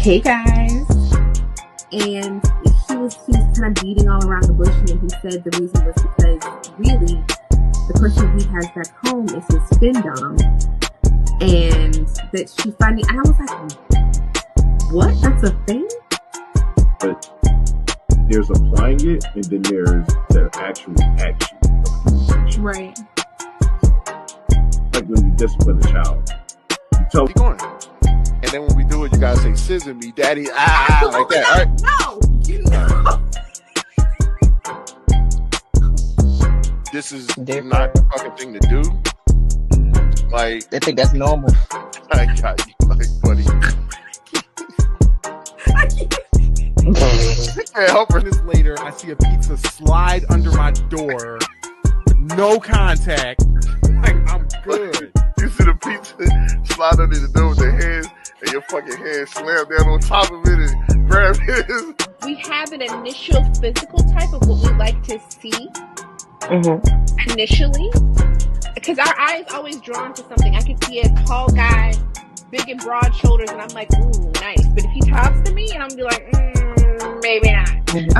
Hey guys. And he was kind of beating all around the bush, and he said the reason was because really the person he has back home is his fin dom, and that she finally, and I was like, what? That's a thing? But there's applying it, and then there's the actual action of communication. Right. Like when you discipline a child, you tell Keep going. And then when we do it, you gotta say, scissor me, daddy, like that, all right? No, you know. This is Different. not the fucking thing to do. Like, They think that's normal. I got you, like, buddy. I can't help her. Minutes later, I see a pizza slide under my door. No contact. Like, I'm good. You see the pizza slide under the door with the hands, and your fucking hand slam down on top of it and grab it. We have an initial physical type of what we like to see initially, because our eye is always drawn to something. I can see a tall guy, big and broad shoulders, and I'm like, ooh, nice. But if he talks to me, and I'm gonna be like, maybe not.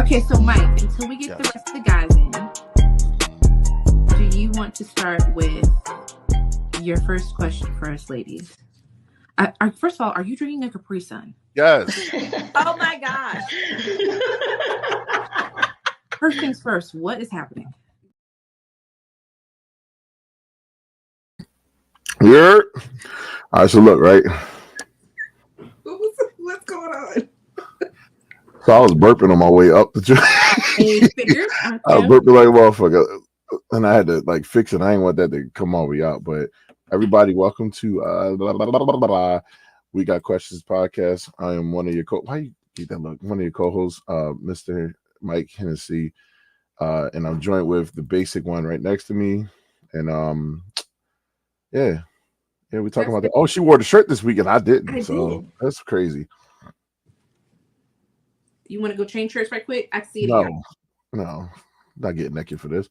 Okay, so Mike, until we get the rest of the guys in, do you want to start with your first question for us ladies? First of all, are you drinking a Capri Sun? Yes. Oh my gosh. First things first, what is happening? yeah. All right, so look, right. What's going on? So I was burping on my way up the gym. Figure. I was burping like a motherfucker, and I had to like fix it. I didn't want that to come all the way out. But everybody, welcome to We Got Questions podcast. I am one of your why you get that look? One of your co-hosts, Mr. Mike Hennessy, and I'm joined with the basic one right next to me. And yeah, we're talking about that. Oh, she wore the shirt this week and I didn't. So that's crazy. You want to go change shirts right quick? I see it. No, not getting naked for this.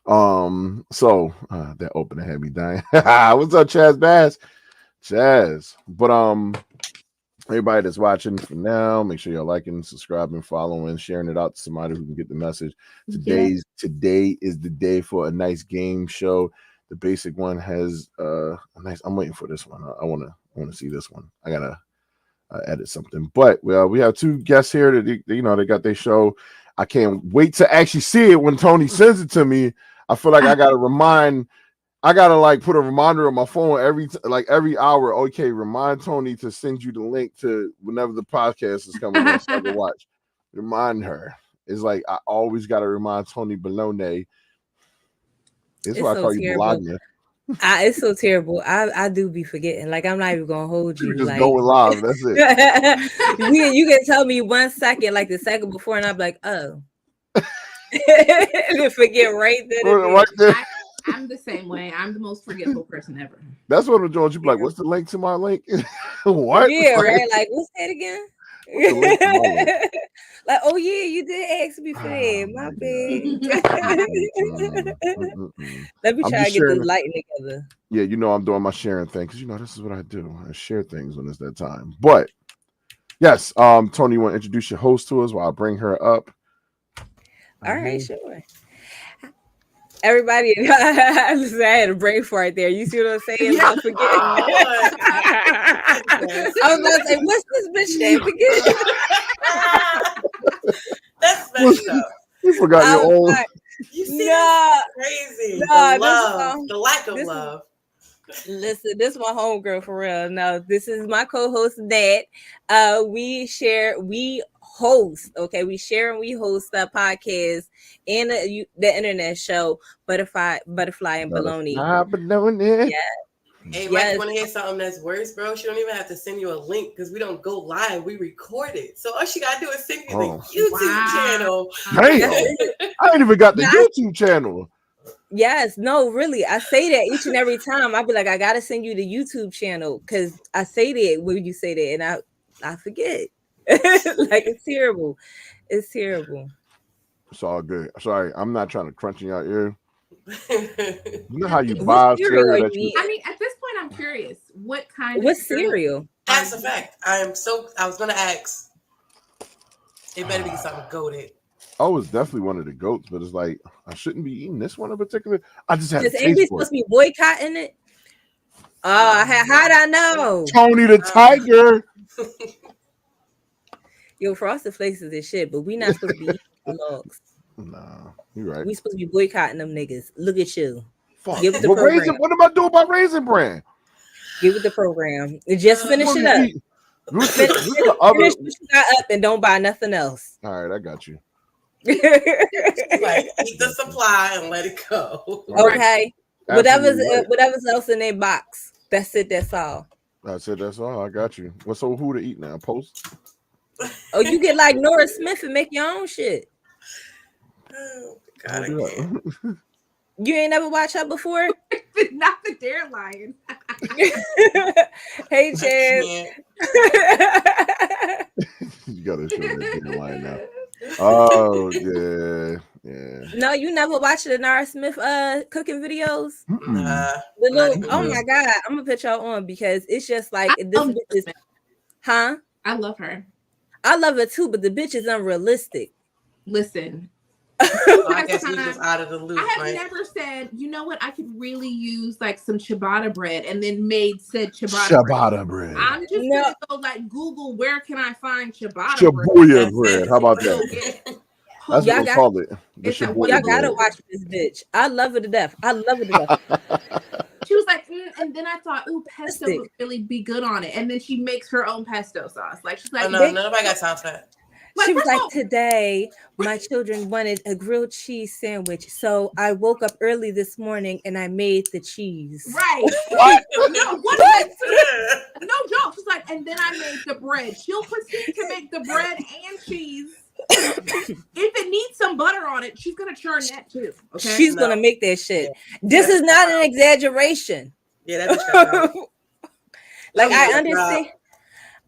So that opening had me dying. What's up, Chaz Bass? Chaz. But everybody that's watching for now, make sure you're liking, subscribing, following, sharing it out to somebody who can get the message. Today is the day for a nice game show. The basic one has a nice. I'm waiting for this one. I want to see this one. I gotta edit something. But we have two guests here that they got their show. I can't wait to actually see it when Tony sends it to me. I feel like I gotta like put a reminder on my phone every hour. Okay, remind Tony to send you the link to whenever the podcast is coming on so I can watch. Remind her. It's like I always gotta remind Tony Bologna. It's why I call you Bologna. It's so terrible. I do be forgetting. Like, I'm not even gonna hold you. You're just like, going live. That's it. you can tell me 1 second, like the second before, and I'm like, oh. And forget right there. I'm the same way. I'm the most forgetful person ever. That's what I'm doing. You be like, what's the link to my link? What? Yeah, right. Like, what's that again? Like, oh yeah, you did ask me for that. My bad. Let me try to get this lighting together. Yeah, I'm doing my sharing thing because this is what I do. I share things when it's that time. But yes, Tony, you want to introduce your host to us while I bring her up? All right, sure. Everybody, listen, I had a brain fart there. You see what I'm saying? Yeah. I'm forgetting. I was about to say, what's this bitch name again? That's messed up. You forgot your own. You see, that's crazy. The lack of love. Listen, this is my homegirl for real. No, this is my co-host, Nat. We host, okay? We share and we host a podcast and the internet show, Butterfly and Baloney. Yeah. Hey, Mike, you want to hear something that's worse, bro? She don't even have to send you a link because we don't go live. We record it. So all she got to do is send you the YouTube channel. Damn. I ain't even got the YouTube channel. Yes, no, really. I say that each and every time. I be like, I got to send you the YouTube channel because I say that when you say that and I forget. Like, it's terrible. It's terrible. It's all good. Sorry, I'm not trying to crunch in your ear. You know how you buy cereal? I mean, at this point, I'm curious. What kind what of cereal? That's a fact. I was gonna ask. It better be something goated. I was definitely one of the goats, but it's like I shouldn't be eating this one in particular. I just had Is to Amy taste for supposed it. to be boycotting it? How'd I know? Tony the Tiger. Yo, Frosted Flakes is this shit, but we not supposed to be eating logs. Nah, you're right. We supposed to be boycotting them niggas. Look at you. Fuck. Give it the Well, program. what am I doing about Raisin Bran? Give it the program. Just finish it up. What's Finish the other? what you got up and don't buy nothing else. All right, I got you. Like, eat the supply and let it go. Okay. Absolutely right. Whatever's else in their box. That's it. That's all. I said that's all. I got you. Well, so who to eat now? Post. Oh, you get like Nora Smith and make your own shit. Oh, God, Don't do that. You ain't never watched her before? Not the Dare Lion. Hey, Chance. You gotta show that damn line now. Oh yeah. No, you never watched the Nora Smith cooking videos? Nah. The little, even oh close. my god, I'm gonna put y'all on because it's just like I this love bitch is, huh? I love her. I love her too, but the bitch is unrealistic. Listen, So I guess we just out of the loop. I have Right? never said, you know what, I could really use like some ciabatta bread and then made said ciabatta bread. Ciabatta bread. I'm just No. gonna go like Google where can I find ciabatta bread. Shabuya bread. How about Go that? get it. That's Y'all what we got- call it. The It's a- Shabuya Y'all bread. gotta watch this bitch. I love her to death. I love her to death. She was like, and then I thought, ooh, pesto Fantastic. would really be good on it. And then she makes her own pesto sauce. Like she's like, Oh, no, "Bitch, nobody got time for that. She was first like, of all, today my children wanted a grilled cheese sandwich. So I woke up early this morning and I made the cheese. right. What? No, what? No joke. She's like, and then I made the bread. She'll proceed to make the bread and cheese. If it needs some butter on it, she's gonna churn that too. Okay. She's No. gonna make that shit. This is not an exaggeration. Yeah, that bitch got time. Like That I was a understand.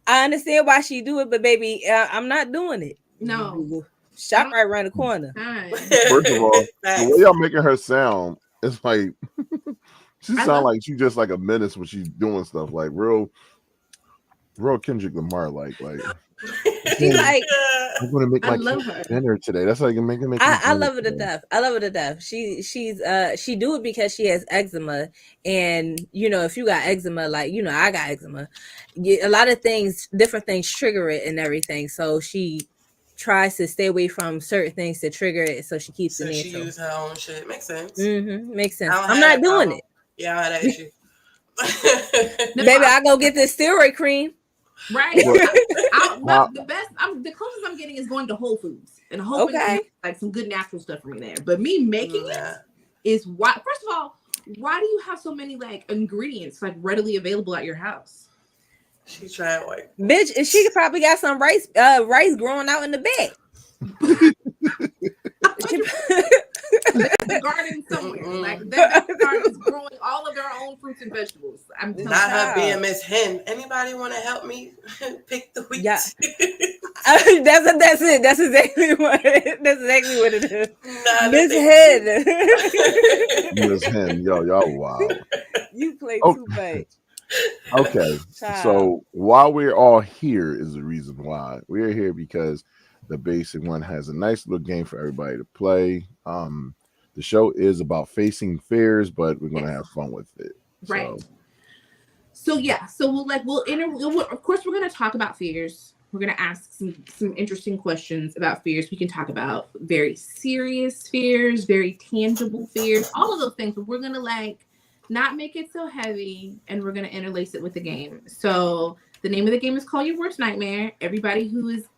I understand why she do it, but baby, I'm not doing it. No. Shop right around the corner. Fine. First of all, Facts. the way y'all making her sound, it's like she I sound love- like she just like a menace when she's doing stuff, like real Kendrick Lamar, like She like I'm gonna make I my love kid her. dinner today. That's like make I love her to death. I love her to death. She do it because she has eczema, and you know if you got eczema, like you know I got eczema, a lot of things, different things trigger it and everything. So she tries to stay away from certain things to trigger it, so she keeps So it she natural. used her own shit. Makes sense. Makes sense. I don't I'm have not that doing problem. it, Yeah, I had that issue. baby. I go get this steroid cream. Right. Wow. The closest I'm getting is going to Whole Foods. And Whole Foods Okay. has, like some good natural stuff for me there. But me making it Nah. is why. First of all, why do you have so many like ingredients like readily available at your house? She tried like Bitch, and she probably got some rice growing out in the bed. The garden somewhere. Like that garden is growing all of their own fruits and vegetables. I'm telling not her Child. being Miss Hen. Anybody want to help me pick the wheat? Yeah. That's it. That's exactly what it is. Nah, Miss that Head. Miss Hen, y'all wild. You play Oh. too much. Okay, Child. so while we're all here is the reason why we're here, because the basic one has a nice little game for everybody to play. The show is about facing fears, but we're gonna have fun with it. Right. So yeah, so of course we're gonna talk about fears. We're gonna ask some interesting questions about fears. We can talk about very serious fears, very tangible fears, all of those things. But we're gonna like not make it so heavy, and we're gonna interlace it with the game. So the name of the game is Call Your Worst Nightmare. Everybody who is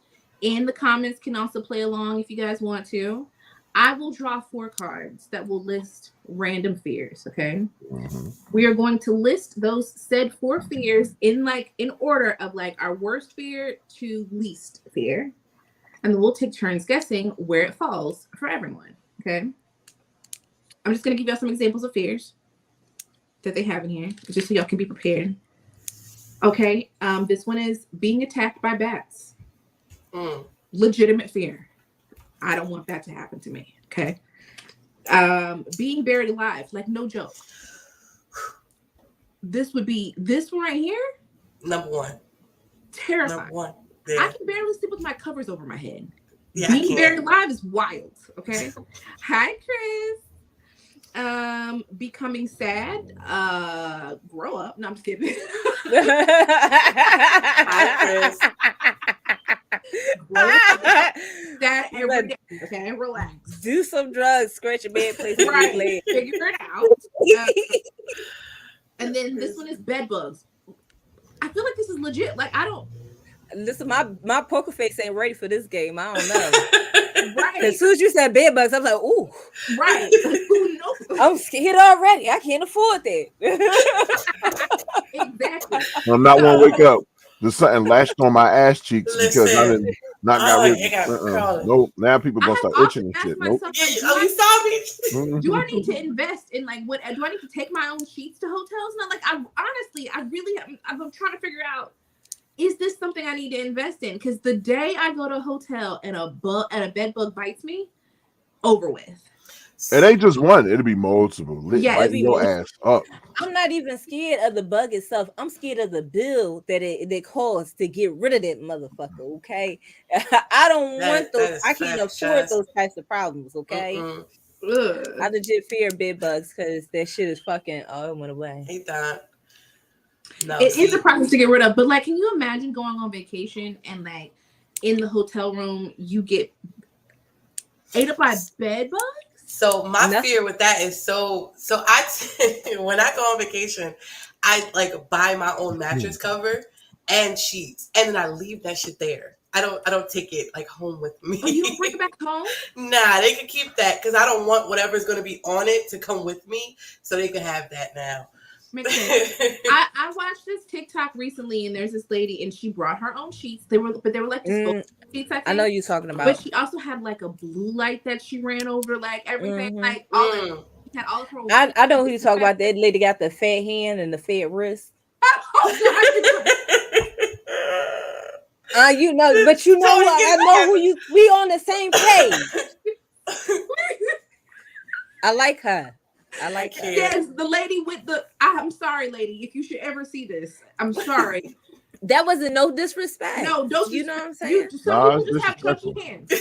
in the comments can also play along if you guys want to. I will draw 4 cards that will list random fears. Okay. Mhm. We are going to list those said 4 fears in order of like our worst fear to least fear. And then we'll take turns guessing where it falls for everyone. Okay. I'm just going to give y'all some examples of fears that they have in here, just so y'all can be prepared. Okay. This one is being attacked by bats. Legitimate fear. I don't want that to happen to me. Okay. Being buried alive, like no joke. This would be this one right here. Number 1. Terrifying. Number one. I Yeah. can barely sleep with my covers over my head. Yeah, I Being buried can't. alive is wild. Okay. Hi, Chris. Becoming sad. Grow up. No, I'm just kidding. Hi, Chris. Grow up. That every day. Okay, relax. Do some drugs, scratch your bed, place Right. leg. Figure it out. And then this one is bed bugs. I feel like this is legit. Like I don't. Listen, my poker face ain't ready for this game. I don't know. Right. As soon as you said bed bugs, I was like, ooh, Right. Who knows? I'm scared already. I can't afford that. Exactly. I'm not one wake up. There's something lashed on my ass cheeks because I didn't not got Oh, rid it got of crawling. Nope. Now people I gonna have start itching often and asked shit. Nope. myself, Yeah, like, oh, you saw me? Mhm. do I need to invest in like what? Do I need to take my own sheets to hotels? Not like I honestly, I really, I'm trying to figure out. Is this something I need to invest in? Because the day I go to a hotel and a bed bug bites me, over with. It ain't just one. It'll be multiple. Yeah, Biting your ass up. I'm not even scared of the bug itself. I'm scared of the bill that it costs to get rid of that motherfucker. Okay, I don't want those. I can't afford those types of problems. Okay, I legit fear bed bugs because that shit is fucking. Oh, it went away. He thought. No, It is a process to get rid of, but like, can you imagine going on vacation and like in the hotel room you get ate up by bed bugs? So my fear with that is so when I go on vacation, I like buy my own mattress cover and sheets, and then I leave that shit there. I don't take it like home with me. Oh, you don't bring it back home? Nah, they can keep that because I don't want whatever's gonna be on it to come with me, so they can have that now. Makes sense. I watched this TikTok recently, and there's this lady, and she brought her own sheets. They were like disposable sheets. I know you're talking about. But she also had like a blue light that she ran over, like everything, like all of she had all of her. I know who you talking about. That lady got the fat hand and the fat wrist. You know, but you know what? I know who you. We on the same page. I like her. I like her. Yes, the lady with the. I'm sorry, lady, if you should ever see this. I'm sorry. That wasn't no disrespect. No, don't you know what I'm saying? Some people just have chunky hands.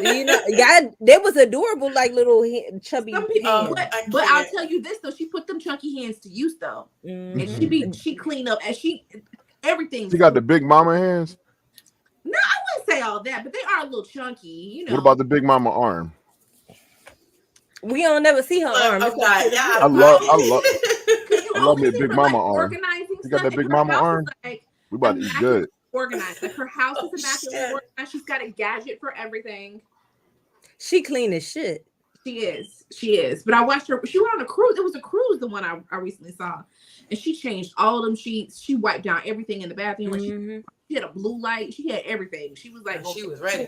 You know, yeah, that was adorable, like little chubby Some people, hands. but I'll tell you this though, she put them chunky hands to use though, and she clean up and everything. She got the big mama hands. No, I wouldn't say all that, but they are a little chunky. You know. What about the big mama arm? We don't never see her arm. I love me a big mama arm. You got that big mama arm? Like, we about to eat good. Organized. Like her house is immaculately organized. She's got a gadget for everything. She clean as shit. She is. But I watched her. She went on a cruise. It was a cruise, the one I recently saw, and she changed all of them sheets. She wiped down everything in the bathroom. Like she had a blue light. She had everything. She was like, she was ready.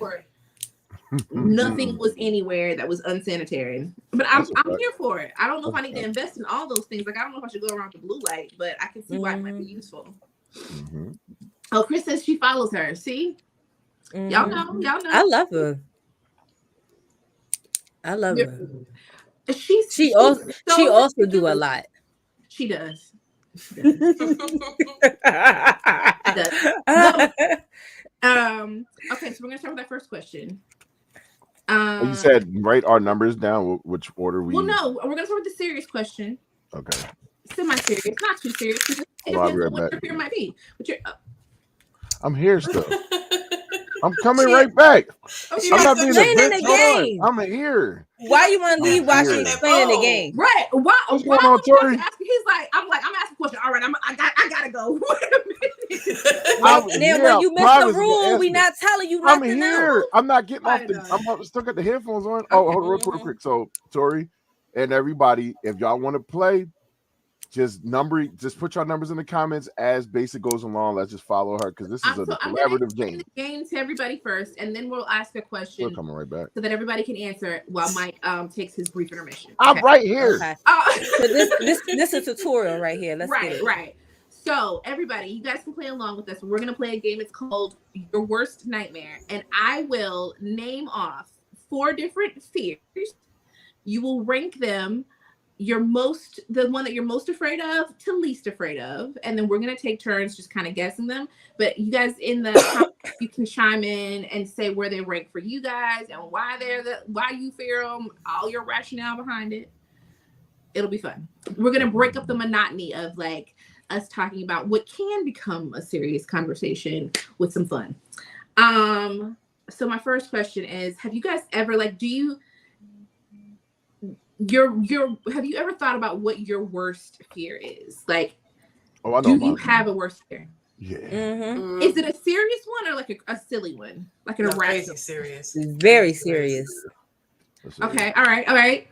Nothing was anywhere that was unsanitary. But I'm here for it. I don't know if I need to invest in all those things. Like I don't know if I should go around with the blue light, but I can see why it might be useful. Oh, Chris says she follows her. See, y'all know. I love her. I love her. She also do a lot. She does. Okay, so we're gonna start with that first question. You said write our numbers down. Which order we? Well, no, we're gonna start with the serious question. Okay. Semi-serious, not too serious. I'll be right what back. your fear might be. But you're, I'm here still. I'm coming right back. Okay. I'm not being playing a in the bitch. game. I'm here. Why you want to leave while she's playing the game? Right? Why? What's going on, Tori? He's like, I'm asking a question. All right, I gotta go. Then when you miss the rule, we not telling you nothing. I'm here. Else. I'm not getting off the. I'm still got the headphones on. Oh, hold on, real quick. So, Tori and everybody, if y'all want to play, just put your numbers in the comments as Basic goes along. Let's just follow her because this is a collaborative game. The game to everybody first, and then we'll ask a question. We're coming right back so that everybody can answer while Mike takes his brief intermission. Okay? I'm right here. Okay. So this is a tutorial right here. Let's get it. Right. So everybody, you guys can play along with us. We're gonna play a game. It's called Your Worst Nightmare, and I will name off 4 different fears. You will rank them the one that you're most afraid of to least afraid of, and then we're gonna take turns just kind of guessing them. But you guys in the comments, you can chime in and say where they rank for you guys and why why you fear them, all your rationale behind it. It'll be fun. We're gonna break up the monotony of like us talking about what can become a serious conversation with some fun. So my first question is, have you guys ever like have you ever thought about what your worst fear is? Like, do you have a worst fear? Yeah. Mm-hmm. Is it a serious one or like a silly one? Like an irrational? Serious. Very serious. Okay, all right.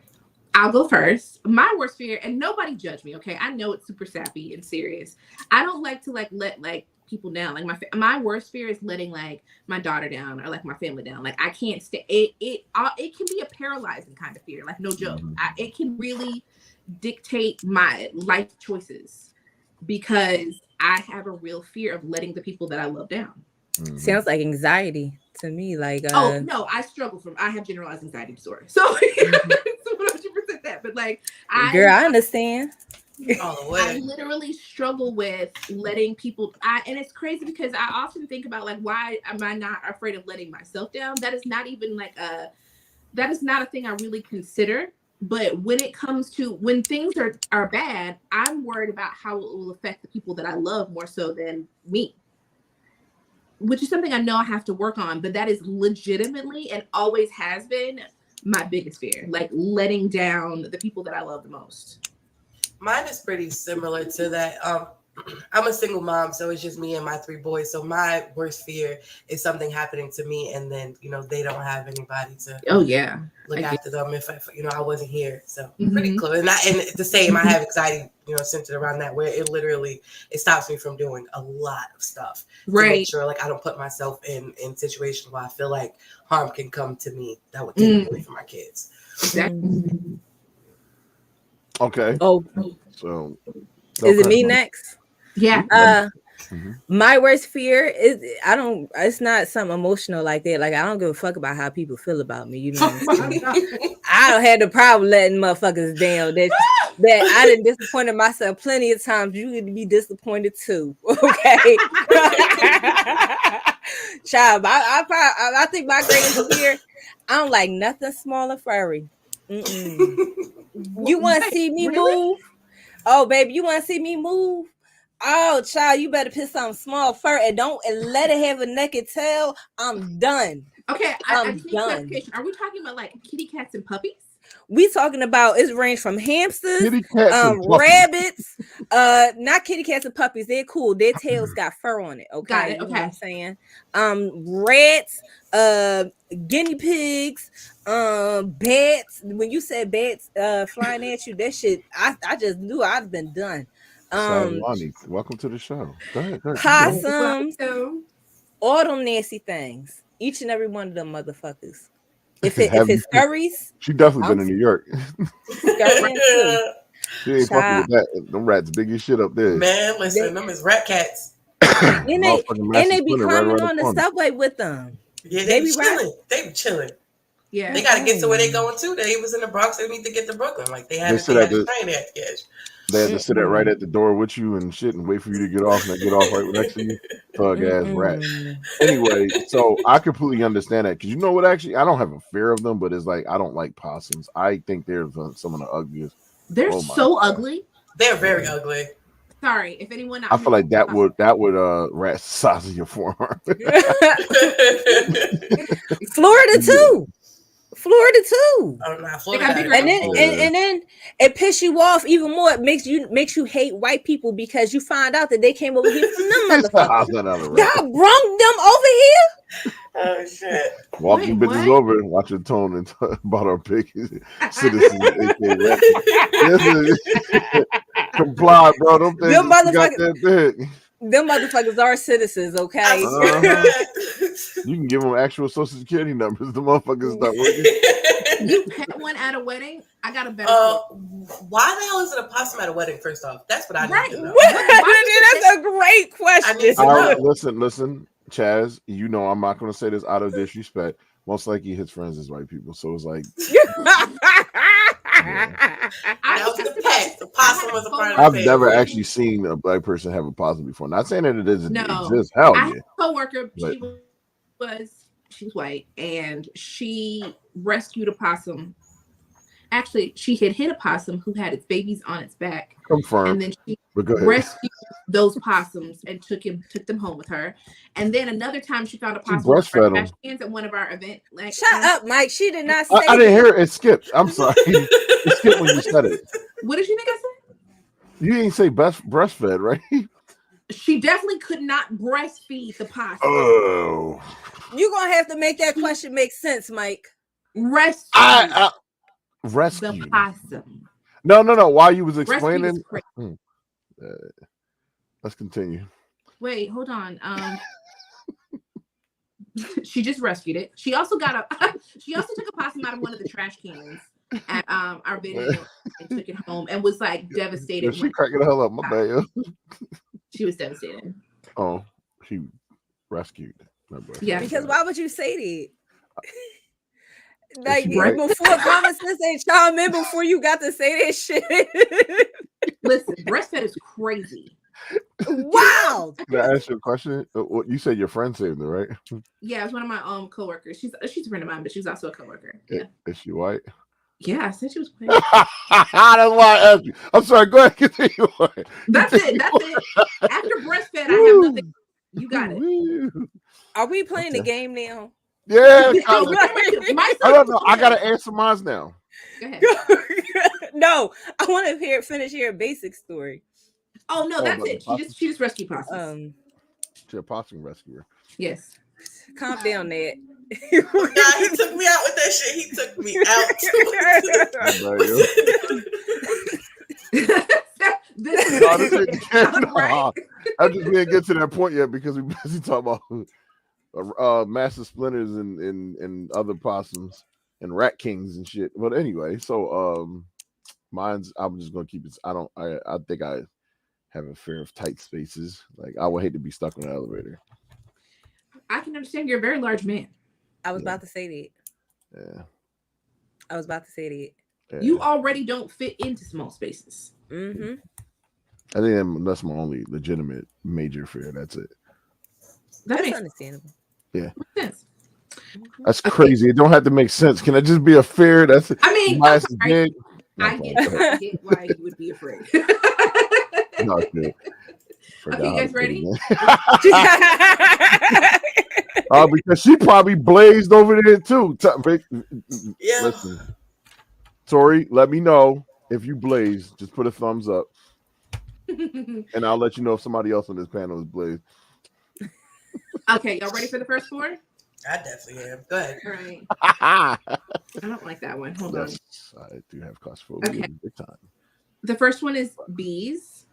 I'll go first. My worst fear, and nobody judge me, okay? I know it's super sappy and serious. I don't like to like let like people down. Like my worst fear is letting like my daughter down or like my family down. Like I can't stay. It can be a paralyzing kind of fear. Like no joke. It can really dictate my life choices because I have a real fear of letting the people that I love down. Mm-hmm. Sounds like anxiety to me. Like oh no, I have generalized anxiety disorder. So it's 100% that. But like I understand. All the way. I literally struggle with letting people. And it's crazy because I often think about like, why am I not afraid of letting myself down? That is not even like that is not a thing I really consider. But when it comes to when things are bad, I'm worried about how it will affect the people that I love more so than me. Which is something I know I have to work on, but that is legitimately and always has been my biggest fear, like letting down the people that I love the most. Mine is pretty similar to that. I'm a single mom, so it's just me and my 3 boys. So my worst fear is something happening to me, and then they don't have anybody to look after them if I wasn't here. So pretty close. And the same, I have anxiety, centered around that, where it stops me from doing a lot of stuff. Right. To make sure like I don't put myself in situations where I feel like harm can come to me that would take away from my kids. Exactly. Okay. Oh, so is it me next? Yeah. My worst fear is it's not something emotional like that. Like I don't give a fuck about how people feel about me. You know what I'm saying? I don't have the problem letting motherfuckers down. That I done disappointed myself plenty of times. You need to be disappointed too. Okay. Child, I think my greatest fear, I don't like nothing small and furry. You want to see me move? Oh, baby, you want to see me move? Oh, child, you better put something small fur and let it have a naked tail. I'm done. Okay, I need clarification. Are we talking about like kitty cats and puppies? We talking about it's range from hamsters, rabbits, not kitty cats and puppies. They're cool. Their tails got fur on it. Okay, got it. You know okay. what I'm saying? Rats, guinea pigs, bats. When you said bats flying at you, that shit, I just knew I'd been done. Welcome to the show. Go ahead. Possums, all them nasty things. Each and every one of them motherfuckers. If it's furries, she definitely been in New York. She ain't fucking with that. Them rats big as shit up there. Man, listen, them is rat cats. And they be climbing on the subway with them. Yeah, they be chilling. They be chilling. Yeah, they gotta get to where they going to. They was in the Bronx. They need to get to Brooklyn. Like they had to train that sketch. They had to sit right at the door with you and shit and wait for you to get off and they get off right next to you. Thug ass rat. Anyway, so I completely understand that because you know what? Actually, I don't have a fear of them, but it's like I don't like possums. I think they're some of the ugliest. They're so ugly. They're very ugly. Sorry, if anyone. I feel like that would rat the size of your forearm. Florida too. Florida too. Oh, no, Florida and then it piss you off even more. It makes you hate white people because you find out that they came over here from them motherfuckers. Y'all brung them over here. Oh shit! Walking bitches over and watch her tone and about our big citizens. Comply, bro. Them things got that big. Them motherfuckers are citizens, okay? You can give them actual social security numbers. The motherfuckers start working. You pet one at a wedding? I got a better. Why the hell is it a possum at a wedding? First off, that's what I need to know. That's a great question. Listen, Chaz. You know I'm not going to say this out of disrespect. Most likely his friends is white people, so it's like That was the pet. The possum was a part of the I've family. never actually seen a black person have a possum before. Not saying that it doesn't No. exist. Hell I yeah. had a coworker. But- She was white, and she rescued a possum. Actually, she had hit a possum who had its babies on its back, and Confirmed. then she But go ahead. rescued those possums and took them home with her. And then another time, she found a She possum with breastfed her them. trash cans at one of our events. Like, Shut up, Mike. She did not say I didn't hear it. It skipped. I'm sorry. It skipped when you said it. What did you think I said? You didn't say breastfed, right? She definitely could not breastfeed the possum. Oh. You're going to have to make that question make sense, Mike. Rescue I the rescued. possum. No. While you was Rescue explaining, is crazy. let's continue. Wait, hold on. She just rescued it. She also took a possum out of one of the trash cans at our venue and took it home and was like devastated. She cracking the hell up. My bad. Yo. She was devastated. Oh, she rescued. Yeah. Because why would you say that? Like, she right? before common sense ain't chime in before you got to say that shit. Listen, breastfed is crazy. Wow. Can I ask you a question? What you said your friend saved her, right? Yeah, it was one of my coworkers. She's a friend of mine, but she's also a coworker. Yeah. Is she white? Yeah, I said she was white. That's why I asked you. I'm sorry. Go ahead. Continue. That's it. After breastfed, I have nothing. You got it. Are we playing the game now? Yeah. I I don't know. I gotta answer mine now. Go ahead. No, I want to finish your basic story. Oh no, that's but it. the She just rescued possums. She's a possum rescuer. Yes. Calm down, Ned. Nah, he took me out with that shit. He took me out. I just didn't get to that point yet because we're busy talking about massive splinters and other possums and rat kings and shit. But anyway, so I'm just gonna keep it. I think I have a fear of tight spaces. Like I would hate to be stuck in an elevator. I can understand. You're a very large man. I was about to say that. Yeah. I was about to say that. Yeah. You already don't fit into small spaces. Mm-hmm. I think that's my only legitimate major fear. That's it. That That's understandable. Yeah. makes sense. That's crazy. It don't have to make sense. Can it just be a fear? That's it. I mean, Why I'm it's sorry. big? I get why you would be afraid. No, it's good. Okay, you guys ready? Because she probably blazed over there too. Yeah. Listen, Tori, let me know if you blaze. Just put a thumbs up, and I'll let you know if somebody else on this panel is blazed. Okay, y'all ready for the first four? I definitely am. Go ahead. All right. I I don't like that one. Hold on. do have claustrophobia Okay. big time. The first one is bees.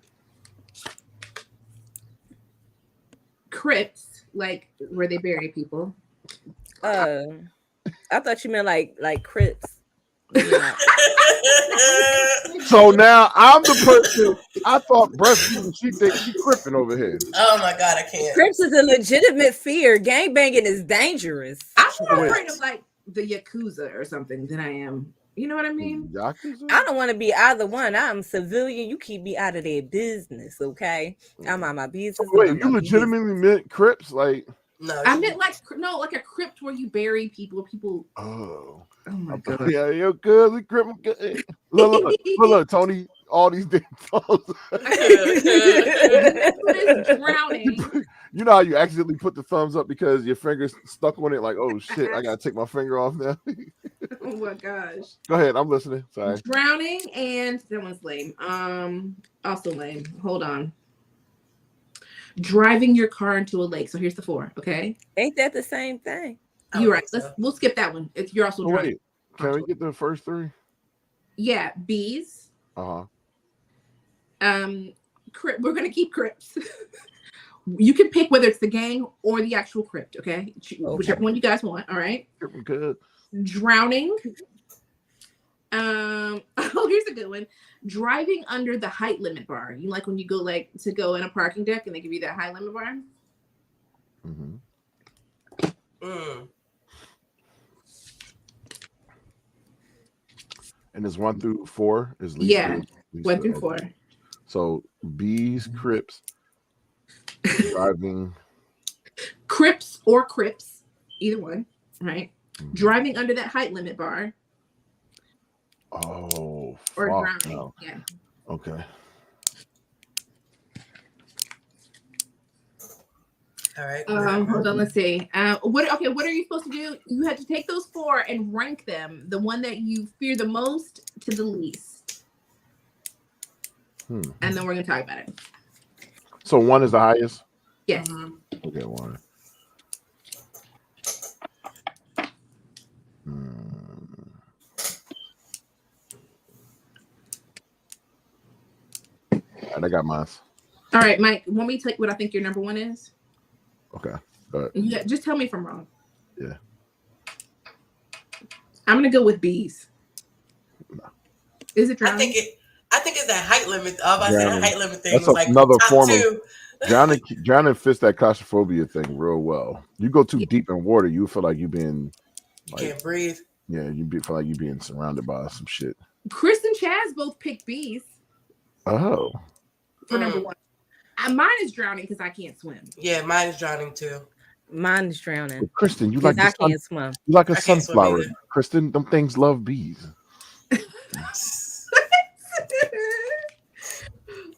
Crypts, like where they bury people. I thought you meant like Crips. So now I'm the person. I thought breastfeeding. She thinks she cripping over here. Oh my god, I can't. Crips is a legitimate fear. Gangbanging is dangerous. I'm more afraid of like the Yakuza or something than I am. You know what I mean? Yakuza? I don't want to be either one. I'm civilian. You keep me out of their business, okay? I'm on my business. Wait, you legitimately meant Crips? Like, No, I meant like like a crypt where you bury people. People. oh my god. yeah, you're good. We Crip. Look, Tony. All these damn phones. Drowning. You know how you accidentally put the thumbs up because your finger's stuck on it? Like, oh shit, I gotta take my finger off now. Oh my gosh. Go ahead, I'm listening. Sorry. Drowning and that one's lame. Also lame. Hold on. Driving your car into a lake. So here's the four. Okay. Ain't that the same thing? You're right. We'll skip that one. You're also drowning. Wait, can we get the first three? Yeah, bees. Uh-huh. We're gonna keep crypts. You can pick whether it's the gang or the actual crypt, okay? Whichever one you guys want. All right. Good. Drowning. Oh, here's a good one. Driving under the height limit bar. You like when you go to go in a parking deck and they give you that high limit bar? Mm-hmm. And it's 1 through 4 is least. Yeah, least 1 through 4. So B's, Crips, driving. Crips, either one, right? Driving under that height limit bar. Oh, or fuck drowning. no. Yeah. Okay. All right. Hold on. Let's see. What are you supposed to do? You had to take those 4 and rank them. The one that you fear the most to the least. And then we're gonna talk about it. So 1 is the highest. Yes. Okay, 1. All right, I got mine. All right, Mike. Want me to tell you what I think your number 1 is? Okay. Go ahead. Yeah. Just tell me if I'm wrong. Yeah. I'm gonna go with B's. No. Is it drowning? I think it's that height limit. That height limit thing. That's was like another top form 2. of drowning fits that claustrophobia thing real well. You go too deep in water, you feel like you being Can't breathe. Yeah, feel like you being surrounded by some shit. Chris and Chaz both picked B's Oh. for number 1. Mine is drowning because I can't swim. Yeah, mine is drowning too. Mine is drowning. Well, Kristen, you Because like I can't swim. you like a I can't swim sunflower. either. Kristen, them things love bees.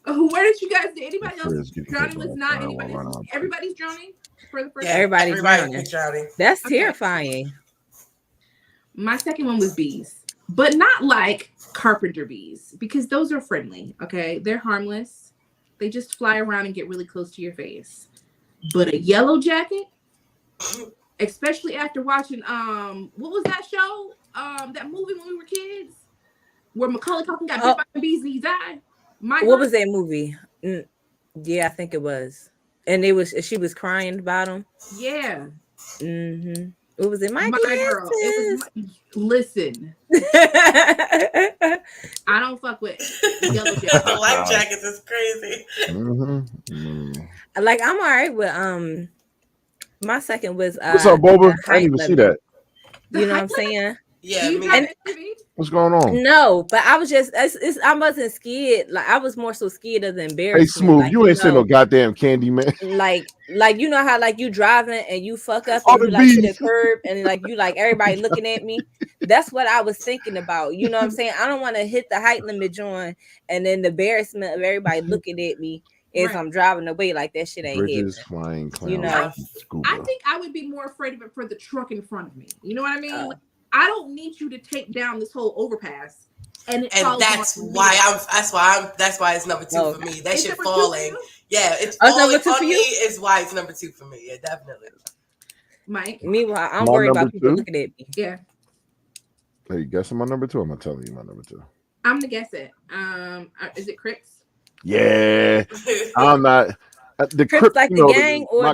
Where did you guys? Did anybody else? Chris, get Drowning your was not phone anybody. around. Everybody's drowning for the first. Yeah, Everybody's everybody's drowning. That's Okay. terrifying. My second one was bees, but not like carpenter bees because those are friendly. Okay, they're harmless. They just fly around and get really close to your face. But a yellow jacket, especially after watching what was that show? That movie when we were kids, where Macaulay Culkin got bit by the bees and he died. What was that movie? Yeah, I think it was. And she was crying about him. Yeah. Mm-hmm. What was it? My girl. It was listen. I don't fuck with yellow jackets. Life jackets is crazy. Like I'm all right with my second was what's up, Boba? I didn't even see that. You know what I'm saying? Yeah, what's going on? No, but I was just I wasn't scared. Like I was more so scared of the embarrassment. Hey, Smooth, like, you ain't saying no goddamn candy, man. Like you know how like you driving and you fuck up All and you the like to the bees. curb and like you like everybody looking at me. That's what I was thinking about. You know what I'm saying? I don't want to hit the height limit joint and then the embarrassment of everybody looking at me as I'm driving away. Like that shit ain't Bridges, happening. flying clowns. You know, I think I would be more afraid of it for the truck in front of me. You know what I mean? Like, I don't need you to take down this whole overpass. And that's why it's number 2 for me. That shit falling. Yeah, it's falling on me is why it's number 2 for me. Yeah, definitely. Mike. Meanwhile, I'm worried about people looking at me. Yeah. Hey, you guessing my number 2? I'm gonna tell you my number 2. I'm gonna guess it. Is it Crips? Yeah, I'm not. The Crips like the gang or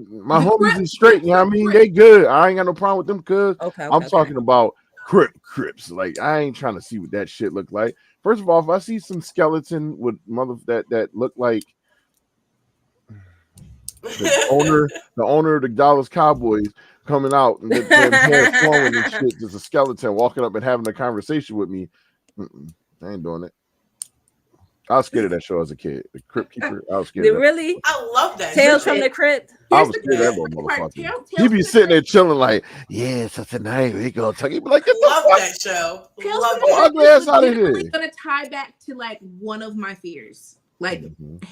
my homies is straight. You know what I mean? They good. I ain't got no problem with them. Cause I'm talking about Crips. Like I ain't trying to see what that shit look like. First of all, if I see some skeleton with that look like the owner of the Dallas Cowboys coming out and their hair flowing and shit, there's a skeleton walking up and having a conversation with me. I ain't doing it. I was scared of that show as a kid. The Crypt Keeper. I was scared. Really? I love that. Tales from the Crypt. I was scared of that little motherfucker. He be sitting there chilling like, yeah, so tonight we go talk. He be like, love that show. Love that. Ugly ass out of here. Gonna tie back to like one of my fears. Like,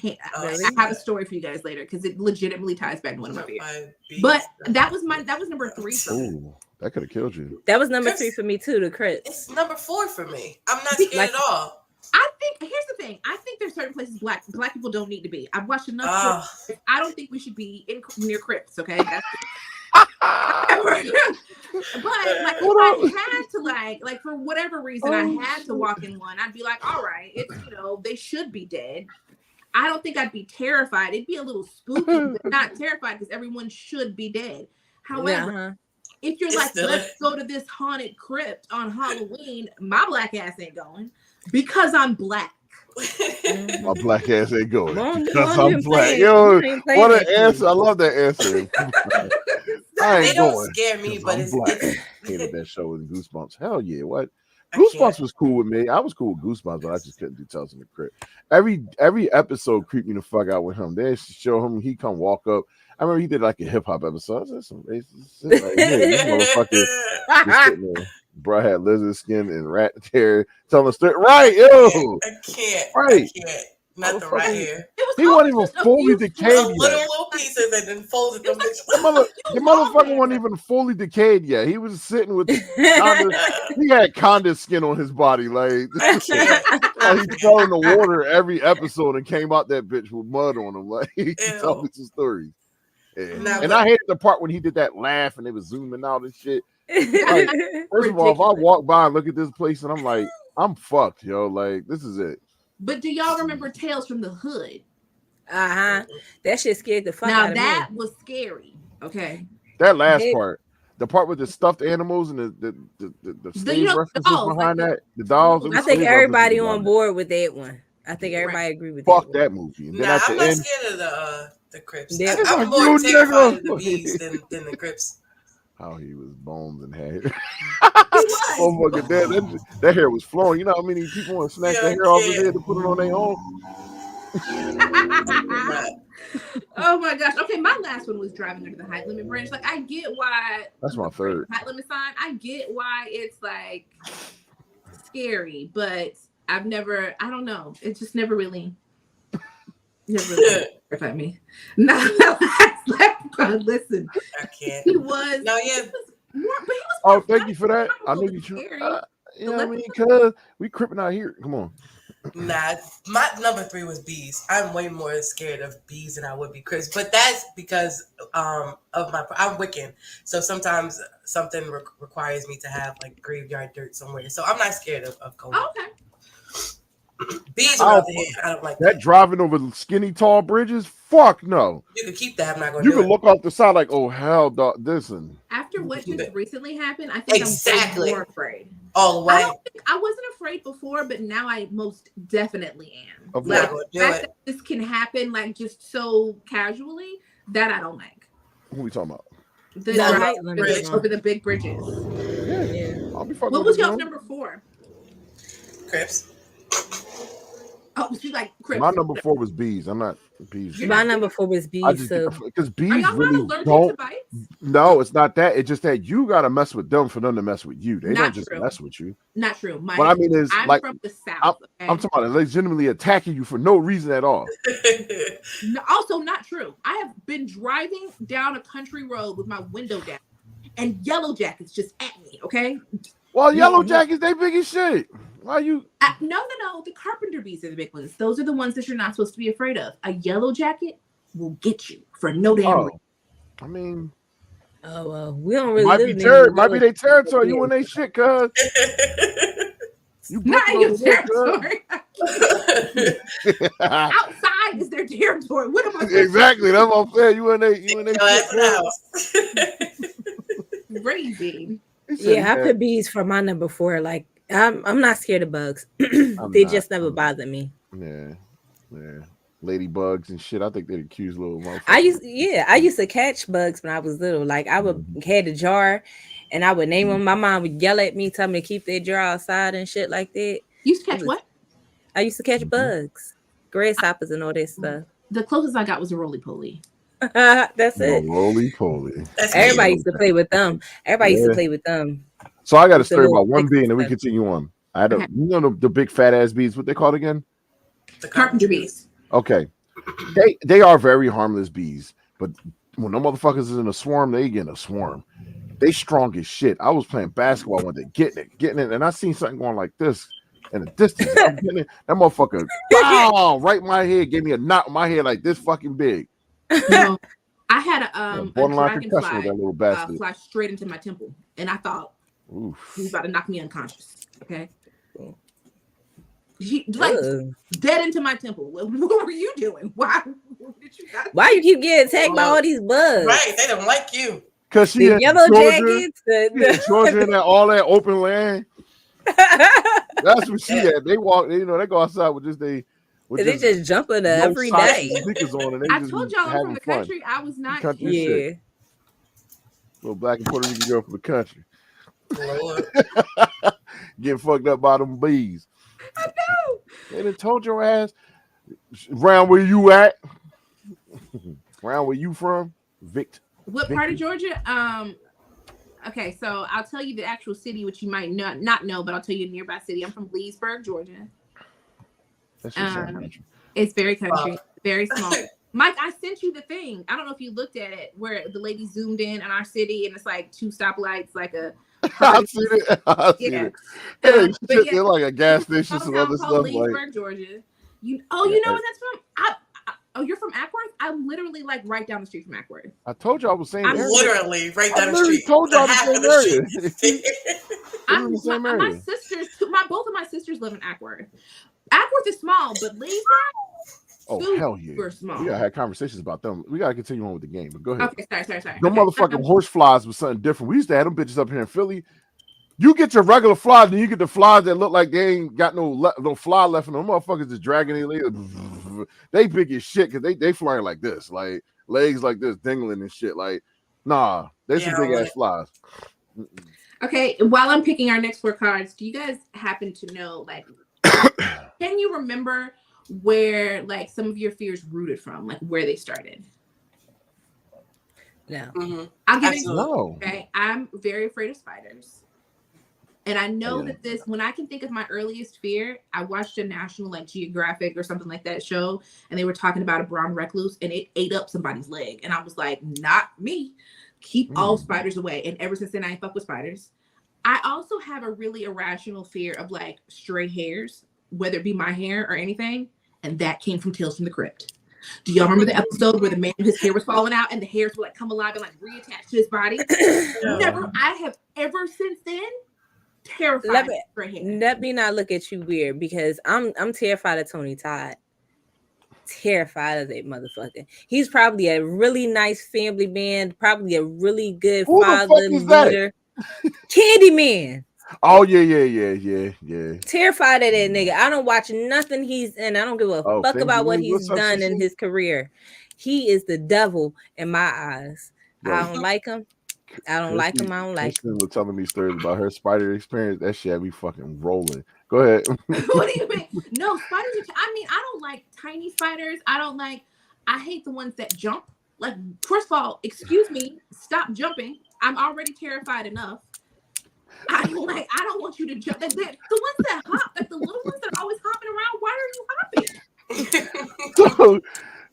I have a story for you guys later because it legitimately ties back to one of my fears. But that was number 3 for me. Ooh, that could have killed you. That was number 3 for me too. The Crypt. It's number 4 for me. I'm not scared at all. I think here's the thing. I think there's certain places black people don't need to be. I've watched enough. I don't think we should be near crypts. Okay, that's but like if I had to like for whatever reason I had to walk in one, I'd be like, all right, it's they should be dead. I don't think I'd be terrified. It'd be a little spooky, but not terrified because everyone should be dead. However. If you're like, let's go to this haunted crypt on Halloween, my black ass ain't going because I'm black. My black ass ain't going because I'm black. Yo, what an answer. I love that answer. I ain't they don't going scare me, but I'm black. Hated that show with Goosebumps. Hell yeah. What? Goosebumps was cool with me. I was cool with Goosebumps, but I just couldn't do Tales from the Crypt. Every episode creeped me the fuck out with him. They show him he come walk up. I remember he did like a hip hop episode. That's some racist shit right here. This motherfucker just sitting there. Bro had lizard skin and rat hair. Telling the story. Right, yo. I can't. Right. I can't. Not the right hair. He wasn't even fully decayed yet. Little pieces and then folded them. The motherfucker wasn't even fully decayed yet. He was sitting with he had Conda skin on his body. Like he fell in the water every episode and came out that bitch with mud on him. Like he told me some stories. And I hated the part when he did that laugh and they was zooming out and shit. Like, first of all, if I walk by and look at this place and I'm like, I'm fucked, yo. Like this is it. But do y'all remember Tales from the Hood? That shit scared the fuck now out of me. Now that was scary. Okay. That last part, the part with the stuffed animals and the stage references behind that, the dolls. I think everybody on board with that one. I think everybody agree with that. Fuck that movie. And then I'm not scared of the Crips. I'm more terrified of the bees than the Crips. How he was bones and hair. Oh my god, that hair was flowing. You know how many people want to snatch that hair off his head to put it on their own? Oh my gosh. Okay, my last one was Driving Under the Height Limit Bridge. Like, I get why that's my third height limit sign. I get why it's like scary, but I don't know. It just never really terrified me. Now, listen. I can't. He was. No, yeah. Oh, thank you for that. I knew you. You know what I mean? Because we cripping out here. Come on. Nah, my number 3 was bees. I'm way more scared of bees than I would be Chris, but that's because I'm Wiccan, so sometimes something requires me to have like graveyard dirt somewhere. So I'm not scared of going. Oh, okay. Bees are there. I don't like that. Driving over skinny tall bridges. Fuck no. You can keep that. I'm not going. You can look off the side like, oh hell, dog. Listen. After what just recently happened, I think I'm more afraid. All the way. I wasn't afraid before, but now I most definitely am. Of like that this can happen like just so casually that I don't like. Who are we talking about? Over the big bridges. Yeah. I'll be fucking. What was y'all's number 4? Crips. Oh, she's like Crips. My number 4 was bees. I'm not bees. My number 4 was bees. Because bees really don't. No, it's not that. It's just that you gotta mess with them for them to mess with you. They don't just mess with you. Not true. What I mean is, I'm like, from the South. I'm talking about legitimately attacking you for no reason at all. Also, not true. I have been driving down a country road with my window down, and yellow jackets just at me. Okay. Well, yellow jackets, they big as shit. Why you? No. The carpenter bees are the big ones. Those are the ones that you're not supposed to be afraid of. A yellow jacket will get you for no damn reason. I mean, we don't really might be their territory. You and they shit, cuz. You not in your territory. Outside is their territory. What am I saying? Exactly. That's what I'm saying. You and they shit. Crazy. Yeah, I put bees for my number 4. Like, I'm not scared of bugs. They just never bother me. Yeah. Ladybugs and shit. I think they're the cutest little motherfuckers. I used to catch bugs when I was little. Like, I would had a jar and I would name them. My mom would yell at me, tell me to keep that jar outside and shit like that. You used to catch what? I used to catch bugs, grasshoppers and all that stuff. The closest I got was a roly-poly. That's it. Roly-poly. Everybody used to play with them. So I got a story about one bee, and then we continue on. I had the big fat ass bees. What they called again? The carpenter bees. Okay, they are very harmless bees, but when the motherfuckers is in a swarm, they get in a swarm. They strong as shit. I was playing basketball one day, getting it, and I seen something going like this in the distance. I'm getting it, that motherfucker, right in my head, gave me a knot in my head like this fucking big. I had a dragonfly that little bastard fly straight into my temple, and I thought, oof, he was about to knock me unconscious. Okay. He dead into my temple. What were you doing? Why you keep getting attacked by all these bugs? Right, they don't like you. Because she had yellow jackets, Georgia and all that open land. That's what she had. They walk, they go outside with just they just jumping every day. I told y'all I'm from the country. I was not. Little black and Puerto Rican girl from the country. getting fucked up by them bees. I know. They done told your ass, round where you at? Round where you from? What part of Georgia? Okay, so I'll tell you the actual city, which you might not know, but I'll tell you a nearby city. I'm from Leesburg, Georgia. That's just country. It's very country, very small. Mike, I sent you the thing. I don't know if you looked at it, where the lady zoomed in on our city, and it's like 2 stoplights, like a. I've seen it. I've seen it. Hey, they're like a gas station, some other stuff. Leesburg, like Georgia. You know where that's from? Oh, you're from Ackworth? I'm literally like right down the street from Ackworth. I told you I was saying. I'm literally right down the street. I told y'all the same area. My sisters, both of my sisters live in Ackworth. Ackworth is small, but Leesburg. Oh hell yeah! Super small. We gotta have conversations about them. We gotta continue on with the game. But go ahead. Okay, sorry. Them motherfucking horse flies was something different. We used to have them bitches up here in Philly. You get your regular flies, then you get the flies that look like they ain't got no fly left in them. Motherfuckers just dragging their legs. They big as shit because they flying like this, like legs like this, dingling and shit. Like, nah, they some big ass flies. Okay, while I'm picking our next 4 cards, do you guys happen to know, like, can you remember where like some of your fears rooted from, like where they started? No. Mm-hmm. I'll give you. No. Okay, I'm very afraid of spiders. And I know that when I can think of my earliest fear, I watched a National like Geographic or something like that show, and they were talking about a brown recluse, and it ate up somebody's leg. And I was like, not me. Keep all spiders away. And ever since then, I ain't fuck with spiders. I also have a really irrational fear of like stray hairs, whether it be my hair or anything. And that came from Tales from the Crypt. Do y'all remember the episode where the man, his hair was falling out and the hairs would like come alive and like reattach to his body? Never. I have ever since then terrified of stray hair. Let me not look at you weird, because I'm terrified of Tony Todd. Terrified of that motherfucker. He's probably a really nice family man, probably a really good father, leader. Candyman. Oh yeah. Terrified of that nigga. I don't watch nothing he's in. I don't give a fuck about what he's done in his career. He is the devil in my eyes. I don't like him. I don't like him. Kristen was telling me stories about her spider experience. That shit had me fucking rolling. Go ahead. What do you mean? No, spiders are, I don't like tiny spiders. I hate the ones that jump. Like, first of all, excuse me, stop jumping. I'm already terrified enough. I don't want you to jump. The ones that hop, like the little ones that are always hopping around, why are you hopping?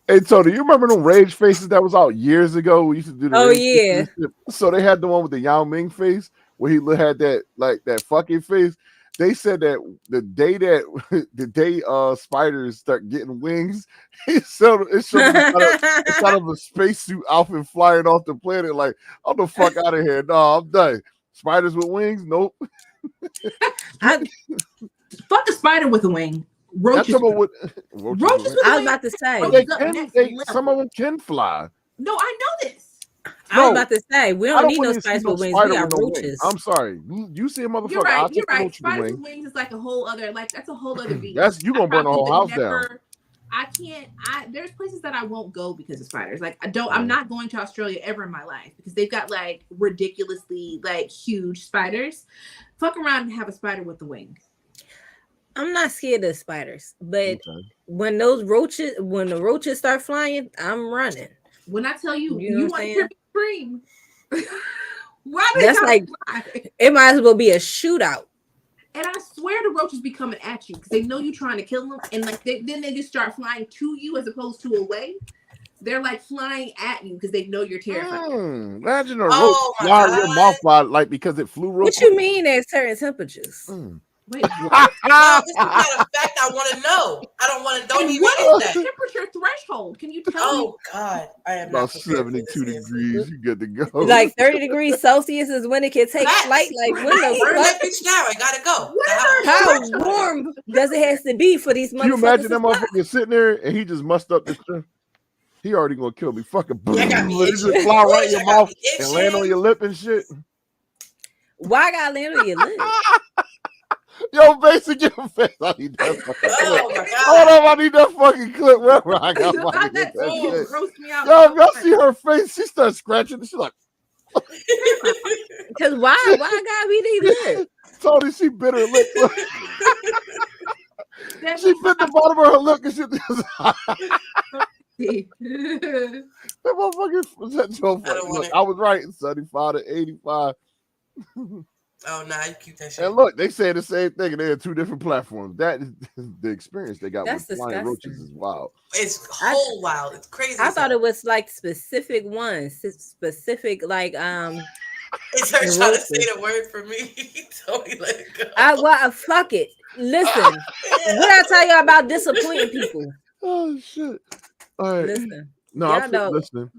Hey Tony, you remember them Rage faces that was out years ago? We used to do the Rage faces? So they had the one with the Yao Ming face where he had that fucking face. They said that the day spiders start getting wings, it showed kind of a spacesuit outfit flying off the planet. Like, I'm the fuck out of here. No, I'm done. Spiders with wings? Nope. Fuck a spider with a wing. Roaches with I was about to say. Some of them can fly. No, I know this. I was about to say, we don't need no spiders with wings. We got roaches. I'm sorry. You see a motherfucker. You're right. Spiders with wings is like a whole other, that's a whole other beast. You gonna burn the whole house down. I can't. There's places that I won't go because of spiders. Like I'm not going to Australia ever in my life because they've got like ridiculously like huge spiders. Fuck around and have a spider with the wing. I'm not scared of spiders, but when the roaches start flying, I'm running. When I tell you, you want to hear me scream. That's like fly? It might as well be a shootout. And I swear the roaches be coming at you because they know you're trying to kill them, and like then they just start flying to you as opposed to away. They're like flying at you because they know you're terrified. Imagine a roach fly in your mouth like because it flew real. What you mean at certain temperatures? Wait, no, this is not a fact I want to know. I don't want to. Don't even what is that temperature threshold? Can you tell me? Oh God, I am about 72 degrees. You good to go? Like 30 degrees Celsius is when it can take flight. Like when burn that bitch down. I gotta go. How warm does it have to be for these motherfuckers? Can you imagine that motherfucker sitting there and he just mussed up this thing? He already gonna kill me. Fucking boom! It just fly right in your mouth and land on your lip and shit. Why I gotta land on your lip? Yo, basic your face. I need that fucking clip. Hold on, I need that fucking clip. Wherever I got my clip. Yo, y'all see her face? She starts scratching. She's like, because why I gotta be these lips? Tony, she bit her lip. She bit the bottom of her lip and shit. That motherfucker was that so funny. Look, I was right, 75 to 85. Oh, nah, you keep that shit. And look, they say the same thing, and they had two different platforms. That is the experience they got That's with flying disgusting. roaches is wild. It's whole wild. It's crazy. I thought it was like specific ones, specific like It's her trying to say the word for me. Tony, let it go. Fuck it. Listen, what I tell you about disappointing people? Oh shit! All right, Listen, no, I'm listening.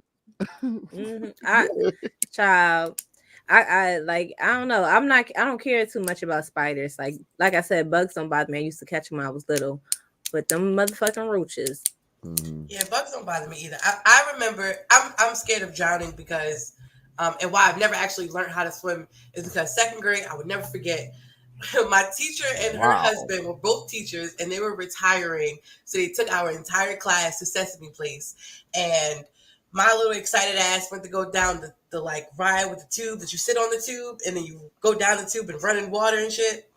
Child. I don't know. I don't care too much about spiders. Like I said, bugs don't bother me. I used to catch them when I was little, but them motherfucking roaches. Yeah, bugs don't bother me either. I remember I'm scared of drowning because and why I've never actually learned how to swim is because second grade, I would never forget. My teacher and her husband were both teachers and they were retiring. So they took our entire class to Sesame Place. And my little excited ass went to go down the like ride with the tube that you sit on the tube and then you go down the tube and run in water and shit.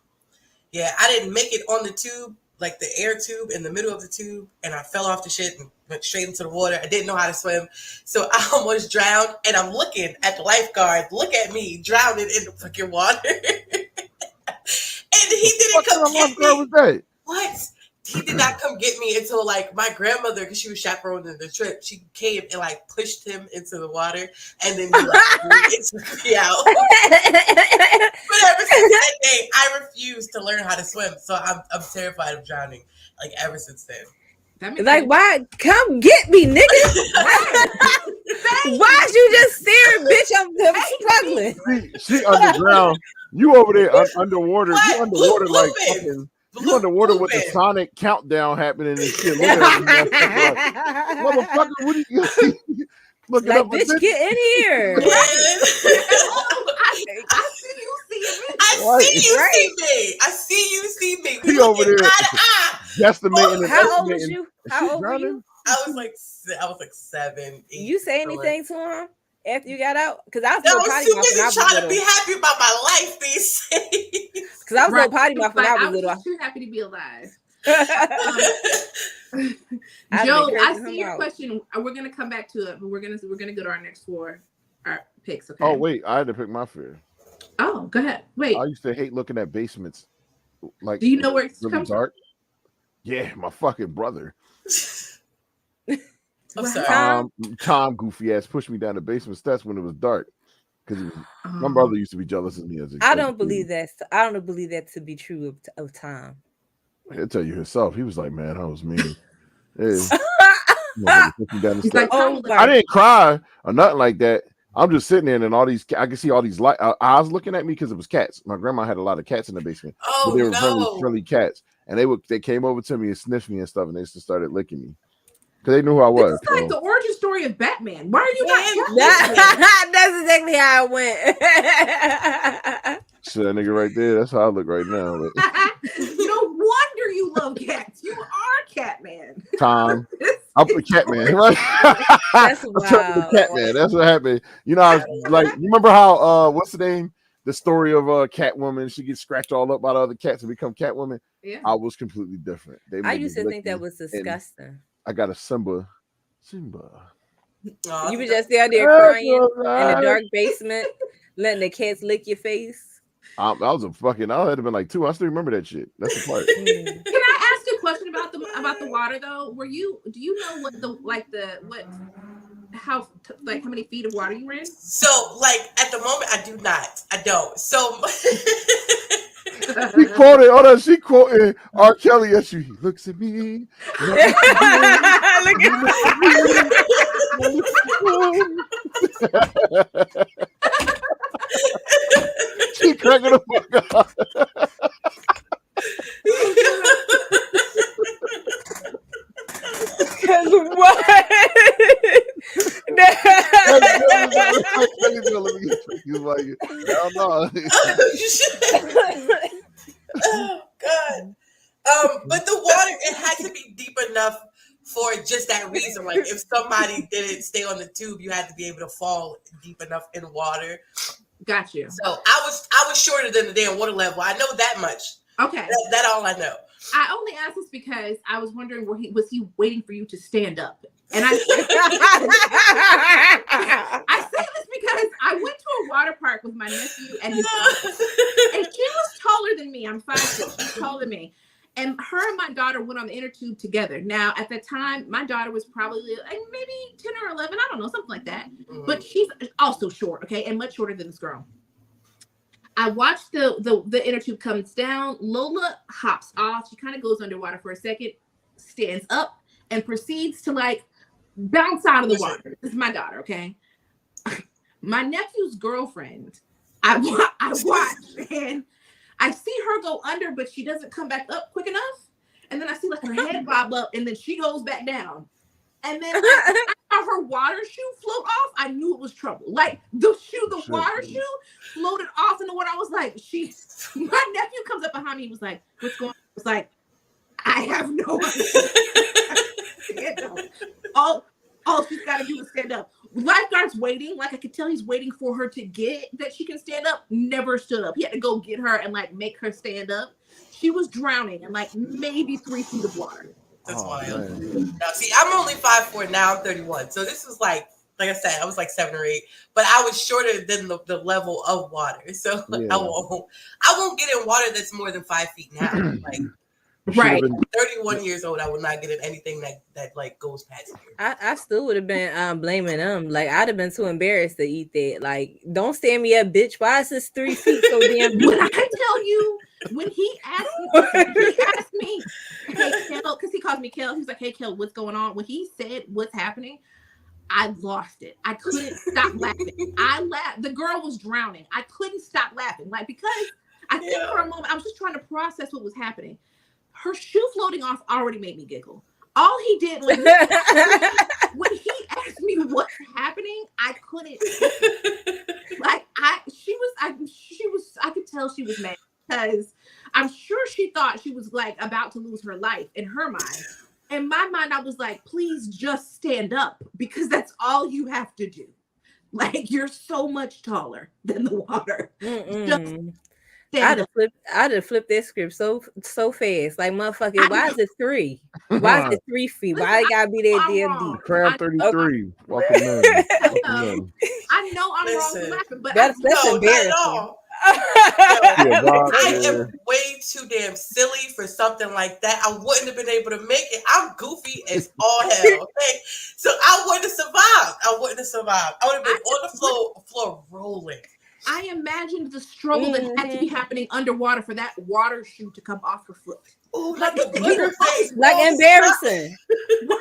Yeah, I didn't make it on the tube, like the air tube in the middle of the tube, and I fell off the shit and went straight into the water. I didn't know how to swim, so I almost drowned. And I'm looking at the lifeguard, look at me drowning in the fucking water. And he didn't come get me. What? He did not come get me until like my grandmother, because she was chaperoning the trip. She came and like pushed him into the water, and then he like took me out. But ever since that day, I refused to learn how to swim, so I'm terrified of drowning. Like ever since then. Like, why? Come get me, nigga. Why'd you just staring, bitch? I'm struggling. She underground. You over there underwater. You underwater like fucking. You underwater with the Sonic countdown happening and shit. Look at motherfucker, what are you looking like, up? Bitch, get in here. I see you see me. He over there guesstimating. How old was you? How old were you? I was like 7. 8, You say anything to him after you got out? Because I was too busy trying to be happy about my life these days. Because I was little potty mouth when I was little. I was too happy to be alive. I've Joe, been I cursing see him your out. question. We're gonna come back to it, but we're gonna go to our next 4 picks. Okay. Oh wait, I had to pick my fear. Oh, go ahead. Wait. I used to hate looking at basements. Like, do you know where it's really come dark? Yeah, my fucking brother. I'm sorry. Tom goofy ass pushed me down the basement steps when it was dark. Because my brother used to be jealous of me as a I don't believe that. I don't believe that to be true of Tom. He'll tell you himself. He was like, "Man, I was mean." I didn't cry or nothing like that. I'm just sitting there, and all these I can see all these eyes looking at me because it was cats. My grandma had a lot of cats in the basement. Oh, but they were friendly cats, and they came over to me and sniffed me and stuff, and they just started licking me because they knew who I was. This is like the origin story of Batman. Why are you not? That's exactly how it went. Shit, that nigga right there. That's how I look right now. But. No wonder you love cats. You are Catman. Tom, I'm the Catman, right? That's wild. The Catman. That's what happened. You know, I was like, you remember how what's the name? The story of Catwoman. She gets scratched all up by the other cats and become Catwoman. Yeah. I was completely different. I used to think that was disgusting. I got a Simba. Oh, You were just there crying in the dark basement, letting the cats lick your face. I was a fucking. I had been like 2. I still remember that shit. That's the part. Can I ask you a question about the water though? Do you know how many feet of water you were in? So like at the moment I do not. I don't. So She quoted R. Kelly as she looks at me. She cracking the fuck up. What? Oh God. But the water, it had to be deep enough for just that reason. Like if somebody didn't stay on the tube, you had to be able to fall deep enough in water. Got you. So I was shorter than the damn water level. I know that much. Okay. That all I know. I only asked this because I was wondering was he waiting for you to stand up? And I say this because I went to a water park with my nephew and his daughter, and she was taller than me. I'm 5'6". She's taller than me. And her and my daughter went on the inner tube together. Now, at that time, my daughter was probably like maybe 10 or 11. I don't know, something like that. But she's also short, okay, and much shorter than this girl. I watched the inner tube comes down. Lola hops off. She kind of goes underwater for a second, stands up, and proceeds to like bounce out of the water. This is my daughter, okay? My nephew's girlfriend, I watch, and I see her go under, but she doesn't come back up quick enough. And then I see like her head bob up, and then she goes back down. And then I saw her water shoe float off. I knew it was trouble. Like the water shoe floated off in the water. I was like, my nephew comes up behind me. He was like, what's going on? I was like, I have no idea. All she's got to do is stand up. Lifeguard's waiting. Like I could tell he's waiting for her to get that she can stand up. Never stood up. He had to go get her and like make her stand up. She was drowning in like maybe 3 feet of water. That's wild. Now, see, I'm only 5'4" now. I'm 31. So this was like I said, I was like 7 or 8, but I was shorter than the level of water. So I won't get in water that's more than 5 feet now. Like. Right. 31 years old, I would not get in anything that like goes past here. I still would have been blaming them. Like I'd have been too embarrassed to eat that. Like, don't stand me up, bitch. Why is this 3 feet so damn big? When I tell you, when he asked me, hey Kel, because he calls me Kel, he was like, hey Kel, what's going on? When he said what's happening, I lost it. I couldn't stop laughing. I laughed. The girl was drowning. I couldn't stop laughing. Like, because I think for a moment I was just trying to process what was happening. Her shoe floating off already made me giggle. All he did was when he asked me what's happening, I couldn't. Like I could tell she was mad because I'm sure she thought she was like about to lose her life in her mind. In my mind, I was like, please just stand up because that's all you have to do. Like you're so much taller than the water. Just I'd have flipped that script so fast. Like, motherfucker, why is it 3? Why is it 3 feet? Why it gotta be that damn deep? Crab 33. Welcome in. I know I'm wrong for laughing, but that's embarrassing. I am way too damn silly for something like that. I wouldn't have been able to make it. I'm goofy as all hell. Okay, so I wouldn't have survived. I would have been on the floor rolling. I imagined the struggle that had to be happening underwater for that water shoe to come off her foot. Ooh, like embarrassing.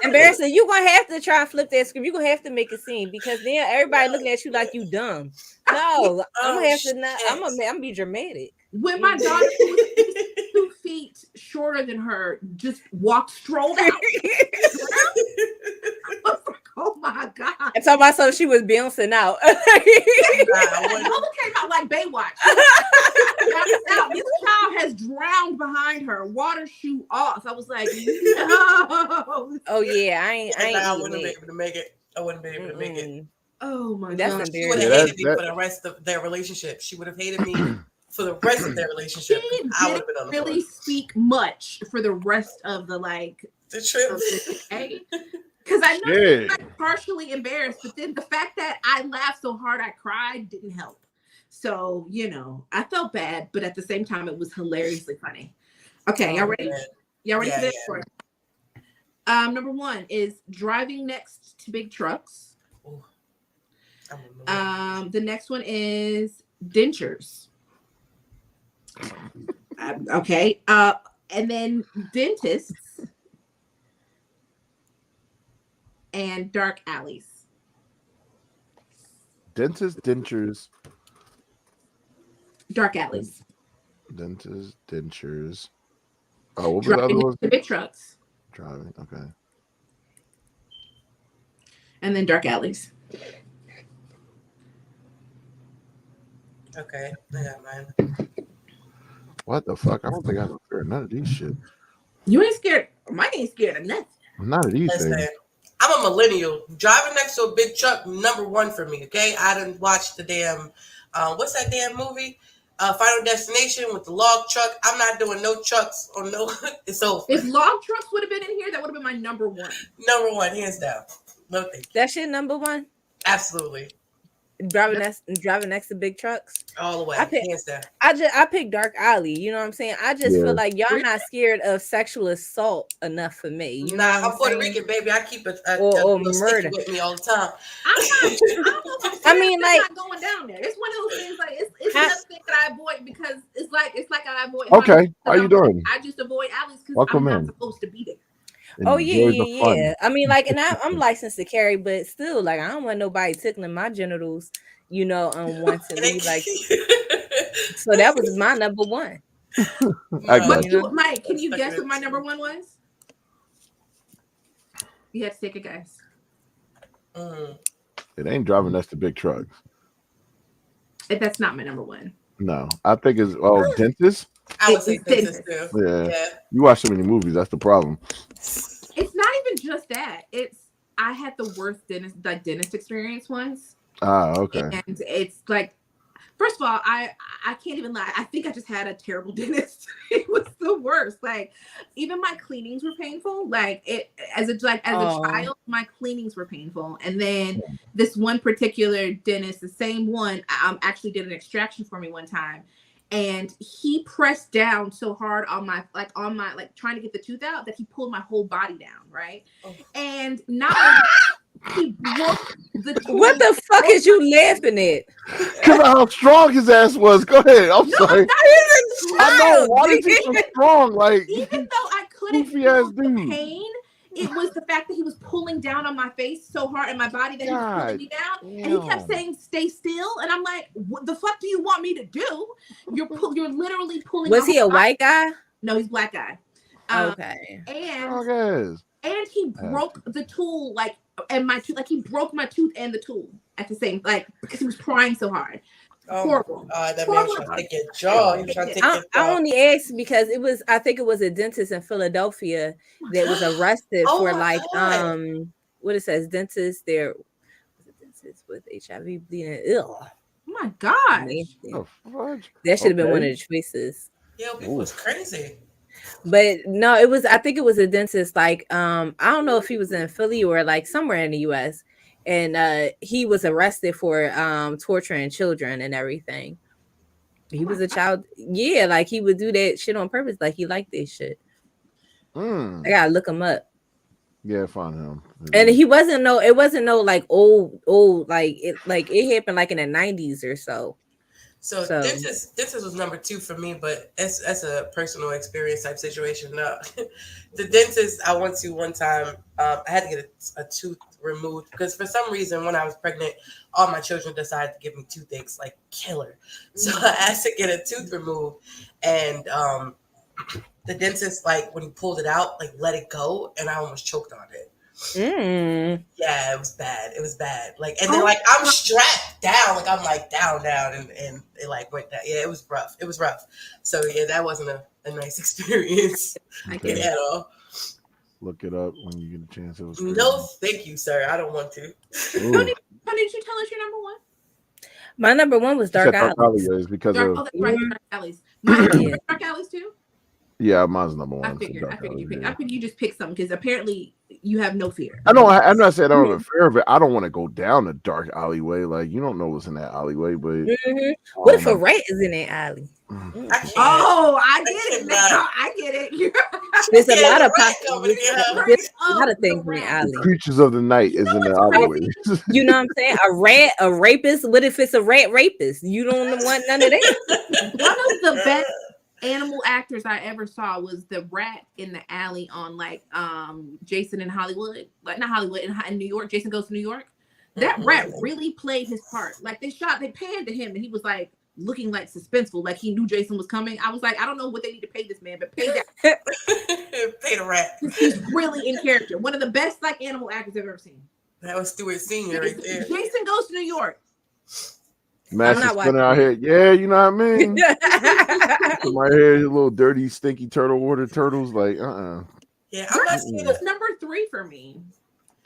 Embarrassing. You're gonna have to try and flip that script. You're gonna have to make a scene because then everybody looking at you like you dumb. No, I'm gonna have to not. I'm gonna be dramatic. When my daughter was 2 feet shorter than her, just strolled out. Oh my God. I'm talking about so she was bouncing out. Lola came out like Baywatch. This child has drowned behind her, water shoe off. I was like, no. Oh yeah, I wouldn't have been able to make it. I wouldn't have been able to make it. Oh my God. God. She would have hated me for the rest of their relationship. She would have hated me for the rest of their relationship. I would have been on the really floor. Speak much for the rest of the trip. Because I know she was like partially embarrassed, but then the fact that I laughed so hard I cried didn't help. So, I felt bad, but at the same time, it was hilariously funny. Okay, y'all ready? Y'all ready for this? Yeah. Number 1 is driving next to big trucks. The next one is dentures. Okay. And then dentists. And dark alleys. Dentists, dentures. Dark alleys. Dentists, dentures. Oh, what was the other one? Big trucks. Driving, okay. And then dark alleys. Okay, I got mine. What the fuck? I don't think I'm scared of none of these shit. You ain't scared. Mine ain't scared of nothing. None of these things. I'm a millennial. Driving next to a big truck, number 1 for me. Okay, I didn't watch the damn What's that damn movie? Final Destination with the log truck. I'm not doing no trucks or no. It's over. If log trucks would have been in here, that would have been my number one. Number one, hands down. No thank you. That shit number one. Absolutely. Driving next to big trucks. All the way. Hands down. I picked Dark Alley. You know what I'm saying? I just feel like y'all not scared of sexual assault enough for me. You know I'm Puerto Rican, baby. I keep a murder with me all the time. I don't know if I'm scared. I mean, like, not going down there. It's one of those things. Like it's another thing that I avoid because it's like I avoid. Okay, how you doing? I just avoid alleys because I'm not supposed to be there. Oh yeah. I mean, like, and I'm licensed to carry, but still, like, I don't want nobody tickling my genitals, you know, unwantedly. Like, so that was my number one. Mike, can you guess what my number one was? You have to take a guess. It ain't driving next to big trucks. That's not my number one. No, I think it's dentist. I would say dentist too. Yeah. You watch so many movies. That's the problem. It's not even just that. I had the worst dentist experience once. Okay. And it's like, first of all, I can't even lie. I think I just had a terrible dentist. It was the worst. Like, even my cleanings were painful. Like, as a child, my cleanings were painful. And then this one particular dentist, the same one, actually did an extraction for me one time. And he pressed down so hard on my trying to get the tooth out that he pulled my whole body down, right? And not he broke the tooth. What the fuck is you laughing at? Because of how strong his ass was. Go ahead. I'm sorry. I know. Why is he so strong? Like, even though I couldn't feel the pain, it was the fact that he was pulling down on my face so hard and my body that he was pulling me down. And he kept saying, "Stay still." And I'm like, "What the fuck do you want me to do? You're literally pulling." Was he a white guy? No, he's a black guy. Okay. And he broke the tool, like, and my tooth, like, he broke my tooth and the tool at the same, like, because he was crying so hard. Horrible. That man was trying to take your jaw. He was trying to take your jaw. I only asked because I think it was a dentist in Philadelphia that was arrested for like what it says, dentist there was a dentist with HIV bleeding. Oh my god. That should have been one of the choices. Yeah, it was crazy. But no, I think it was a dentist, like I don't know if he was in Philly or like somewhere in the US. And he was arrested for torturing children and everything. He was a child. Yeah, like he would do that shit on purpose. Like he liked this shit. I gotta look him up. Yeah, find him. And it wasn't no like old like it happened like in the 90s or so. So dentist was number 2 for me, but that's a personal experience type situation. No, the dentist I went to one time, I had to get a tooth removed because for some reason when I was pregnant, all my children decided to give me toothaches like killer. So I had to get a tooth removed, and the dentist, like, when he pulled it out, like, let it go, and I almost choked on it. Yeah, it was bad. Like, and then like I'm strapped down, like I'm like down, and it like went down. Yeah, it was rough. So yeah, that wasn't a nice experience at all. Look it up when you get a chance. It was no, thank you, sir. I don't want to. How did you tell us your number one? My number one was Dark Alleys. Because Dark Alleys. Dark Alleys too. Yeah, mine's number one. I figured you just picked something because apparently you have no fear. I know. I'm not saying I don't have a fear of it. I don't want to go down a dark alleyway. Like, you don't know what's in that alleyway, but what if a rat is in that alley? I get it now. I get it. There's a lot of there's a lot of things in the alley. The creatures of the night is in the alleyway. You know what I'm saying? A rapist. What if it's a rat rapist? You don't want none of that. One of the best animal actors I ever saw was the rat in the alley on like Jason in Hollywood, like not Hollywood, in New York. Jason Goes to New York. That rat really played his part. Like they panned to him and he was like looking like suspenseful, like he knew Jason was coming. I was like, I don't know what they need to pay this man, but pay that. Pay the rat. He's really in character. One of the best like animal actors I've ever seen. That was Stewart Senior right there. Jason Goes to New York. Master spinning out here. Yeah, you know what I mean? My hair, little dirty, stinky water turtles. Like, Yeah, Dark Alleys was number 3 for me.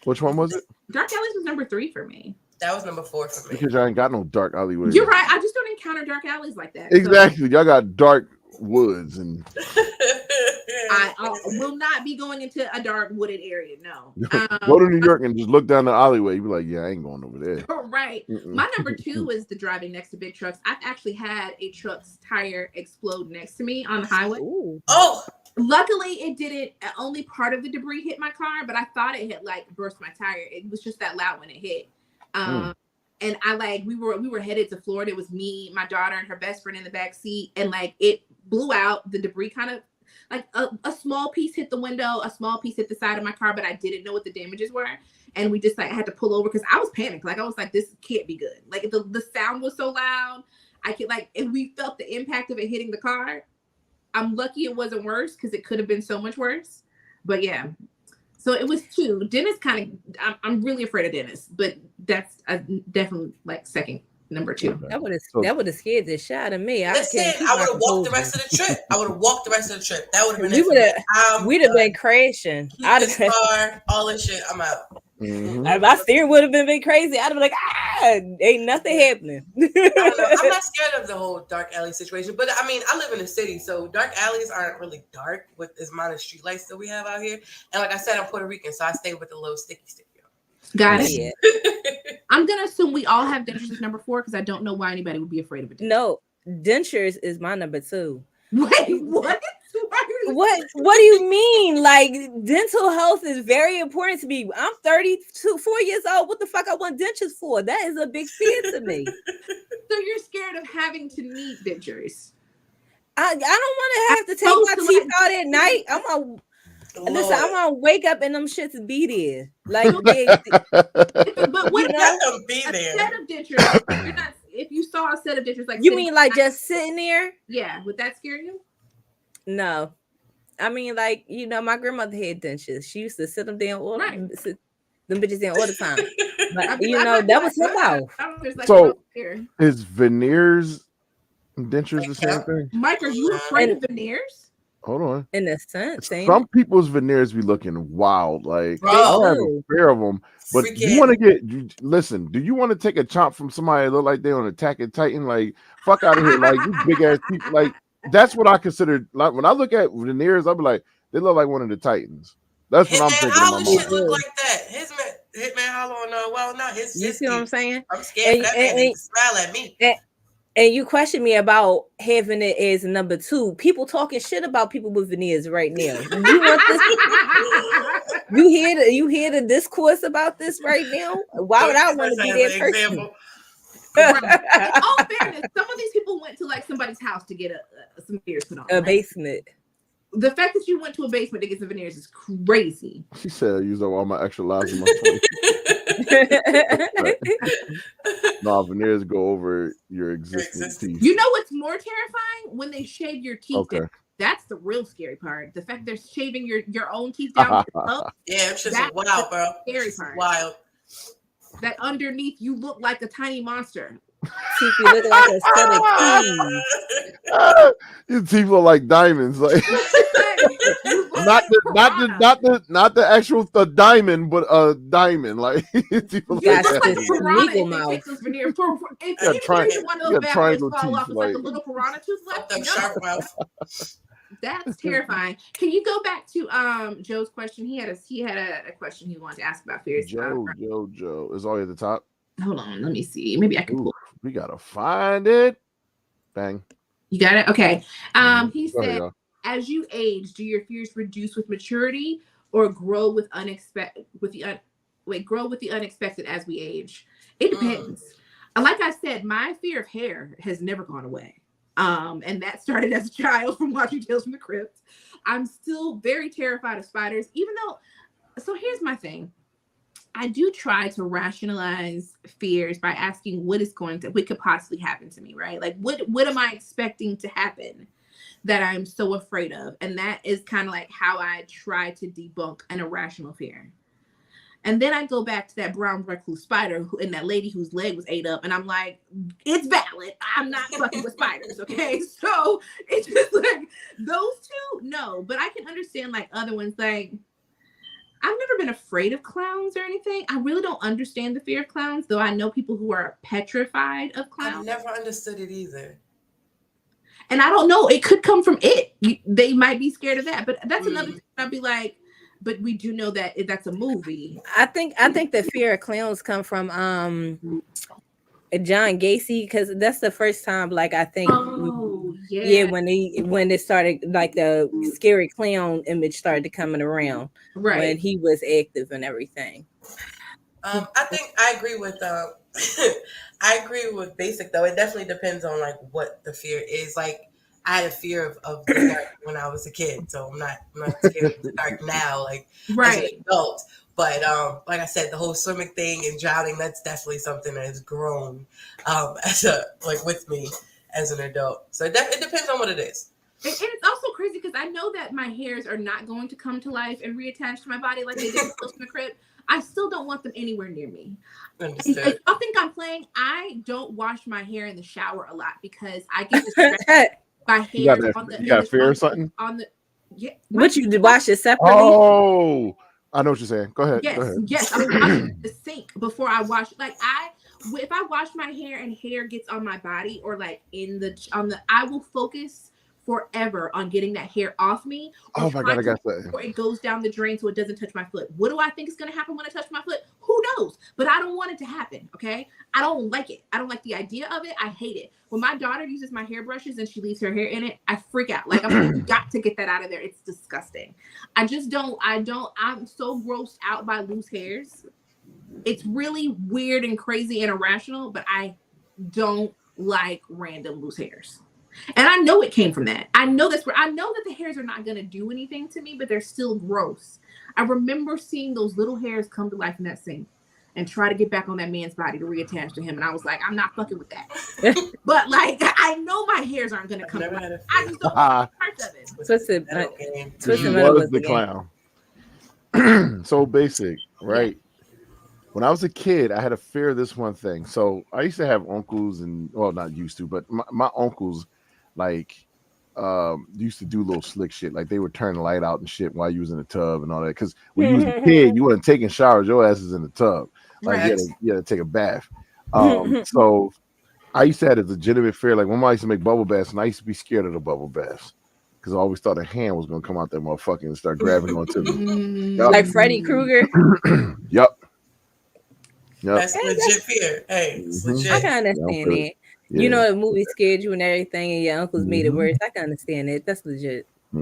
Which one was it? Dark Alleys was number 3 for me. That was number 4 for me. Because y'all ain't got no dark alleyways. You're right. I just don't encounter dark alleys like that. Exactly. Y'all got dark woods and I will not be going into a dark wooded area. No. go to New York and just look down the alleyway. You be like, yeah, I ain't going over there. Right. My number 2 is the driving next to big trucks. I've actually had a truck's tire explode next to me on the highway. Ooh. Oh, Luckily, it didn't. Only part of the debris hit my car, but I thought it had like burst my tire. It was just that loud when it hit. And I like we were headed to Florida. It was me, my daughter, and her best friend in the back seat, and like it blew out. The debris kind of like a small piece hit the window, a small piece hit the side of my car, but I didn't know what the damages were. And we just like had to pull over because I was panicked. Like I was like, this can't be good. Like the sound was so loud. I could like if we felt the impact of it hitting the car. I'm lucky it wasn't worse because it could have been so much worse. But yeah. So it was 2. Dennis kind of, I'm really afraid of Dennis, but that's definitely like second, number 2. That would have scared the shit out of me. Listen, I would have walked the rest of the trip. That would have been we'd have been crashing. I'd have been car, all this shit. I'm out. My steering would have been crazy. I'd have been like, ain't nothing happening. I'm not scared of the whole dark alley situation, but I mean, I live in the city, so dark alleys aren't really dark with as amount of street lights that we have out here. And like I said, I'm Puerto Rican, so I stay with the little sticky stick. Got it. I'm gonna assume we all have dentures as number 4 because I don't know why anybody would be afraid of it. No, dentures is my number 2. Wait, what? What do you mean? Like dental health is very important to me. I'm 4 years old. What the fuck I want dentures for? That is a big fear to me. So you're scared of having to need dentures? I don't want to have to take my teeth out at night. Listen, I'm gonna wake up and them shits be there. Like, but what about them be there? Set of dentures? You're not. If you saw a set of dentures, like you mean like just sitting there? Yeah, would that scare you? No, I mean like my grandmother had dentures. She used to sit them down all them bitches down all the time. But that was her mouth. So is veneers and dentures the same thing? Mike, are you afraid of veneers? Hold on. In a sense, some people's veneers be looking wild. Like Bro. I have a pair of them. But you want to listen, do you want to take a chomp from somebody that look like they're on Attack on Titan? Like, fuck out of here. Like, you big ass people. Like, that's what I consider. Like, when I look at veneers, I'll be like, they look like one of the Titans. That's what I'm thinking. How shit look like that? Hitman Hollow on well, not his. You see what I'm saying? I'm scared that man to smile at me. And you question me about having it as number 2. People talking shit about people with veneers right now. You want this? You hear the discourse about this right now? Why would I want to be that person? In all fairness, some of these people went to like somebody's house to get some veneers put on. A basement. The fact that you went to a basement to get some veneers is crazy. She said I used up all my extra lives in my 20s. No, veneers go over your existing teeth. You know what's more terrifying? When they shave your teeth. Okay. That's the real scary part. The fact they're shaving your own teeth down. Yeah, it's just wild, bro. Scary part. Wild. That underneath you look like a tiny monster. Teeth look like a set of keys. Your teeth look like diamonds, like not the actual diamond, but a diamond. Like people like legal mouth. Triangle teeth, like a little piranha tooth left. Sharp mouth. That's terrifying. Can you go back to Joe's question? He had a question he wanted to ask about fears. Joe. Is all at the top. Hold on, let me see. Maybe I can pull. We gotta find it. Bang. You got it? Okay. He said, as you age, do your fears reduce with maturity or grow with the unexpected as we age? It depends. Like I said, my fear of hair has never gone away. And that started as a child from watching Tales from the Crypt. I'm still very terrified of spiders, even though. So here's my thing. I do try to rationalize fears by asking what could possibly happen to me, right? Like what am I expecting to happen that I'm so afraid of? And that is kind of like how I try to debunk an irrational fear. And then I go back to that brown recluse spider and that lady whose leg was ate up. And I'm like, it's valid. I'm not fucking with spiders. Okay. So it's just like those two, no, but I can understand like other ones. Like, I've never been afraid of clowns or anything. I really don't understand the fear of clowns, though I know people who are petrified of clowns. I've never understood it either. And I don't know. It could come from it. They might be scared of that. But that's another thing. I'd be like, but we do know that that's a movie. I think the fear of clowns come from John Gacy, because that's the first time, like, I think when it started, like, the scary clown image started coming around, right, when he was active and everything. I think I agree with I agree with Basic, though. It definitely depends on like what the fear is. Like, I had a fear of the dark when I was a kid, so I'm not scared of the dark now, like, as an adult. But like I said, the whole swimming thing and drowning, that's definitely something that has grown with me as an adult. So it depends on what it is. And it's also crazy because I know that my hairs are not going to come to life and reattach to my body like they did in the crib. I still don't want them anywhere near me. Understood. I think I'm playing. I don't wash my hair in the shower a lot because I get distracted by hair. You got a fear or something? What, you wash it separately? Oh, I know what you're saying. Go ahead. Yes. I'm washing the sink before I wash. Like, if I wash my hair and hair gets on my body or like I will focus forever on getting that hair off me. Oh my God, I got that. Or it goes down the drain so it doesn't touch my foot. What do I think is going to happen when I touch my foot? Who knows? But I don't want it to happen, okay? I don't like it. I don't like the idea of it. I hate it. When my daughter uses my hairbrushes and she leaves her hair in it, I freak out. Like, you got to get that out of there. It's disgusting. I'm so grossed out by loose hairs. It's really weird and crazy and irrational, but I don't like random loose hairs. And I know it came from that. I know that the hairs are not going to do anything to me, but they're still gross. I remember seeing those little hairs come to life in that sink and try to get back on that man's body to reattach to him. And I was like, I'm not fucking with that. But like, I know my hairs aren't going to come to life. I just don't want parts of it. Twisted was the clown. So Basic, right? When I was a kid, I had a fear of this one thing. So I used to have uncles not used to, but my uncles, like, used to do little slick shit. Like, they would turn the light out and shit while you was in the tub and all that. Because when you was a kid, you weren't taking showers. Your ass is in the tub. Like, you had to take a bath. So I used to have a legitimate fear. Like, when I used to make bubble baths, and I used to be scared of the bubble baths. Because I always thought a hand was going to come out that motherfucker and start grabbing onto me. Like Freddy Krueger? Yep. That's legit fear. Hey, it's legit. I can understand it. Yeah. You know, the movie scared you and everything, and your uncles made it worse. I can understand it. That's legit. I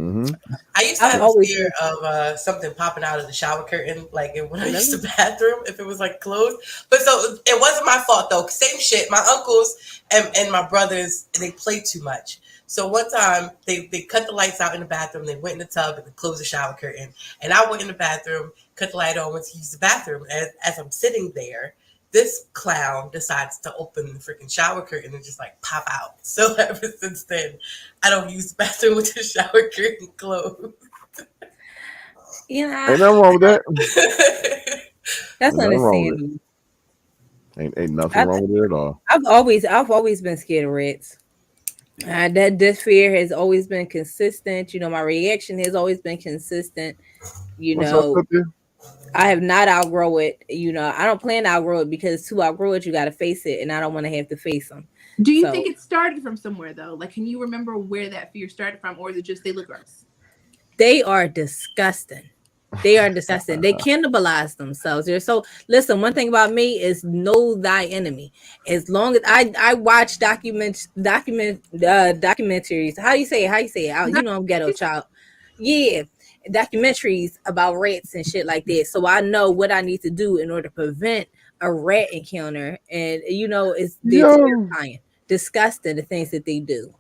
used to have a fear of something popping out of the shower curtain, like when I used the bathroom, if it was like closed. But so it wasn't my fault though. Same shit. My uncles and my brothers, they played too much. So one time they cut the lights out in the bathroom. They went in the tub and closed the shower curtain. And I went in the bathroom, cut the light on, went to use the bathroom. As I'm sitting there, this clown decides to open the freaking shower curtain and just like pop out. So ever since then, I don't use the bathroom with the shower curtain closed. Yeah, ain't nothing wrong with that. That's understandable. Ain't nothing wrong with it at all. I've always been scared of rats. This fear has always been consistent. You know, my reaction has always been consistent. You know, I have not outgrow it. You know, I don't plan to outgrow it because to outgrow it, you got to face it, and I don't want to have to face them. Do you think it started from somewhere though? Like, can you remember where that fear started from, or is it just they look gross? They are disgusting. They are disgusting. They cannibalize themselves. So listen, one thing about me is know thy enemy. As long as I watch documentaries. How do you say it? You know I'm ghetto child. Yeah. Documentaries about rats and shit like that. So I know what I need to do in order to prevent a rat encounter. And you know, they're terrifying. Disgusting the things that they do.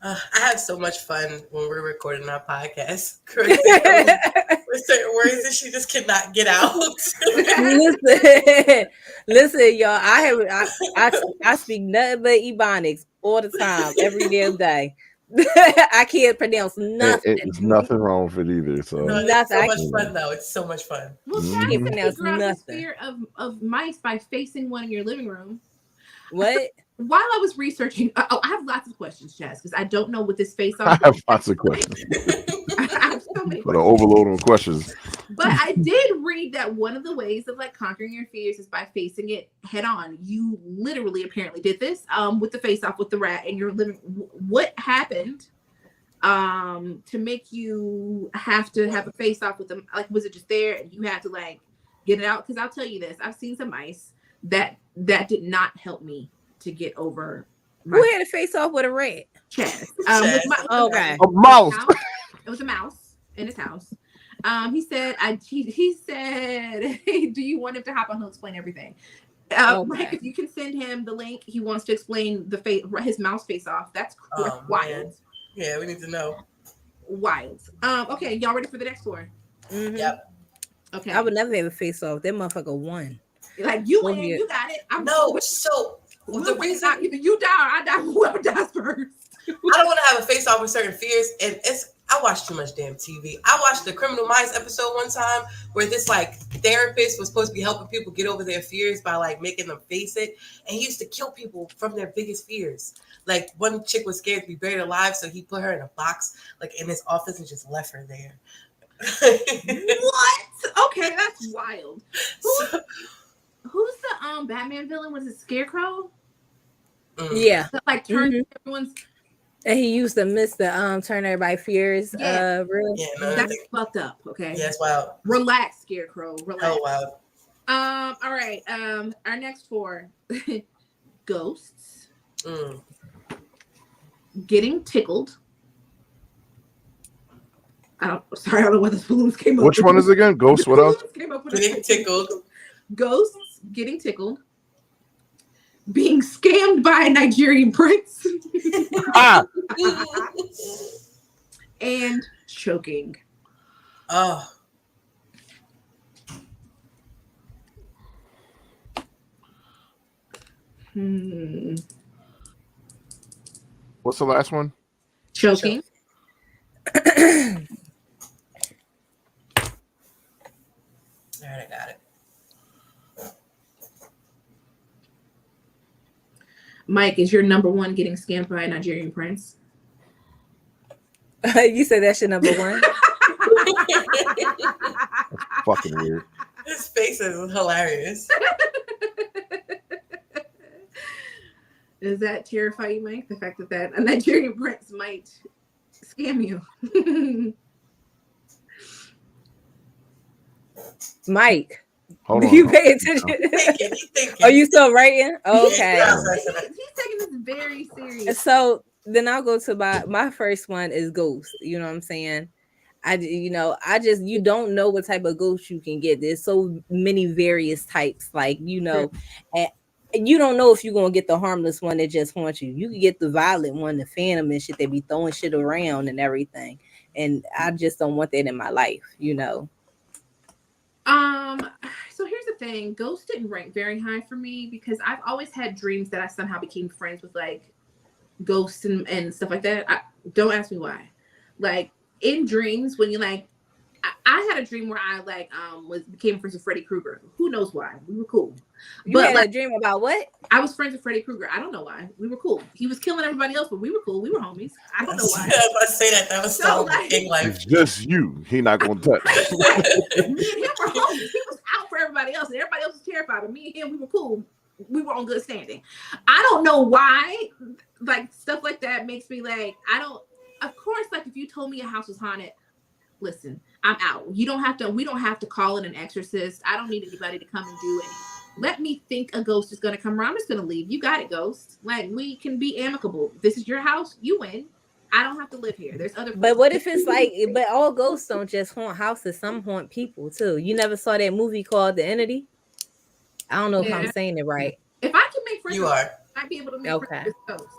I have so much fun when we're recording our podcast. We're certain words that she just cannot get out. listen, y'all. I speak nothing but Ebonics all the time, every damn day. I can't pronounce nothing. It's nothing wrong with it either. So it's so much fun though. It's so much fun. Well, I can't pronounce nothing. Fear of mice by facing one in your living room. What? While I was researching, I have lots of questions, Chaz, because I don't know what this face on. I have lots of questions. I have So many For the overload on questions. But I did read that one of the ways of like conquering your fears is by facing it head on. You literally apparently did this with the face off with the rat and you're living. What happened to make you have to have a face off with them? Like, was it just there and you had to like get it out? Because I'll tell you this, I've seen some mice that did not help me to get over. Who had a face off with a rat? Chaz. Okay. A mouse. It was a mouse in his house. He said, he said, hey, do you want him to hop on? He'll explain everything. Mike, if you can send him the link, he wants to explain his mouse face off. That's wild. Man. Yeah, we need to know. Wild. Okay, y'all ready for the next one? Mm-hmm. Yep. Okay. I would never have a face off. That motherfucker won. Like you win, you got it. So the reason either you die or I die. Whoever dies first. I don't want to have a face off with certain fears, and I watch too much damn TV. I watched the Criminal Minds episode one time where this like therapist was supposed to be helping people get over their fears by like making them face it, and he used to kill people from their biggest fears. Like one chick was scared to be buried alive, so he put her in a box like in his office and just left her there. What? Okay, that's wild. Who's the Batman villain? Was it Scarecrow? Yeah. That, like turned everyone's. And he used to miss the turn everybody fears. Real. Yeah, no, that's fucked up. Okay. Yeah, it's wild. Relax, Scarecrow. Relax. Oh wow. All right. Our next four: ghosts, getting tickled. I don't know what the balloons came up. Which one is it again? Ghost. What else? Getting tickled. Ghosts, getting tickled. Being scammed by a Nigerian prince. And choking. Oh. What's the last one? Choking. All right, I got it. Mike, is your number one getting scammed by a Nigerian prince? You said that's your number one? That's fucking weird. His face is hilarious. Does that terrify you, Mike? The fact that a Nigerian prince might scam you? Mike. Hold Do on. you pay attention? He's thinking. Are you still writing? Okay. He's taking this very serious. So then I'll go to my first one is ghost. You know what I'm saying? You don't know what type of ghost you can get. There's so many various types, and you don't know if you're gonna get the harmless one that just haunts you. You can get the violent one, the phantom and shit. They be throwing shit around and everything. And I just don't want that in my life, So here's the thing. Ghost didn't rank very high for me because I've always had dreams that I somehow became friends with like ghosts and stuff like that. Don't ask me why. Like in dreams, when you like, I had a dream where I like became friends with Freddy Krueger. Who knows why? We were cool. You had a dream about what? I was friends with Freddy Krueger. I don't know why. We were cool. He was killing everybody else, but we were cool. We were homies. I don't know why. I was about to say that was so big life. It's just you. He not gonna touch. Me and him were homies. He was out for everybody else, and everybody else was terrified. But me and him, we were cool. We were on good standing. I don't know why. Like stuff like that makes me like Of course, like if you told me a house was haunted, listen, I'm out. We don't have to call in an exorcist. I don't need anybody to come and do it. Let me think a ghost is going to come around. I'm just going to leave. You got it, ghost. Like, we can be amicable. This is your house. You win. I don't have to live here. There's other. But what if it's like, but all ghosts don't just haunt houses. Some haunt people too. You never saw that movie called The Entity? I don't know if I'm saying it right. If I can make friends, you are. I'd be able to make friends with ghosts.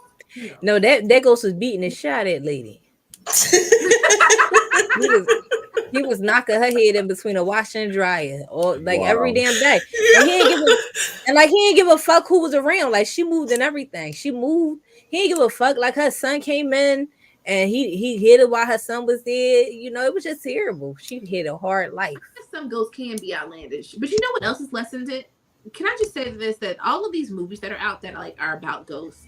No, that ghost was beating the shot at lady. He was knocking her head in between a washer and dryer, or like every damn day. And he ain't give a fuck who was around. Like she moved and everything. She moved. He ain't give a fuck. Like her son came in and he hit her while her son was there. It was just terrible. She had a hard life. Some ghosts can be outlandish, but you know what else has lessened it? Can I just say this? That all of these movies that are out that are about ghosts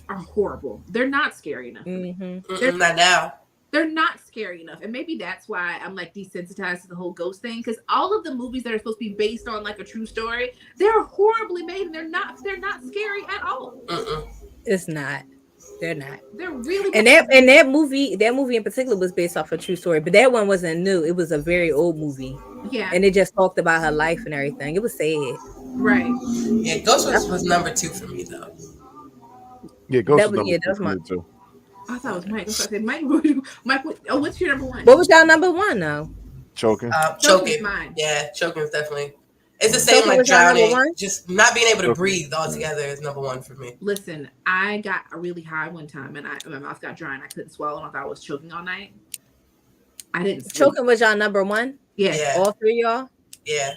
are horrible. They're not scary enough. Not now. they're not scary enough. And maybe that's why I'm like desensitized to the whole ghost thing. Because all of the movies that are supposed to be based on like a true story, they're horribly made and they're not scary at all. It's not. They're not. They're really And that movie in particular was based off a true story, but that one wasn't new. It was a very old movie. Yeah. And it just talked about her life and everything. It was sad. Right. Yeah, Ghostbusters was number 2 for me though. Yeah, Ghostbusters that was number 2 mine. too. I thought it was Mike. I was about to say, Mike, what's your number 1? What was y'all number 1 though? Choking. Choking. Mine. Yeah, choking is definitely. It's the same Choking like was y'all number drowning. one? Just not being able to breathe altogether is number 1 for me. Listen, I got a really high one time and my mouth got dry and I couldn't swallow and I thought I was choking all night. I didn't sleep. Choking was y'all number 1? Yeah. All 3 y'all? Yeah.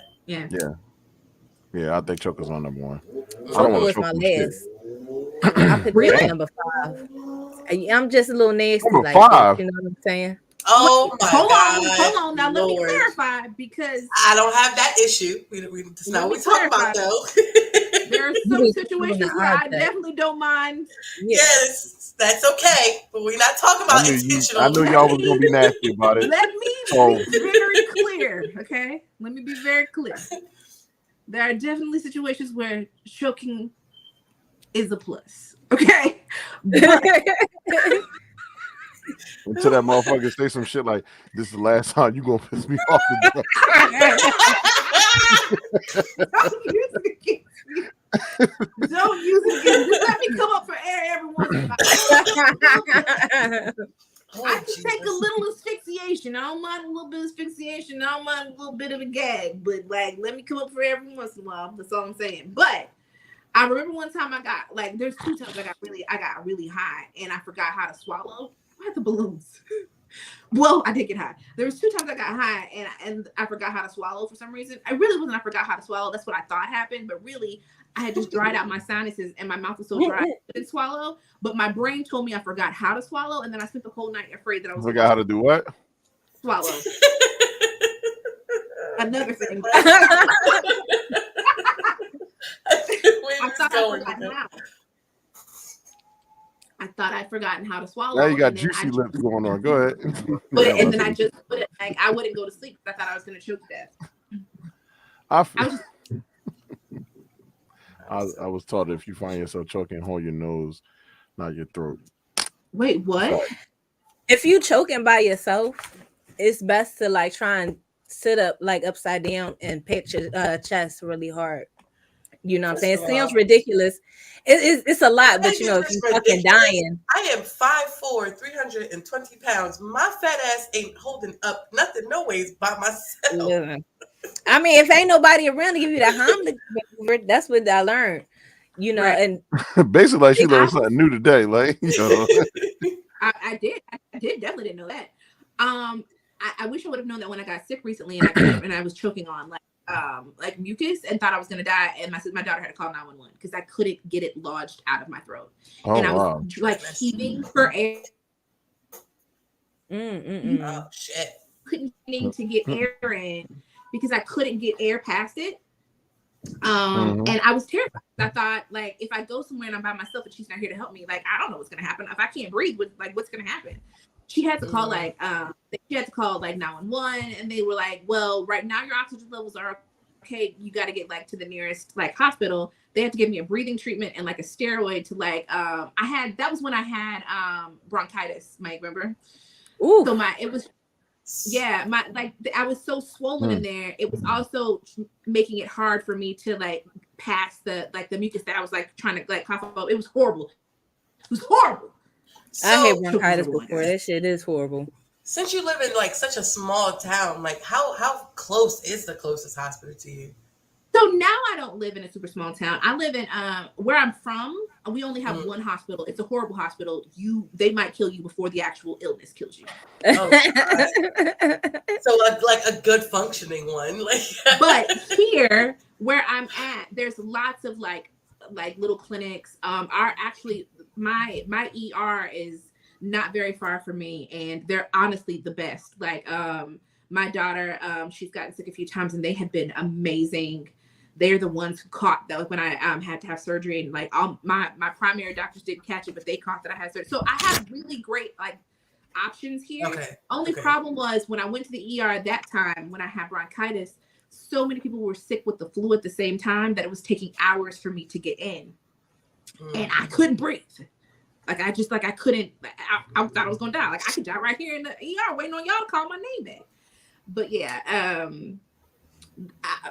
Yeah, I think Choker's on number 1. Choking was my last. I put that at number 5. I'm just a little nasty Number like 5. that, you know what I'm saying? Oh my God. Hold on. Now let me Lord. clarify because I don't have that issue. That's not what we talk about though. there are some situations where I definitely don't mind. Yes, that's okay. But we're not talking about intentional. I knew y'all was gonna be nasty about it. Let me be very clear, okay? Let me be very clear. There are definitely situations where choking is a plus, okay? But Until that motherfucker say some shit like, "This is the last time you gonna piss me off again." Don't use it again. Just let me come up for air every once in a while. I can take a little asphyxiation. I don't mind a little bit of asphyxiation. I don't mind a little bit of a gag. But like, let me come up for every once in a while. That's all I'm saying. But I remember one time I got like, there's 2 times I got really high and I forgot how to swallow. I had the balloons. Well, I did get high. There was 2 times I got high and I forgot how to swallow for some reason. I really wasn't. I forgot how to swallow. That's what I thought happened. But really, I had just dried out my sinuses and my mouth was so dry I couldn't swallow. But my brain told me I forgot how to swallow, and then I spent the whole night afraid that I was forgot how to do what? Swallow. Another thing. I thought I'd forgotten how to swallow. Now you got juicy lips going on. Go ahead. And then I just put it like I wouldn't go to sleep because I thought I was going to choke to death. I was taught that if you find yourself choking, hold your nose, not your throat. Wait, what? If you choking by yourself, it's best to like try and sit up like upside down and pinch your chest really hard. You know what I'm saying? It sounds ridiculous. It's a lot, but you know, if you're fucking dying. I am 5'4", 320 pounds. My fat ass ain't holding up nothing, no ways by myself. Yeah. I mean, if ain't nobody around to give you the Heimlich, that's what I learned. You know, right. And basically, like she learned something new today. Like, you know. I did definitely didn't know that. I wish I would have known that when I got sick recently and I was choking on like mucus and thought I was gonna die, and my daughter had to call 911 because I couldn't get it lodged out of my throat, and I was like heaving for air. Oh shit! Couldn't to get air in because I couldn't get air past it. And I was terrified. I thought, like, if I go somewhere and I'm by myself and she's not here to help me, like, I don't know what's gonna happen. If I can't breathe, what's gonna happen? She had to call like 911, and they were like, well, right now your oxygen levels are okay. You got to get like to the nearest like hospital. They had to give me a breathing treatment and like a steroid to like that was when I had bronchitis, Mike, remember? Ooh. So I was so swollen in there. It was also making it hard for me to like pass the mucus that I was like trying to like cough up. It was horrible. It was horrible. So, I had bronchitis before. That shit is horrible. Since you live in like such a small town, like how close is the closest hospital to you? So now I don't live in a super small town. I live in where I'm from. We only have one hospital. It's a horrible hospital. They might kill you before the actual illness kills you. Oh, so like a good functioning one. But here where I'm at, there's lots of like little clinics. My ER is not very far from me, and they're honestly the best. Like my daughter, she's gotten sick a few times, and they have been amazing. They're the ones who caught that when I had to have surgery, and like all my primary doctors didn't catch it, but they caught that I had surgery. So I have really great options here. Okay. Only problem was when I went to the ER at that time, when I had bronchitis, so many people were sick with the flu at the same time that it was taking hours for me to get in. And I couldn't breathe. Like I couldn't, I thought I was gonna die. Like I could die right here in the ER waiting on y'all to call my name back. But yeah,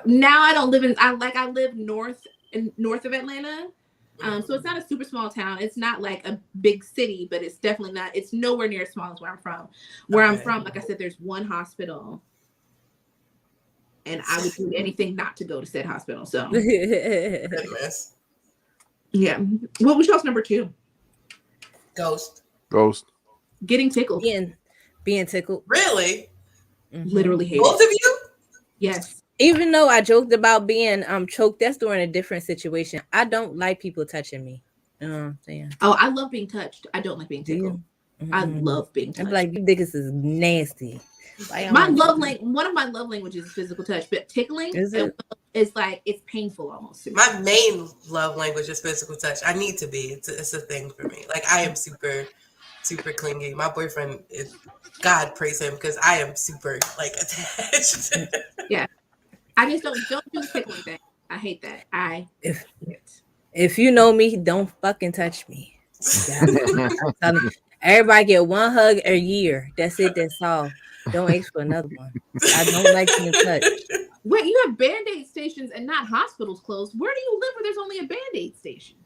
now I don't live in, I live north of Atlanta. So it's not a super small town. It's not like a big city, but it's definitely not, it's nowhere near as small as where I'm from. Where I'm from, like I said, there's one hospital. And I would do anything not to go to said hospital. So yeah. What was y'all's number 2? Ghost. Getting tickled. Being tickled. Really? Literally hate Both it. of you? Yes. Even though I joked about being choked, that's during a different situation. I don't like people touching me. You know what I'm saying? Oh, I love being touched. I don't like being tickled. I love being touched. I'm like, you niggas is nasty. Like, one of my love languages is physical touch, but tickling is like, it's painful almost. My main love language is physical touch. I need to be. It's a thing for me. Like I am super, super clingy. My boyfriend is, God praise him, because I am super like attached. Yeah. I just don't do the tickling thing. I hate that. If you know me, don't fucking touch me. Everybody get one hug a year. That's it. That's all. Don't ask for another one. I don't like being touched. Wait, you have Band-Aid stations and not hospitals closed. Where do you live where there's only a Band-Aid station?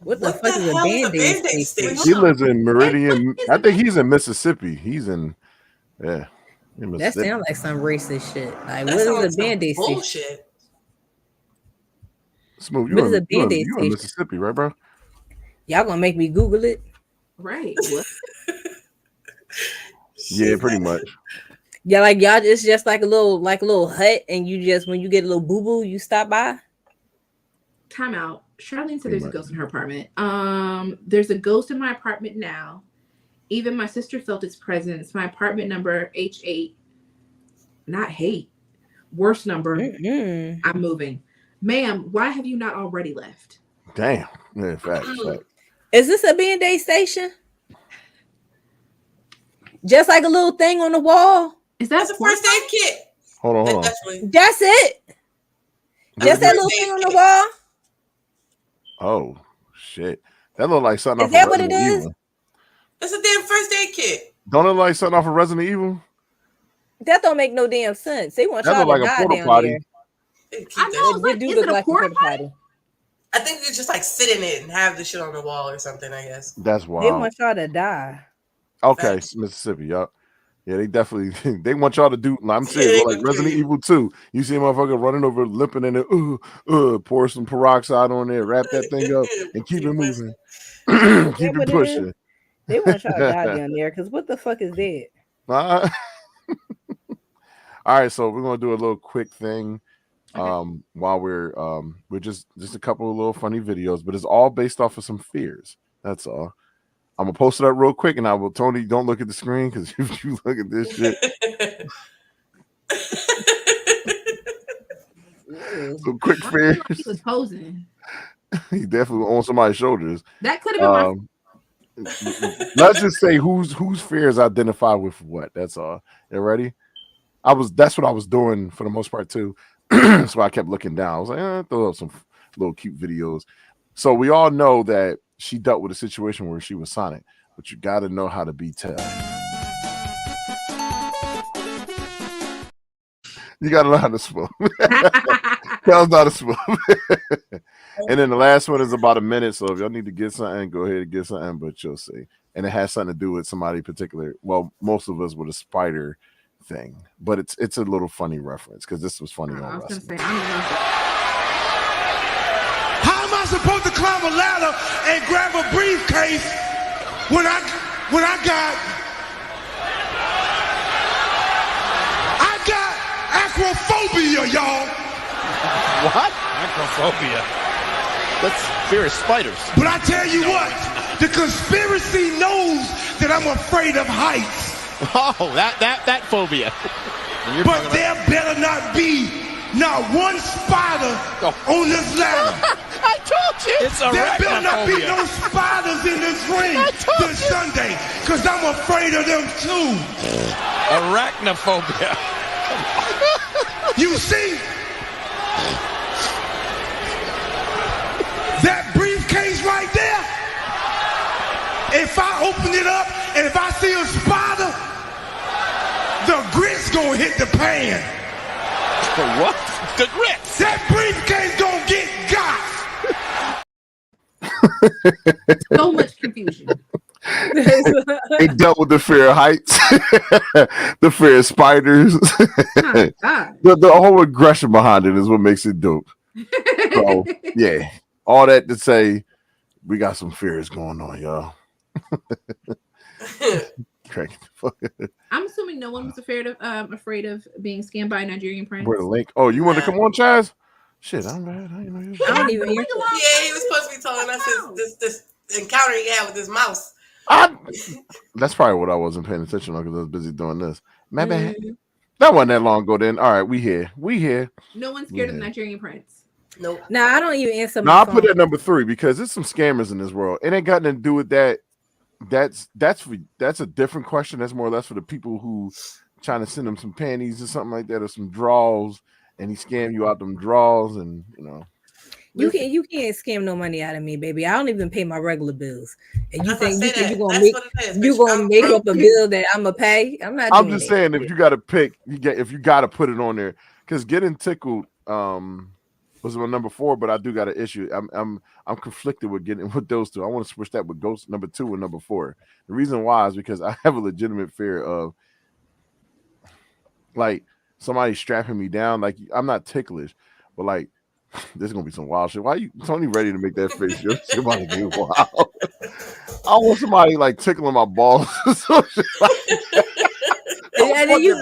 What the fuck is a Band-Aid station? He lives in Meridian. I think he's in Mississippi. He's in, yeah. That sounds like some racist shit. Like, what is a Band-Aid station? Bullshit. Smooth. What is a Band-Aid you station? in Mississippi, right, bro? Y'all gonna make me Google it? Right. Yeah, pretty much. Yeah, like y'all, it's just like a little hut, and you just, when you get a little boo boo, you stop by. Time out. Charlene said there's a ghost in her apartment. There's a ghost in my apartment now. Even my sister felt its presence. My apartment number H8. Not hate. Worst number. I'm moving. Ma'am, why have you not already left? Damn. Yeah, fact. Is this a Band-Aid station? Just like a little thing on the wall? Is that a first aid kit? Hold on. That's it. Just that little thing on the wall? Oh, shit. That look like something off of Resident Evil. Is that what it is? That's a damn first aid kit. Don't it look like something off of Resident Evil? That don't make no damn sense. They want y'all to like die a down there. I know. Like, is it a porta potty? I think you just like sit in it and have the shit on the wall or something, I guess. That's wild. They want y'all to die. Okay, Mississippi, y'all. Yeah, they definitely they want y'all to do. I'm saying like Resident Evil 2. You see a motherfucker running over, limping in it, pour some peroxide on there, wrap that thing up, and keep it moving. Keep it pushing. They want y'all to die down there because what the fuck is that? All right, so we're gonna do a little quick thing. While we're just a couple of little funny videos, but it's all based off of some fears. That's all. I'm gonna post it up real quick, and I will. Tony, don't look at the screen because if you look at this shit, some quick fears. He was posing. He definitely on somebody's shoulders. That could have been let's just say whose fears identify with what. That's all. You ready? That's what I was doing for the most part too. So I kept looking down. I was like, throw up some little cute videos. So we all know that she dealt with a situation where she was Sonic, but you got to know how to be Tail. You got to know how to swim. Tail's not a swim. And then the last one is about a minute. So if y'all need to get something, go ahead and get something, but you'll see. And it has something to do with somebody particular. Well, most of us with a spider thing, but it's a little funny reference because this was funny on wrestling. How am I supposed to climb a ladder and grab a briefcase when I got acrophobia, y'all? What? Acrophobia? That's fear of spiders. But I tell you what, the conspiracy knows that I'm afraid of heights. Oh, that phobia. But there better not be not one spider on this ladder. I told you. It's there better not be no spiders in this ring this Sunday, because I'm I'm afraid of them too. Arachnophobia. You see, that briefcase right there, if I open it up and if I see a spider, the grits gonna hit the pan. What? The grits. That briefcase gonna get got. So much confusion. He dealt with the fear of heights, the fear of spiders. Oh, God. The whole aggression behind it is what makes it dope. So, yeah, all that to say, we got some fears going on, y'all. I'm assuming no one was afraid of being scammed by a Nigerian prince. Where the link? Oh, you want to come on, Chaz? Shit, I'm bad. I didn't know you. I don't even hear. Yeah, he was supposed to be telling us this encounter he had with his mouse. That's probably what I wasn't paying attention on because I was busy doing this. My bad. That wasn't that long ago. Then, all right, we here. No one's scared of the Nigerian prince. Nope. Nah, I don't even answer No, my I phone. put that number 3 because there's some scammers in this world. It ain't got nothing to do with that. That's a different question. That's more or less for the people who trying to send them some panties or something like that, or some draws, and he scam you out them draws, and you know. You can't scam no money out of me, baby. I don't even pay my regular bills. And you think That's you're what it is, gonna make up a bill that I'm gonna pay? I'm not. I'm just saying, if you got to pick, if you got to put it on there, because getting tickled was my number 4, but I do got an issue. I'm conflicted with getting with those two. I want to switch that with ghost number 2 and number 4. The reason why is because I have a legitimate fear of like somebody strapping me down. Like, I'm not ticklish, but like there's gonna be some wild shit. Why are you Tony ready to make that face? Your shit about to be wild. I want somebody like tickling my balls. And then you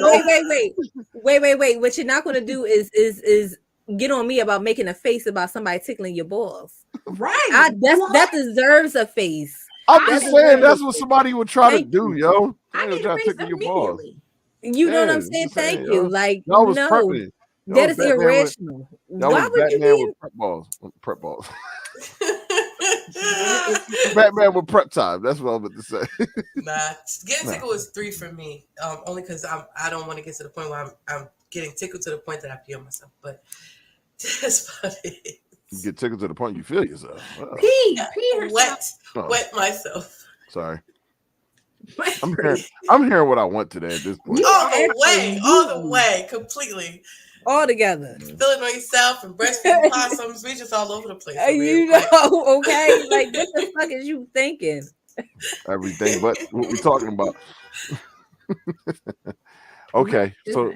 wait. What you're not gonna do is get on me about making a face about somebody tickling your balls. Right. That deserves a face. I'm just saying that's what somebody would try to do, yo. I would try to tickle your balls. You know what I'm saying? Thank you. Like, y'all was no, prepping. that is irrational. Why would you Batman be with prep balls? Batman with prep time. That's what I was about to say. Nah, getting tickled was 3 for me. Only because I don't want to get to the point where I'm getting tickled to the point that I pee on myself. But that's about it. You get tickled to the point you feel yourself. Wow. Pee wet myself. Sorry. I'm hearing what I want today at this point. All the way, completely. All together. Feeling on yourself and breastfeeding possums. We just all over the place. You know, okay? Like, what the fuck is you thinking? Everything but what we talking about. Okay, so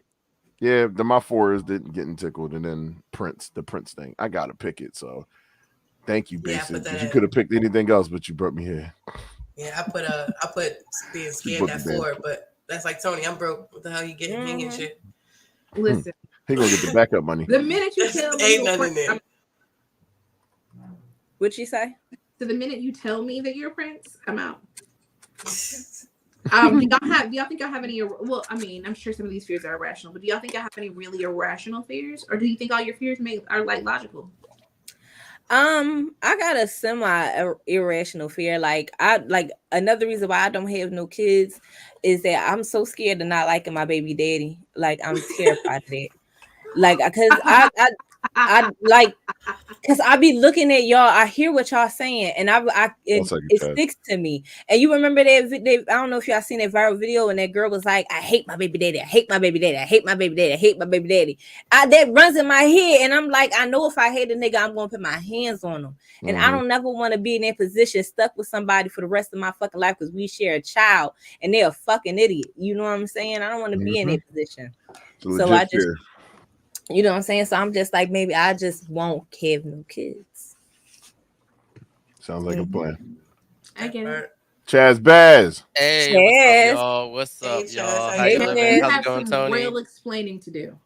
yeah, my 4 is getting tickled, and then the Prince thing. I gotta pick it. So thank you, Basic. Yeah, you could have picked anything else, but you brought me here. Yeah, I put being scared at 4, but that's like Tony. I'm broke. What the hell you getting hanging shit? Listen, he gonna get the backup money. The minute you tell me, ain't nothing there. What'd you say? So the minute you tell me that you're a prince, I'm out. Do y'all think y'all have any? Well, I mean, I'm sure some of these fears are irrational, but do y'all think y'all have any really irrational fears, or do you think all your fears are like logical? I got a semi irrational fear. Like another reason why I don't have no kids is that I'm so scared of not liking my baby daddy. Like, I'm terrified of that. Like, because I like, because I be looking at y'all. I hear what y'all saying, and it sticks to me. And you remember that? I don't know if y'all seen that viral video, and that girl was like, "I hate my baby daddy. I hate my baby daddy. I hate my baby daddy. I hate my baby daddy." That runs in my head, and I'm like, I know if I hate a nigga, I'm gonna put my hands on him, and I don't never want to be in that position, stuck with somebody for the rest of my fucking life because we share a child, and they're a fucking idiot. You know what I'm saying? I don't want to be in that position. So I just. You know what I'm saying? So I'm just like, maybe I just won't have no kids. Sounds like a plan. I get it. Chaz Baz. Hey, what's up, y'all? How you living? How's it going, Tony? Real explaining to do.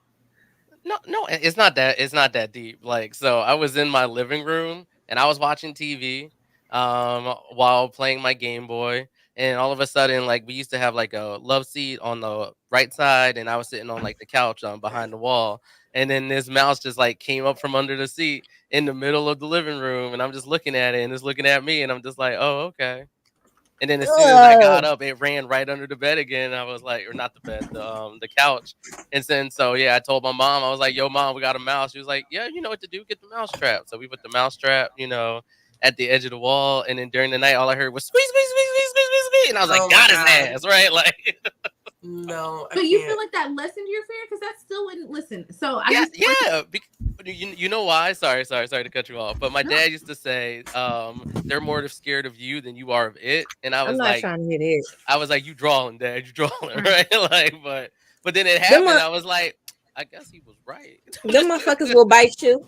No, it's not that deep. Like, so I was in my living room and I was watching TV while playing my Game Boy. And all of a sudden, like, we used to have like a love seat on the right side, and I was sitting on like the couch behind the wall. And then this mouse just like came up from under the seat in the middle of the living room, and I'm just looking at it, and it's looking at me, and I'm just like, oh, okay. And then as soon as I got up, it ran right under the bed again. I was like, or not the bed, the couch. And then I told my mom, I was like, yo, mom, we got a mouse. She was like, yeah, you know what to do. Get the mouse trap. So we put the mouse trap, at the edge of the wall. And then during the night, all I heard was squeeze, squeeze, squeeze, squeeze, squeeze, squeeze, squeeze. And I was like, got his ass, right? Like, no. So you feel like that lessened your fear? Because that still wouldn't listen. So you know why? Sorry to cut you off. But my dad used to say, they're more scared of you than you are of it. And I was like, trying to hit it. I was like, you drawing, Dad, you drawing, right? Like, but then it happened. I was like, I guess he was right. Them motherfuckers will bite you.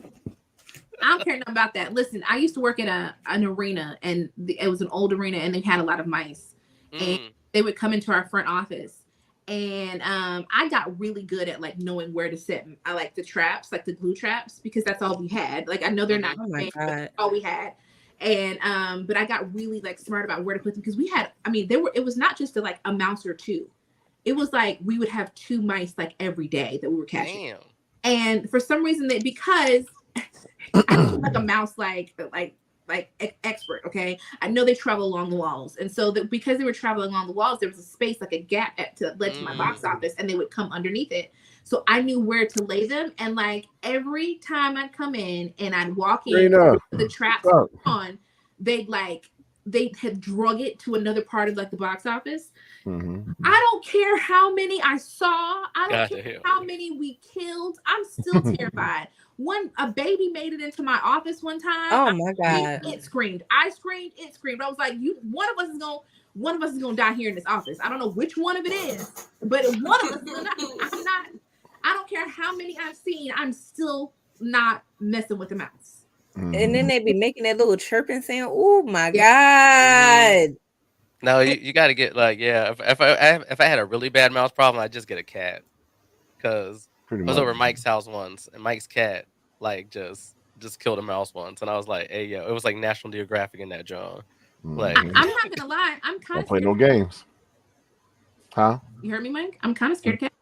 I don't care nothing about that. Listen, I used to work at an arena, and it was an old arena, and they had a lot of mice, and they would come into our front office. And I got really good at like knowing where to set. I like the traps, like the glue traps, because that's all we had. Like I know they're not that's all we had. And but I got really like smart about where to put them because we had. I mean, it was not just like a mouse or two. It was like we would have 2 mice like every day that we were catching. Damn. And for some reason, because I feel like a mouse like expert, okay? I know they travel along the walls, and so because they were traveling along the walls, there was a space like a gap that led to my box office, and they would come underneath it. So I knew where to lay them, and like every time I'd come in and I'd walk in, the traps on, they'd had drug it to another part of like the box office. Mm-hmm. I don't care how many I saw. I don't care how many we killed. I'm still terrified. A baby made it into my office one time. Oh my God. It screamed. I screamed. It screamed. I was like, one of us is gonna die here in this office. I don't know which one of it is, but one of us is not. I don't care how many I've seen. I'm still not messing with the mouse. And then they be making that little chirping sound. Oh my God. No, you got to get like, if I had a really bad mouse problem, I'd just get a cat. Because I was over Mike's house once, and Mike's cat like just killed a mouse once, and I was like, hey, yo, it was like National Geographic in that John. Like, I'm not gonna lie, I'm kind of don't play no games. Huh? You heard me, Mike? I'm kind of scared of cats.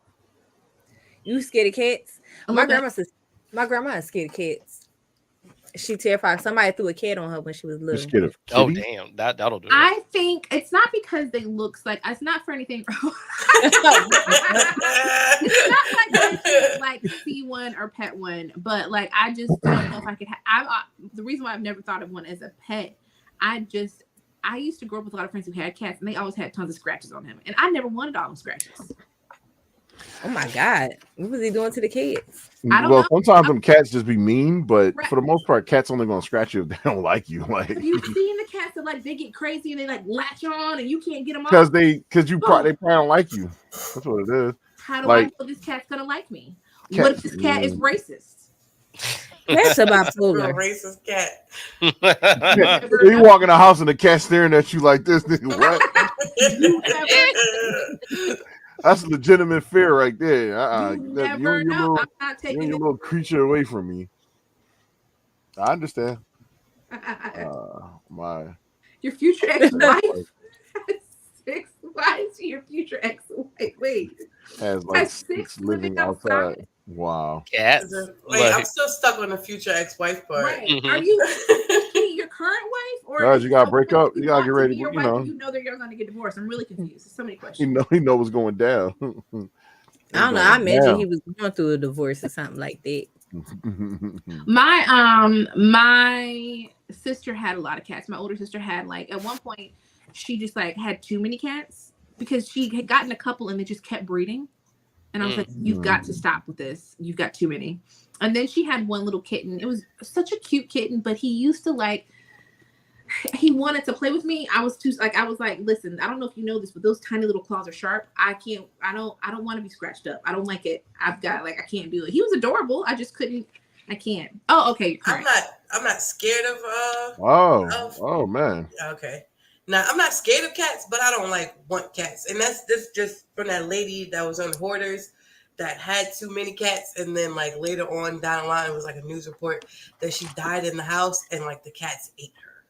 You scared of cats? My grandma is scared of cats. She terrified. Somebody threw a cat on her when she was little. Scared of oh damn, that'll do it. I think it's not because they look like it's not for anything. It's not like I could like see one or pet one, but like I just don't know if I could. The reason why I've never thought of one as a pet, I used to grow up with a lot of friends who had cats, and they always had tons of scratches on him, and I never wanted all them scratches. Oh my God. What was he doing to the kids? I don't know. Sometimes them cats just be mean, but for the most part, cats only gonna scratch you if they don't like you. Like, have you seen the cats that like they get crazy and they like latch on and you can't get them off? Because they probably don't like you. That's what it is. How do I know this cat's gonna like me? What if this cat is racist? That's about bipolar. Racist cat. You walk in the house and the cat staring at you like this. What? That's a legitimate fear right there. Never know. I'm not taking your little creature away from me. I understand. Your future ex-wife has 6 wives. Your future ex-wife. Wait. Has like 6 living outside. Wow. Cats. Wait, I'm still stuck on the future ex-wife part. Right. Mm-hmm. Are you your current wife, or guys, you gotta break up? You gotta get ready. You know that you're gonna get divorced. I'm really confused. There's so many questions. He know what's going down. I don't know. I imagine he was going through a divorce or something like that. My sister had a lot of cats. My older sister had like at one point she just like had too many cats because she had gotten a couple and they just kept breeding. And I was like, you've got to stop with this. You've got too many. And then she had one little kitten. It was such a cute kitten, but he used to he wanted to play with me. I was like, listen, I don't know if you know this, but those tiny little claws are sharp. I don't want to be scratched up. I don't like it. I can't do it. He was adorable. I just couldn't. I can't. Oh, okay. I'm not scared of. Oh man. Okay. Now I'm not scared of cats, but I don't want cats, and that's just from that lady that was on Hoarders that had too many cats, and then later on down the line it was a news report that she died in the house, and the cats ate her.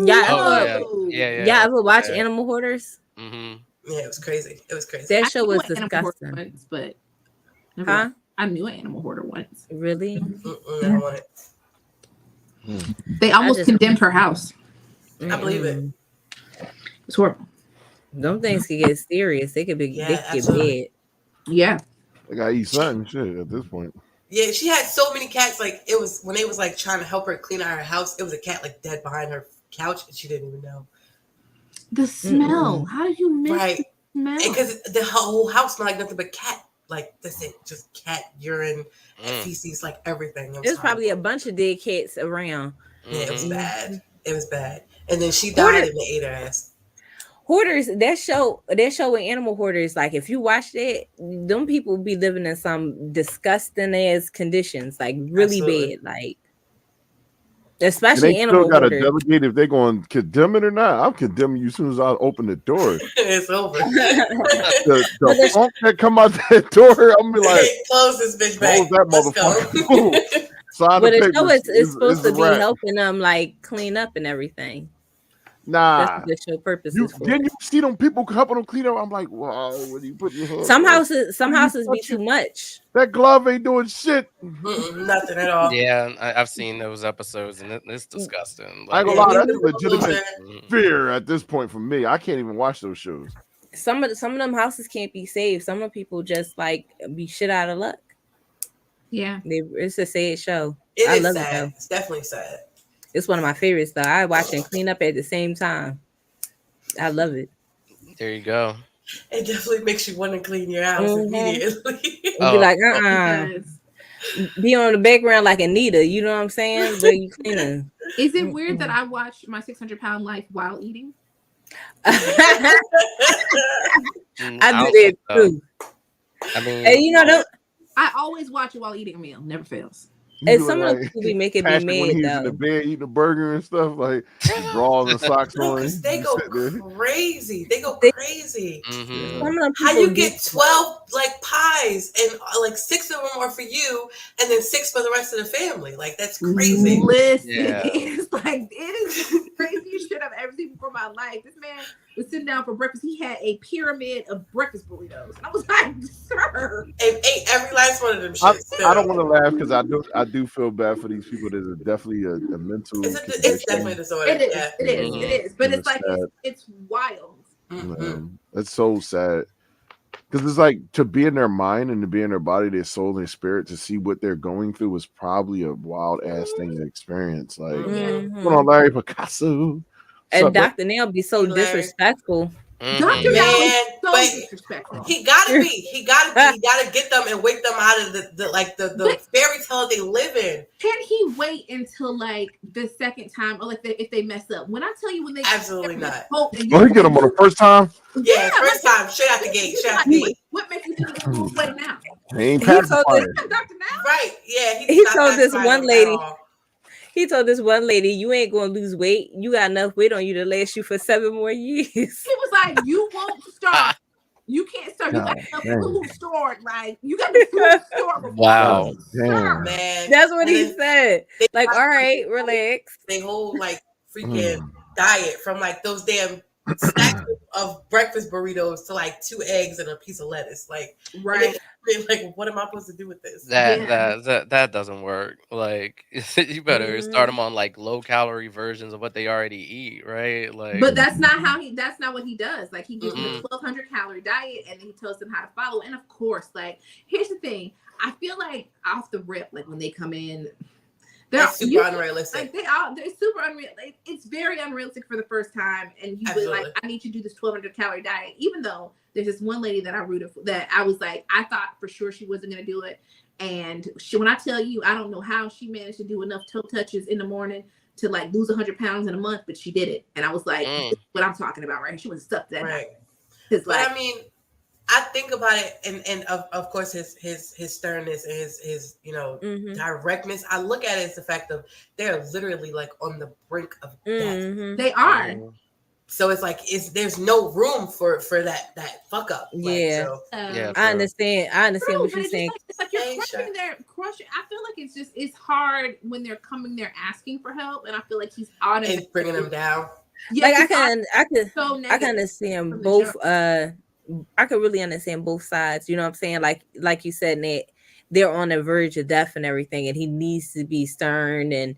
Yeah. Ever watch Animal Hoarders? Mm-hmm. Yeah, it was crazy. That show was disgusting. Once, but I knew an animal hoarder once. Really? They almost condemned her house. I believe it. It's horrible. Them things can get serious. They could be. Yeah, They could get absolutely. bad. Yeah. They gotta eat something. Shit, at this point. Yeah, she had so many cats. Like it was when they was like trying to help her clean out her house. It was a cat like dead behind her couch, and she didn't even know. The smell. How did you miss Right. the smell? Because the whole house smelled like nothing but cat. Like that's it, just cat urine, feces, like everything. There's probably a bunch of dead cats around. Yeah, it was bad. It was bad. And then she died and they ate her ass. Hoarders, that show with Animal Hoarders, like if you watch that, them people be living in some disgusting ass conditions, like really Absolutely. bad, like And especially they Animal still gotta Hoarders. delegate if they're going to condemn it or not. I'm condemning you as soon as I open the door. It's over. The funk that come out that door, I'm be like, Close this bitch close back. that Let's motherfucker. go. Sign But the the show papers. is supposed to It's a be wrap. helping them like clean up and everything. Nah. That's what the show purpose You, is for. then you see them people helping them clean up. I'm like, wow, when you put your hands Some on- houses be too much. That glove ain't doing shit. Nothing at all. Yeah, I've seen those episodes and it's disgusting. I ain't gonna Like, lie, that's a legitimate fear at this point for me. I can't even watch those shows. Some of them houses can't be saved. Some of the people just like be shit out of luck. Yeah, it's a sad show. It I is love sad. it though. It's definitely sad. It's one of my favorites though. I watch and clean up at the same time. I love it. there you go. It definitely makes you want to clean your house immediately. Be like, be on the background like Anita. You know what I'm saying? But you cleaning. Is it weird that I watch my 600-pound life while eating? I do that too. I mean, And you know, I always watch it while eating a meal. Never fails. and some of those people be making me Patrick, when mad he's in the though. bed eating a burger and stuff, like drawers and socks No, on. 'cause they you go sit there. crazy. They go crazy. Mm-hmm. Some of them How people you get 12 like pies and like 6 of them are for you and then 6 for the rest of the family? Like that's crazy. Listen, Yeah. it's like it is the craziest shit I've ever seen before in my life. This man was sitting down for breakfast. He had a pyramid of breakfast burritos, and I was like, "Sir, And ate every last one of them I, shits. I don't want to laugh because I do feel bad for these people. There's definitely a mental. It's definitely a disorder. it is, Yeah. it is, it is." But And it's like sad. it's wild. It's so sad because it's like to be in their mind and to be in their body, their soul, and their spirit. To see what they're going through was probably a wild ass thing to experience. Like, Mhm. what's going on, Larry Picasso? And What's up, Dr. Nail be so disrespectful. Dr. Man, Now is so but disrespectful. he gotta get them and wake them out of the fairy tale they live in. Can he wait until like the second time, or like if they mess up? When I tell you, when they Absolutely not. Oh, he get them on the first time. Yeah, first time, straight out the gate, straight out the gate. What makes you think he's gonna lose weight now? He ain't He told pacified. Right? Yeah, He not told this satisfied one at lady. all. He told this one lady, "You ain't gonna lose weight. You got enough weight on you to last you for 7 more years." He was like, "You won't start. You can't start. You got God, enough food stored. Like you got the food stored." Wow. Damn. Man, That's what he and said. they- Like, all right, relax. they whole like freaking diet from like those damn stacks of breakfast burritos to like 2 eggs and a piece of lettuce. Like, Right. like what am I supposed to do with this? That doesn't work. Like you better start them on like low calorie versions of what they already eat, right? Like, But that's not what he does. Like he gives them a 1,200 calorie diet, and then he tells them how to follow. And of course, like here's the thing: I feel like off the rip, like when they come in, they're That's super unrealistic. Like they're super unreal. It's very unrealistic for the first time, and you would like, I need you to do this 1,200 calorie diet, even though there's this one lady that I rooted for, that I was like, I thought for sure she wasn't gonna do it, and when I tell you, I don't know how she managed to do enough toe touches in the morning to like lose 100 pounds in a month, but she did it, and I was like, this is what I'm talking about, right? She was stuck that night. But like, I mean, I think about it, and of course his sternness and his directness. I look at it as the fact of they're literally like on the brink of death. They are. So it's like there's no room for that fuck up. Yeah. Like, yeah, I understand. I understand what you're saying. It's like you're crushing. I feel like it's hard when they're coming there asking for help, and I feel like he's automatically bringing them down. Yeah, Like I can understand both. jump. I could really understand both sides. You know what I'm saying? Like you said, Nat. they're on the verge of death and everything, and he needs to be stern and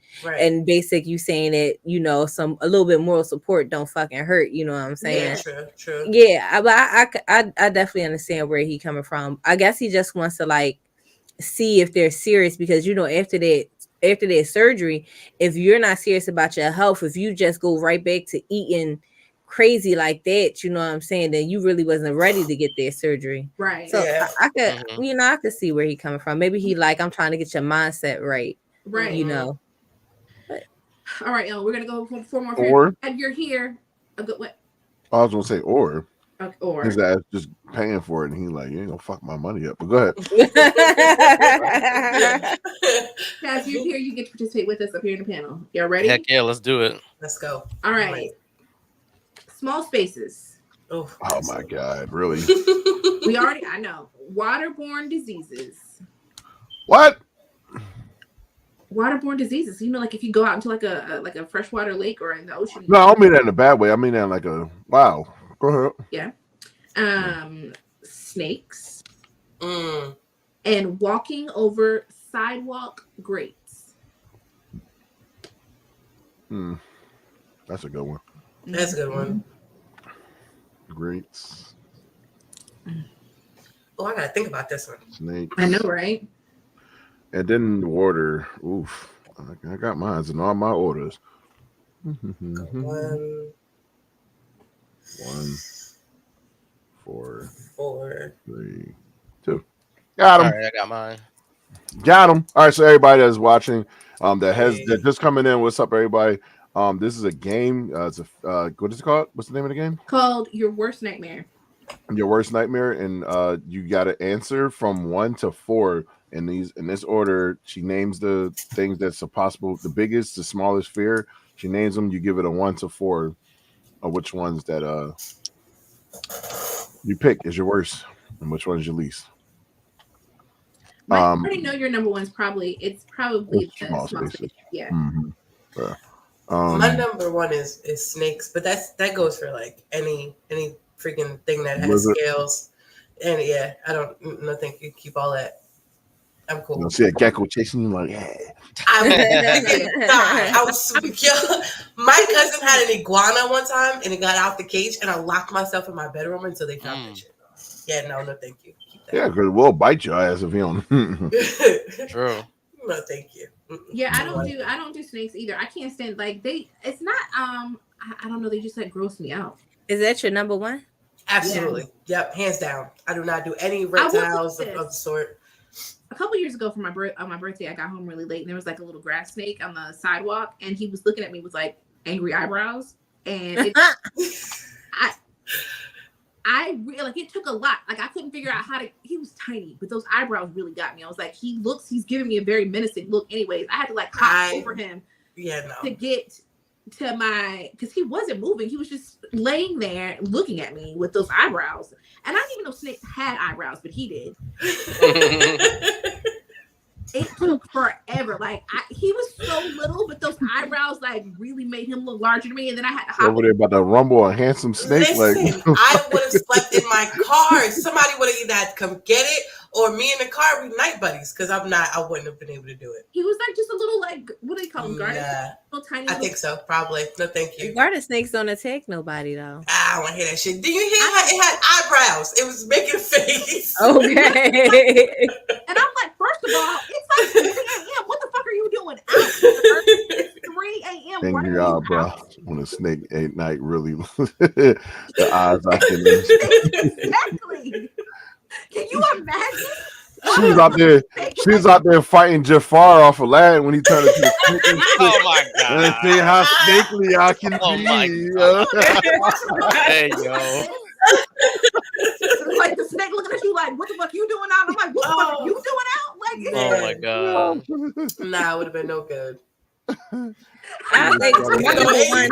basic. You saying it, you know, a little bit moral support don't fucking hurt. You know what I'm saying? Yeah, true. Yeah, but I definitely understand where he coming from. I guess he just wants to like see if they're serious, because you know after their surgery, if you're not serious about your health, if you just go right back to eating crazy like that, you know what I'm saying, then you really wasn't ready to get their surgery. Right. So I could, you know, I could see where he coming from. Maybe he like, I'm trying to get your mindset right. Right. You know. But, all right, we're gonna go for 4 more. Or and you're here. A good what? I was gonna say or. Okay, or his ass just paying for it, and he like, you ain't gonna fuck my money up. But go ahead. Chaz, you're here. You get to participate with us up here in the panel. Y'all ready? Heck yeah, let's do it. Let's go. All right. Small spaces. Oh my God, really? I know. Waterborne diseases. What? Waterborne diseases. You know, like if you go out into like a freshwater lake or in the ocean. No, I don't mean that in a bad way. I mean that in like a wow. Go ahead. Yeah. Snakes. And walking over sidewalk grates. That's a good one. That's a good one. Grates. Oh, I gotta think about this one. Snakes. I know, right? And then the water. Oof. I got mine in all my orders. 1, 4, 3, 2. Got him. All right, I got mine. Got him. All right, so everybody that's watching, that just coming in. What's up, everybody? This is a game. It's a what is it called? What's the name of the game? Called Your Worst Nightmare. Your Worst Nightmare, and you got to answer from 1 to 4 in this order. She names the things that's possible, the biggest, the smallest fear. She names them. You give it a 1 to 4 of which ones that you pick is your worst and which one is your least. I already know your number one's probably the small spaces. Yeah. Yeah. My number one is snakes, but that goes for like any freaking thing that has scales. And yeah, I don't think you keep all that. I'm cool. You see a gecko chasing you like, yeah. I was my cousin had an iguana one time and it got out the cage and I locked myself in my bedroom until they found that shit. Yeah, no, thank you. Yeah, because it will bite your ass if you don't. True. No, thank you. Yeah, I don't do snakes either. I can't stand it's not I don't know, they just like gross me out. Is that your number one? Absolutely. Yeah. Yep, hands down. I do not do any reptiles of the sort. A couple years ago for my birthday, I got home really late and there was like a little grass snake on the sidewalk and he was looking at me with like angry eyebrows and I really it took a lot. Like I couldn't figure out he was tiny, but those eyebrows really got me. I was like, he's giving me a very menacing look. Anyways, I had to like hop over him to get to because he wasn't moving. He was just laying there looking at me with those eyebrows. And I didn't even know snakes had eyebrows, but he did. It took forever. Like he was so little, but those eyebrows like really made him look larger to me. And then I had to hop over there about to rumble a handsome snake. Listen, I would have slept in my car. Somebody would have either had to come get it, or me in the car. We night buddies because I wouldn't have been able to do it. He was like just a little like what do they call them? Garden? Little tiny. I think so. Probably. No, thank you. Garden snakes don't attack nobody though. I don't want to hear that shit. Do you hear it had eyebrows? It was making a face. Okay. And I'm like, first of all, it's like 3 a.m. What the fuck are you doing? It's 3 a.m. Angry eyebrows when a snake at night really the eyes I can Exactly. Can you imagine? She was out there fighting Jafar off Aladdin when he turned into a snake. Oh my God. And see how snakely I can be. Hey, yo. Like the snake looking at you like, what the fuck you doing out? I'm like, what the fuck are you doing out? Like, oh my God. Nah, it would have been no good. I think my number one.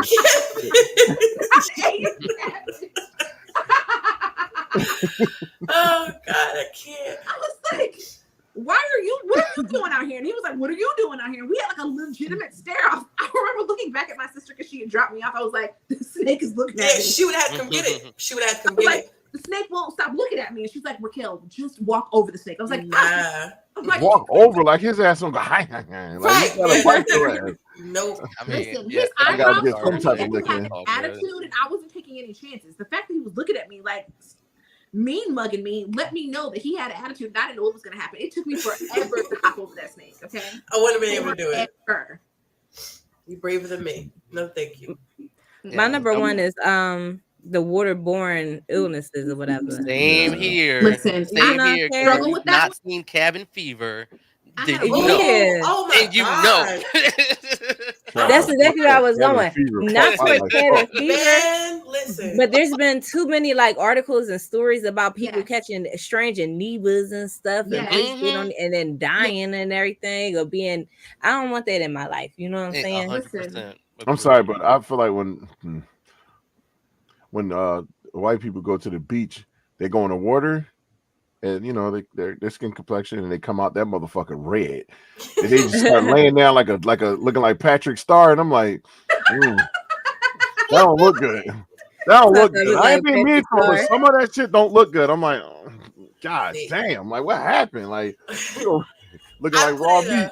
Oh God, I can't. I was like, what are you doing out here? And he was like, what are you doing out here? And we had like a legitimate stare off. I remember looking back at my sister because she had dropped me off. I was like, the snake is looking at me. She would have to come get it. She would have to come get it. the snake won't stop looking at me. And she's like, Raquel, just walk over the snake. I was like, I'm like, walk over like his ass don't go like he's gotta fight your ass. Nope. I mean, listen, yeah, his I gotta eyebrows get some type of and licking. he had an attitude, and I wasn't taking any chances. The fact that he was looking at me like mean mugging me let me know that he had an attitude and I didn't know what was gonna happen. It took me forever to hop over that snake. Okay, I wouldn't have been able to do it. Forever. You braver than me. No, thank you. My number one is the waterborne illnesses or whatever. Same here. Listen, Same I here. struggle You've with that not seen cabin fever. I Then have- you know. Yeah. Oh my And you God. know. That's exactly where I was going. Not for cabin fever, Man, listen. but there's been too many like articles and stories about people Yes. catching strange amoebas and stuff, and, Yes. basically and then dying and everything, or being. I don't want that in my life. You know what I'm saying? 100%. I'm sorry, but I feel like when white people go to the beach, they go in the water, and you know their skin complexion, and they come out that motherfucker red, and they just start laying down like a looking like Patrick Star, and I'm like, that don't look good. That don't look good. I ain't being mean to her, but some of that shit don't look good. I'm like, oh, God damn, like what happened? Like, you know, looking like raw meat.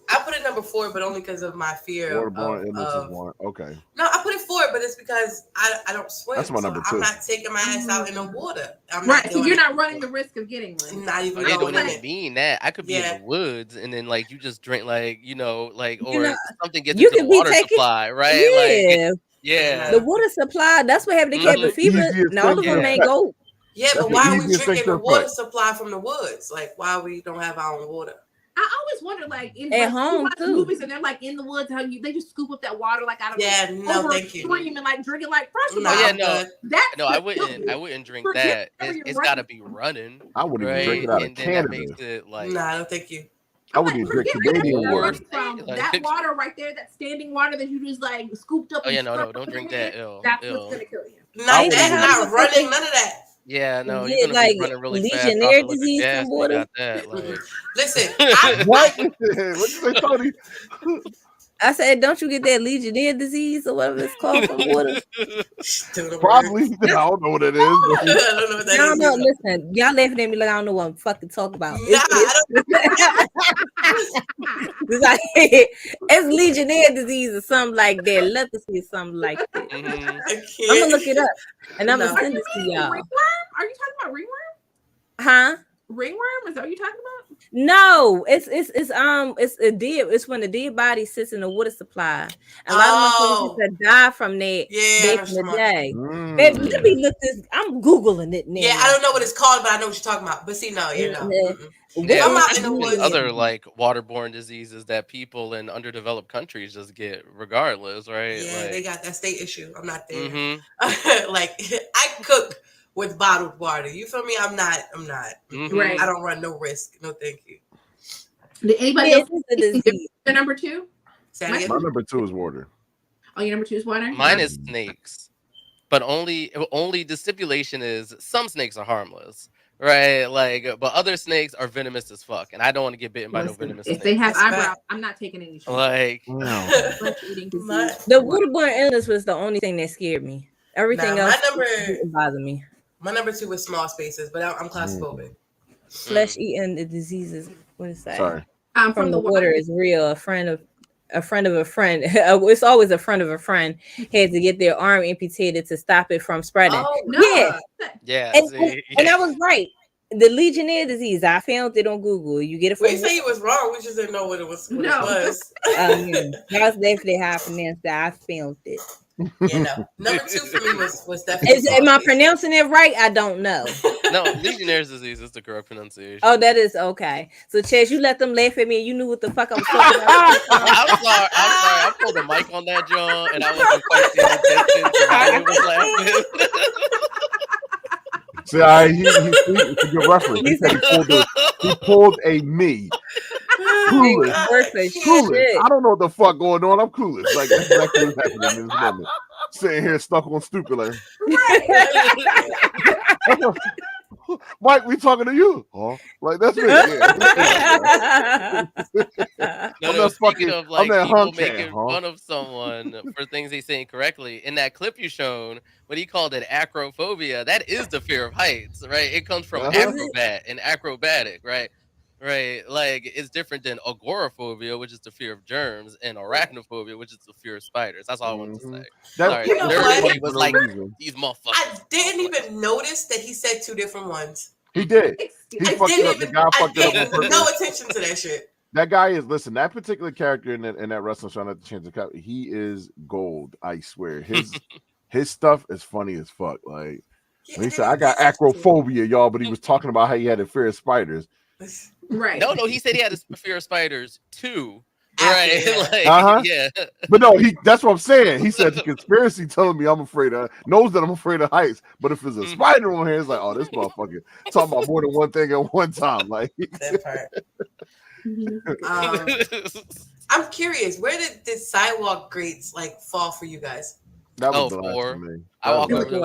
I put it number 4, but only because of my fear Waterborne illness of is one. Okay. No, I put it 4, but it's because I don't swim. That's my number so 2. I'm not taking my ass out in the water. I'm Right, not so doing you're it. not running the risk of getting one. Not even It don't going even mean that. I could be in the woods and then like you just drink like or know, something gets you into the could be water taking- supply, right? Yeah. Like yeah. The water supply. That's what happened to cabin fever. Easiest Now all of thing them to ain't affect. go. Yeah, That's but the why are we easiest thing drinking to the water affect. supply from the woods? Like, why we don't have our own water? I always wonder, like, in At like, home, you watch too. movies and they're like in the woods, how they just scoop up that water like out of No, thank you. stream and like drinking like first of No, all, yeah, no. that's No, I the filter. wouldn't drink Forget that. whatever you're It's gotta running. be running. I wouldn't right? even drink it out of And then that Canada. makes it like Nah, no, thank you. I wouldn't even drink Forget where Canadian you're water. water. running from. Like- That water right there, that standing water that you just like scooped up. Oh yeah, and no, stirred don't up drink in that. there, Ill. That's Ill. what's gonna kill you. Not wouldn't that, even not do running, none of that. Yeah, no, Yeah, you're gonna like be running really fast. Legionnaire off the disease gas, from you water. got that, like. Listen, I, What? What you say, Tony? I said, don't you get that Legionnaire disease or whatever it's called from water? Probably. I don't know what it is. I don't know what that I don't is know. either. Listen, y'all laughing at me like I don't know what I'm fucking talking about. Nah, I It's like it's Legionnaire disease or something like that. Leprosy or something like that. Mhm. I can't. I'm gonna look it up and I'm No. gonna send it to y'all. Ringworm? Are you talking about ringworm? Huh? Ringworm? Is that what you're talking about? No, it's a dead. It's when the dead body sits in the water supply. A lot of motherfuckers used to die from that Yeah, back in the day. Mm. Baby, let me look this. I'm googling it now. Yeah, I don't know what it's called, but I know what you're talking about. But see, no, you know. Yeah. Mm-mm. Yeah, I'm out there's in the woods. other like waterborne diseases that people in underdeveloped countries just get regardless, right? Yeah, like, they got that state issue. I'm not there. mhm. Like I cook with bottled water. You feel me? I'm not. Mhm. Right. I don't run no risk. No, thank you. Did anybody Yeah, else it's a disease. their number 2? Say it again. My number 2 is water. Oh, your number 2 is water? Mine is snakes, but only the stipulation is some snakes are harmless, right? Like, but other snakes are venomous as fuck, and I don't want to get bitten by no Listen, venomous if snake. they have That's eyebrows, fact. I'm not taking any chances. Like, Flesh-eating disease. My- The waterborne illness was the only thing that scared me. Everything Nah, else my number- didn't bother me. My number 2 is small spaces, but I'm claustrophobic. Flesh eating the diseases. What is that? Sorry. From the water is real. A friend of a friend. It's always a friend of a friend had to get their arm amputated to stop it from spreading. Oh, No. Yeah, yeah, and, see, and I was right. The Legionnaire disease. I found it on Google. You get it from. We say you was wrong. We just didn't know what it was. What No. it was. That's definitely how I pronounced that. I found it. You know, number 2 for me was definitely. Am I small spaces. pronouncing it right? I don't know. no, Legionnaire's disease is the correct pronunciation. Oh, that is okay. So, Chess, you let them laugh at me, and you knew what the fuck I was talking about. I'm sorry. I pulled the mic on that, John, and I wasn't quite paying attention to why he was laughing. See, it's a good reference. He said he pulled a me. Clueless. Work for Clueless. shit. I don't know what the fuck going on. I'm clueless. Like that's exactly what's happening in this moment. Sitting here stuck on stupid. Like, Mike, we talking to you. Huh? Like that's me. Yeah. No, I'm not speaking fucking. of I'm like that people hunk making cat, huh? fun of someone for things they say incorrectly, in that clip you shown, what he called it acrophobia, that is the fear of heights, right? It comes from Uh-huh. acrobat and acrobatic, right? Right, like it's different than agoraphobia, which is the fear of germs, and arachnophobia, which is the fear of spiders. That's all I wanted to say. That's You know Sorry, what? everybody was for no like, reason. these motherfuckers. I didn't even notice that he said two different ones. He did. He I fucked it didn't up. The even. guy I fucked it up on paid purpose. no attention to that shit. That guy is that particular character in that wrestling show. Not to change the cap. He is gold. I swear. His stuff is funny as fuck. Like when he said, "I got acrophobia, y'all," but he was talking about how he had a fear of spiders. Right. No, he said he had a fear of spiders too. Right. Like, Uh-huh. yeah. But no, that's what I'm saying. He said the conspiracy telling me I'm afraid of knows that I'm afraid of heights. But if there's a spider on here, it's like, oh, this motherfucker talking about more than one thing at one time. Like that part. I'm curious, where did this sidewalk grates like fall for you guys? That was the last for me. I walk over those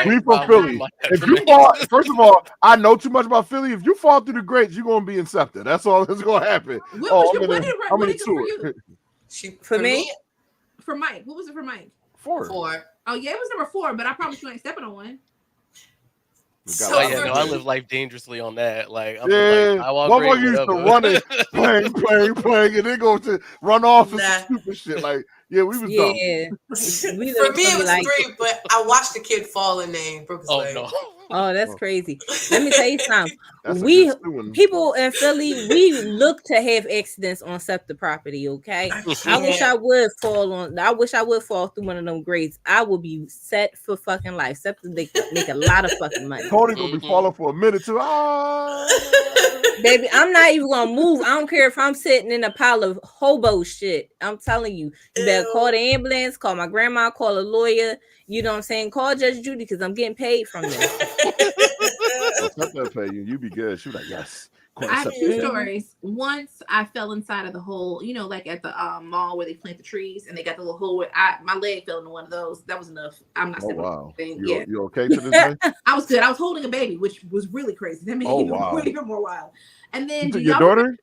We from Philly. If you fall, first of all, I know too much about Philly. If you fall through the grates, you're gonna be incepted. That's all that's gonna happen. I'm in a tour. For me? For Mike. What was it for Mike? 4. Oh, yeah, it was number 4, but I promise you ain't stepping on one. So I live life dangerously on that. Like, I'm yeah, I walk one used to run it, playing, and then go to run off and some stupid shit. Like, yeah, we was dumb. For me, it was 3, but I watched the kid fall and then broke his leg. No. Oh, that's crazy. Let me tell you something. People in Philly, we look to have accidents on SEPTA property, okay? I wish I would fall through one of them grates. I would be set for fucking life. SEPTA, they make a lot of fucking money. Tony gonna be falling for a minute too. Baby, I'm not even gonna move. I don't care if I'm sitting in a pile of hobo shit. I'm telling you, you better call the ambulance, call my grandma, call a lawyer. You know what I'm saying? Call Judge Judy because I'm getting paid from this. You be good. She was like, yes. I have 2 stories. Once I fell inside of the hole, you know, like at the mall where they plant the trees and they got the little hole where my leg fell into one of those. That was enough. I'm not stepping on anything. You okay to this day? I was good. I was holding a baby, which was really crazy. That made it even more wild. And then your daughter?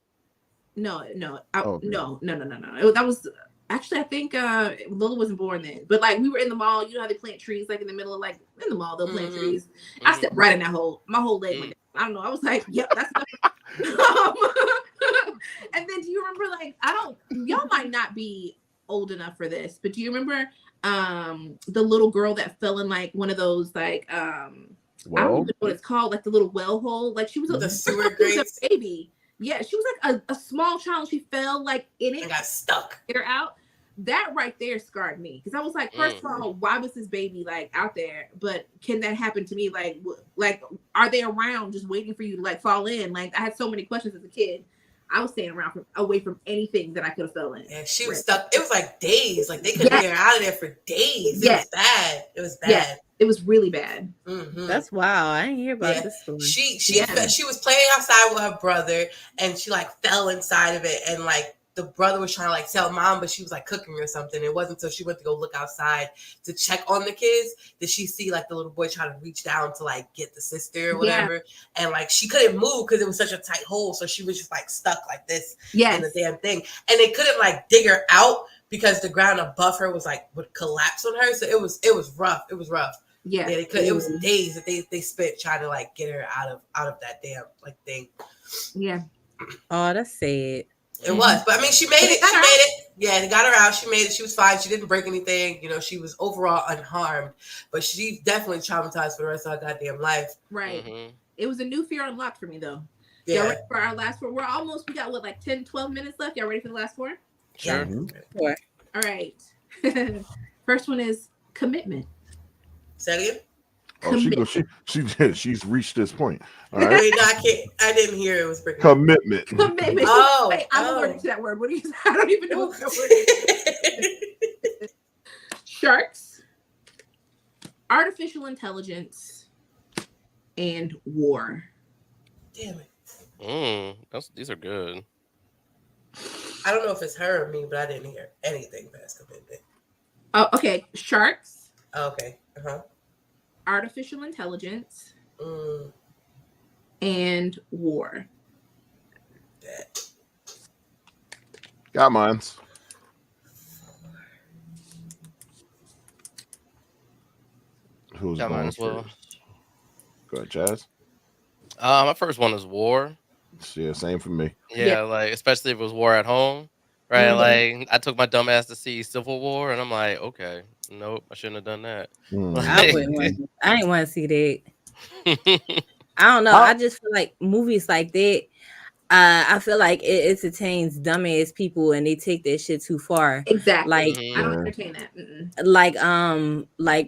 No. That was actually, I think Lola wasn't born then. But like we were in the mall, you know how they plant trees like in the middle of in the mall, they'll plant trees. I stepped right in that hole. My whole leg went down. I don't know. I was like, yep, that's and then do you remember y'all might not be old enough for this, but do you remember the little girl that fell in like one of those I don't even know what it's called, like the little well hole? Like she was the sewer grates baby. Yeah, she was like a small child. She fell like in it and got stuck. Get her out. That right there scarred me because I was like, first of all, why was this baby like out there? But can that happen to me? Like, are they around just waiting for you to like fall in? Like, I had so many questions as a kid. I was staying around away from anything that I could have fell in. Yeah, she was stuck. It was like days. Like they couldn't get her out of there for days. It was bad. It was bad. Yeah. It was really bad. Mm-hmm. That's wild. I didn't hear about this story. She was playing outside with her brother, and she like fell inside of it, and like the brother was trying to like tell mom, but she was like cooking or something. It wasn't until she went to go look outside to check on the kids that she see like the little boy trying to reach down to like get the sister or whatever, and like she couldn't move because it was such a tight hole, so she was just like stuck like this in the damn thing, and they couldn't like dig her out because the ground above her was like would collapse on her. So it was rough. It was rough. Yeah, they could. It was days that they spent trying to like get her out of that damn like thing. Yeah. Oh, that's sad. It was, but I mean, she made it. She made it. Yeah, they got her out. She made it. She was fine. She didn't break anything. You know, she was overall unharmed. But she definitely traumatized for the rest of her goddamn life. Right. Mm-hmm. It was a new fear unlocked for me, though. Yeah. Y'all ready for our last 4? We got what, like 10, 12 minutes left? Y'all ready for the last 4? Sure. Mm-hmm. All right. First one is commitment. Say it again? She's reached this point. All right. Wait, no, I didn't hear it was breaking. Commitment. Oh, wait, I'm allergic to that word. What do you say? I don't even know what that word is. Sharks, artificial intelligence, and war. Damn it. These are good. I don't know if it's her or me, but I didn't hear anything past commitment. Oh, okay. Sharks. Oh, okay. Artificial intelligence, and war. Got mines. Who's Got mine going as well. first? Go ahead, Chaz. My first one is war. Yeah, same for me. Yeah, like especially if it was war at home, right? Mhm. Like I took my dumb ass to see Civil War, and I'm like, okay, nope, I shouldn't have done that. I wouldn't. I didn't want to see that. I don't know. I just feel like movies like that. I feel like it entertains dumbass people, and they take that shit too far. Exactly. Like I don't entertain that. like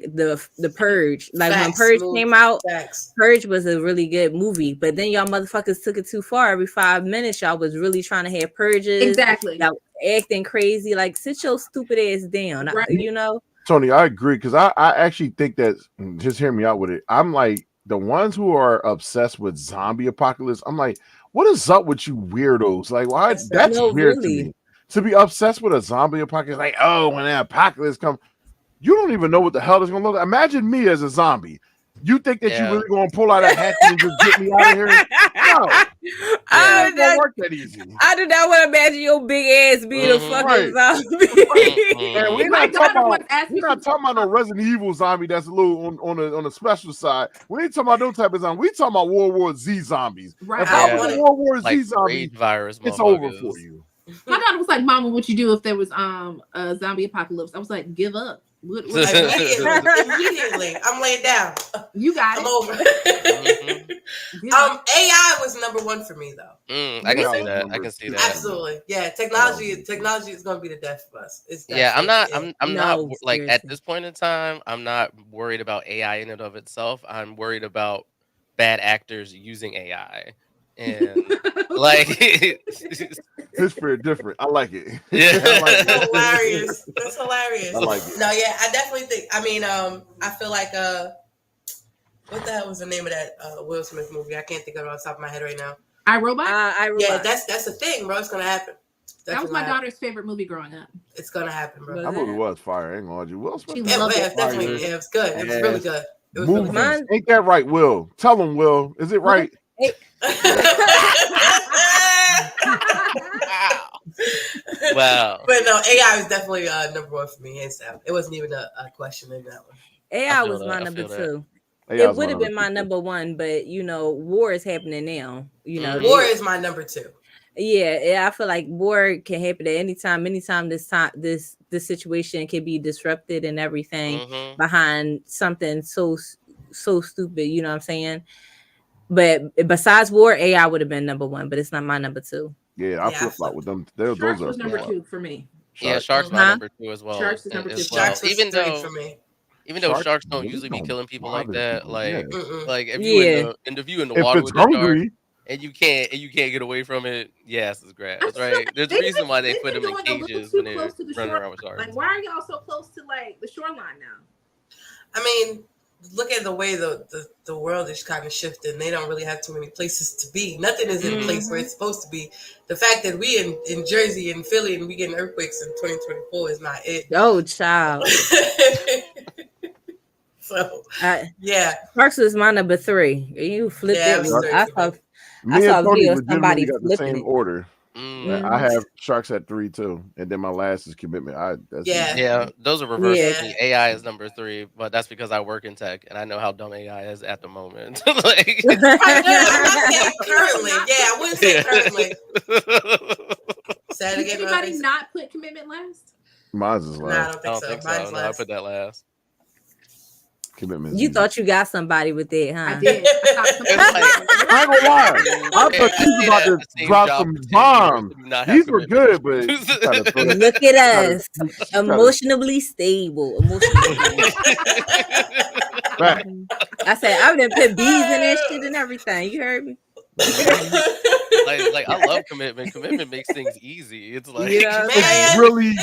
the Purge. Like when Facts, Purge move, came out, facts. Purge was a really good movie, but then y'all motherfuckers took it too far. Every 5 minutes, y'all was really trying to have purges. Exactly. Y'all acting crazy. Like sit your stupid ass down. Right. You know. Tony, I agree because I actually think that, just hear me out with it. I'm like, the ones who are obsessed with zombie apocalypse, I'm like, what is up with you weirdos? Like, why? That's No, weird really. to me. To be obsessed with a zombie apocalypse, like, oh, when the apocalypse comes, you don't even know what the hell is going to look like. Imagine me as a zombie. You think that you really going to pull out a hatchet and just get me out of here? No. I It don't work that easy. I do not want to imagine your big ass being a fucking zombie. And we're not talking about no Resident Evil zombie that's a little on a special side. We ain't talking about those type of zombies. We talking about World War Z zombies. Right. If I was a World War Z like zombie, rage virus, it's over for you. My daughter was like, "Mama, what you do if there was a zombie apocalypse?" I was like, "Give up." Immediately, I'm laid down. You got I'm it. over. AI was number one for me though. I can see that. I can see that. Absolutely, yeah. Technology is going to be the death of us. I'm not like at this point in time. I'm not worried about AI in and of itself. I'm worried about bad actors using AI, and like it's pretty different. I like it. Yeah, I like it. That's hilarious. That's hilarious. I like it. No, yeah, I definitely think. I mean, I feel like what the hell was the name of that Will Smith movie? I can't think of it off the top of my head right now. iRobot. iRobot. Yeah, that's the thing, bro. It's gonna happen. That was my daughter's favorite movie growing up. It's gonna happen, bro. That movie was fire. I ain't gonna lie to you. Will Smith. It was definitely. Yeah, it was good. It was really good. It was really Movies. good. Ain't that right, Will? Tell him, Will. Is it right? Wow. But no, AI was definitely number one for me, hands down. It wasn't even a question in that one. AI was my number two. AI It would have been my number one, but you know, war is happening now. You know, war is my number two. Yeah, I feel like war can happen at any time. Anytime this situation can be disrupted and everything behind something so stupid. You know what I'm saying? But besides war, AI would have been number one, but it's not my number two. Yeah, I flip flop with them. Those was number two for me. Yeah, Shark's my number two as well. Sharks is number two. Sharks was even for me. Even though sharks don't usually be killing people like that, like if you in the if water it's with a shark hungry, and you can't get away from it, yes, it's grass, right? There's a reason why they put them in cages when they're running around with sharks. Like, why are y'all so close to like the shoreline now? I mean, look at the way the world is kind of shifting. They don't really have too many places to be. Nothing is in a place where it's supposed to be. The fact that we in Jersey and Philly and we getting earthquakes in 2024 is not it. Oh, child. So yeah, Sharks was my number three. You flipped it. I saw Tony video of somebody got the flipping same it. order. I have Sharks at 3 too, and then my last is Commitment. Yeah, those are reversed. Yeah. For me. AI is number 3, but that's because I work in tech and I know how dumb AI is at the moment. Like, I'm not saying currently. Yeah, I wouldn't say currently. Say it again. Did anybody not put Commitment last? Mine's is No, I last. don't think so. Mine's No, I last. put that last. Commitment. You thought you got somebody with that, huh? I did. I ain't gonna lie. I thought he was about to drop some bombs. These were good, but look at us, emotionally stable. I said I would have put bees in that shit and everything. You heard me? like I love Commitment. Commitment makes things easy. It's like it's really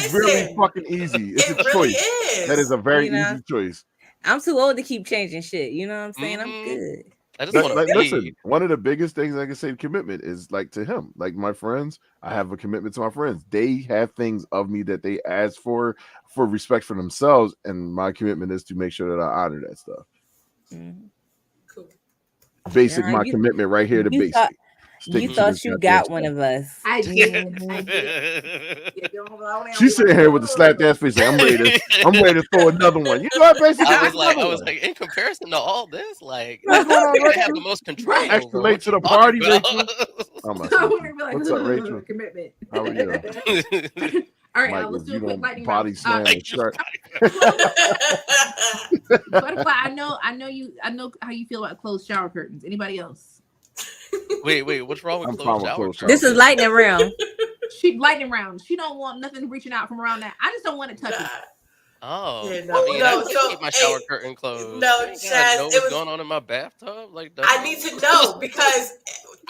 fucking easy. It's a choice. That is a very easy choice. I'm too old to keep changing shit. You know what I'm saying? I'm good. I just want to listen. One of the biggest things I can say Commitment is like to him. Like my friends, I have a commitment to my friends. They have things of me that they ask for respect for themselves, and my commitment is to make sure that I honor that stuff. Cool. Basic, Nah, my you- commitment right here to you basic. thought- Sticking You to thought this you goddamn got stuff. one of us. I did. I did. She's sitting here with the slapped ass face. Like, I'm ready to throw another one. You know what, basically? I was like, in comparison to all this, like, What's going on, they Rachel? have the most control. Extra over late what to the you talking party, about. Rachel. Oh my I God. wanna be like, What's up, Rachel? Commitment. How are you? All right, Mike, let's if do you a quick don't lightning body round. slam and start. Butterfly, I know how you feel about closed shower curtains. Anybody else? Wait, what's wrong with I'm closed fine with shower? closed shower. This is lightning round. She lightning round. She don't want nothing reaching out from around that. I just don't want it touching. Oh, Yeah, I no, mean, no, I so, keep my shower hey, curtain closed. no, I ain't gotta Chaz, know it what's was- going on in my bathtub. Like, I need to know because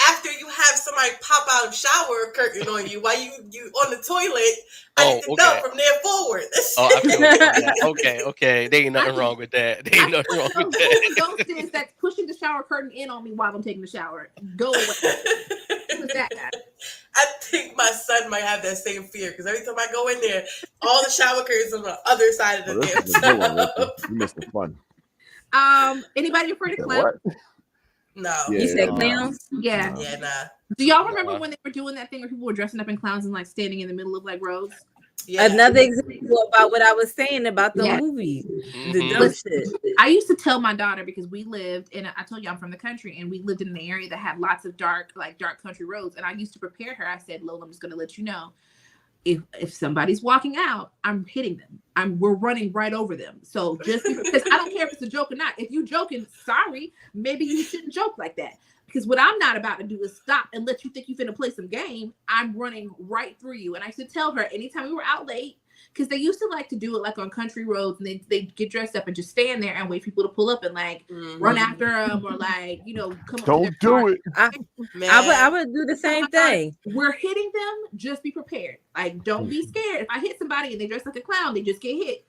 after you have somebody pop out of shower curtain on you while you on the toilet, I need to know from there forward. Oh, I feel that. Okay. There ain't nothing wrong with that. There ain't nothing wrong So with who that. the ghost is that's pushing the shower curtain in on me while I'm taking the shower? Go away. Who's that guy? I think my son might have that same fear because every time I go in there, all the shower curtains on the other side of the This damn is a good one, tub. Rachel. You missed the fun. Anybody afraid of Said clowns? what? No. You said clowns? Yeah. Yeah, nah. Do y'all remember when they were doing that thing where people were dressing up in clowns and like standing in the middle of like rows? Yeah. Another example about what I was saying about the Yeah. movie. Mm-hmm. The dumb shit. I used to tell my daughter because we lived in, I told you I'm from the country and we lived in an area that had lots of dark country roads. And I used to prepare her. I said, Lola, I'm just going to let you know, if somebody's walking out, I'm hitting them. We're running right over them. So just because I don't care if it's a joke or not. If you joking, sorry, maybe you shouldn't joke like that. Because what I'm not about to do is stop and let you think you finna play some game. I'm running right through you. And I used to tell her anytime we were out late, because they used to like to do it like on country roads, and they get dressed up and just stand there and wait people to pull up and like run after them or like, come up Don't to their car. do it. I would do the same thing. We're hitting them. Just be prepared. Like, don't be scared. If I hit somebody and they dress like a clown, they just get hit.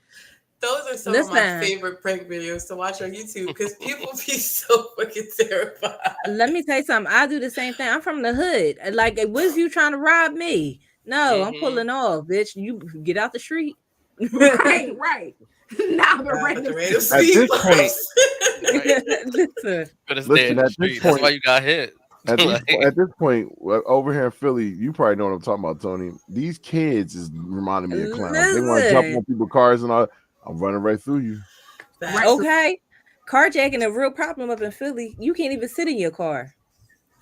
Those are some of my favorite prank videos to watch on YouTube because people be so fucking terrified. Let me tell you something. I do the same thing. I'm from the hood. Like, what if you trying to rob me? No, I'm pulling off, bitch. You get out the street. Right. Now the random At this point, Listen, at this That's why point, you got hit. at this point, over here in Philly, you probably know what I'm talking about, Tony. These kids is reminding me of clowns. They want to jump on people's cars and all. I'm running right through you. Okay. Carjacking a real problem up in Philly. You can't even sit in your car.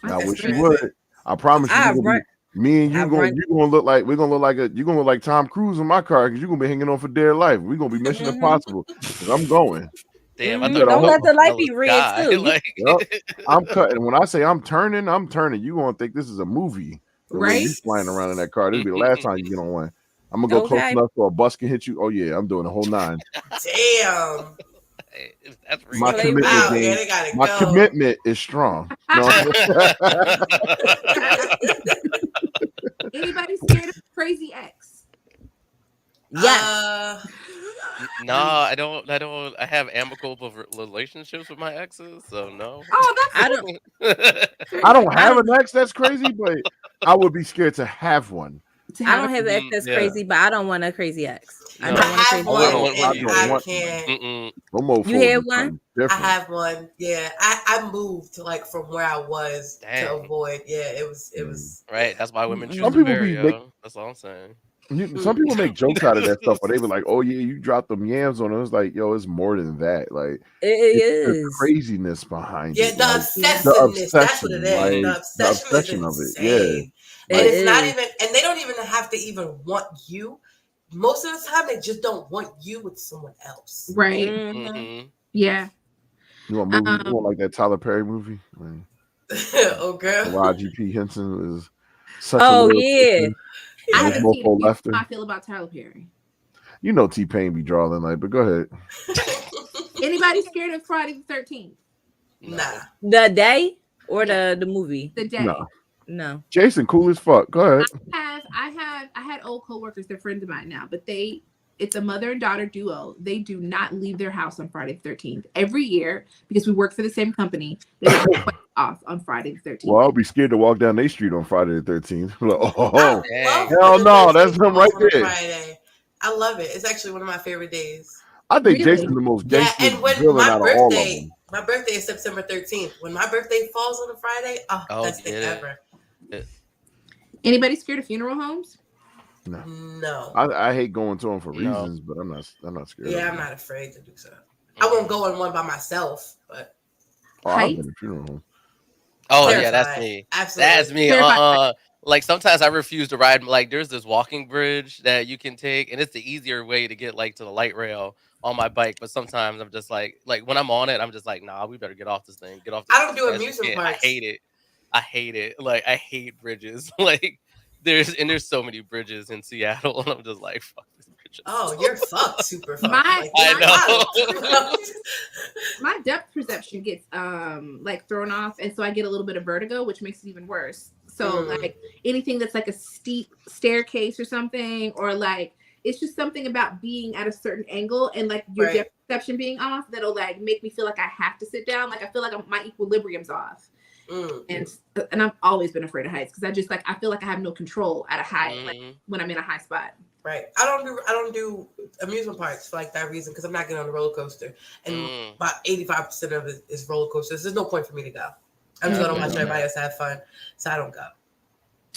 I wish you would. I promise you. Me and you gonna look like you're gonna look like Tom Cruise in my car because you're gonna be hanging on for dear life. We're gonna be Mission Impossible because I'm going. Damn, don't let the light be red too. Yep. I'm cutting. When I say I'm turning. You gonna think this is a movie, right? You flying around in that car. This will be the last time you get on one. I'm gonna go close enough so a bus can hit you. Oh yeah, I'm doing the whole 9. Damn. That's my commitment, my commitment is strong. No. Anybody scared of Crazy Ex? Yes. No, I don't. I have amicable relationships with my exes, so no. Oh, I don't. I don't have an ex. That's crazy, but I would be scared to have one. I don't have an ex that's crazy, but I don't want a crazy ex. I don't want a crazy I can't. You had one? I have one. Yeah, I moved like from where I was to avoid. Yeah, it was right. That's why women choose Some to people marry. be That's all I'm saying. Some people make jokes out of that stuff, but they be like, "Oh yeah, you dropped them yams on them." It's like, yo, it's more than that. Like it is craziness behind it. Yeah, the obsessiveness. That's what it is. Like, the obsession of is it. Yeah. And it's not even, and they don't even have to even want you. Most of the time, they just don't want you with someone else. Right. Mm-hmm. Yeah. You want movie? You want like that Tyler Perry movie? Like, oh girl. Roger P. Henson is such a yeah. I haven't seen it. How I feel about Tyler Perry. You know T-Pain be drawing like, but go ahead. Anybody scared of Friday the 13th? Nah. The day or the movie? The day. No. Jason, cool as fuck. Go ahead. I had old coworkers. They're friends of mine now, but it's a mother and daughter duo. They do not leave their house on Friday the 13th every year because we work for the same company. They off on Friday the 13th. Well, I'll be scared to walk down their street on Friday the 13th. Like, hell no, that's him right there. Friday. I love it. It's actually one of my favorite days. I think Jason's the most gangster villain out of all of them. My birthday is September 13th. When my birthday falls on a Friday, best thing ever. Anybody scared of funeral homes? No. I hate going to them for reasons, but I'm not scared. Yeah, I'm not afraid to do so. I won't go on one by myself, but I've been to funeral home. Oh yeah, that's me. Absolutely. That's me. Like sometimes I refuse to ride. Like there's this walking bridge that you can take, and it's the easier way to get like to the light rail on my bike. But sometimes I'm just like when I'm on it, I'm just like, nah, we better get off this thing. Get off. This I don't do thing. amusement parks. I hate it. Like I hate bridges. Like there's so many bridges in Seattle, and I'm just like, fuck this bridge. Oh, you're fucked, super fucked. I know. My depth perception gets like thrown off, and so I get a little bit of vertigo, which makes it even worse. So like anything that's like a steep staircase or something, or like it's just something about being at a certain angle and like your depth perception being off that'll like make me feel like I have to sit down. Like I feel like my equilibrium's off. And I've always been afraid of heights because I just like I feel like I have no control at a height like when I'm in a high spot. Right. I don't do amusement parks for like that reason because I'm not getting on a roller coaster, and about 85% of it is roller coasters. There's no point for me to go. I'm just gonna watch everybody else have fun, so I don't go.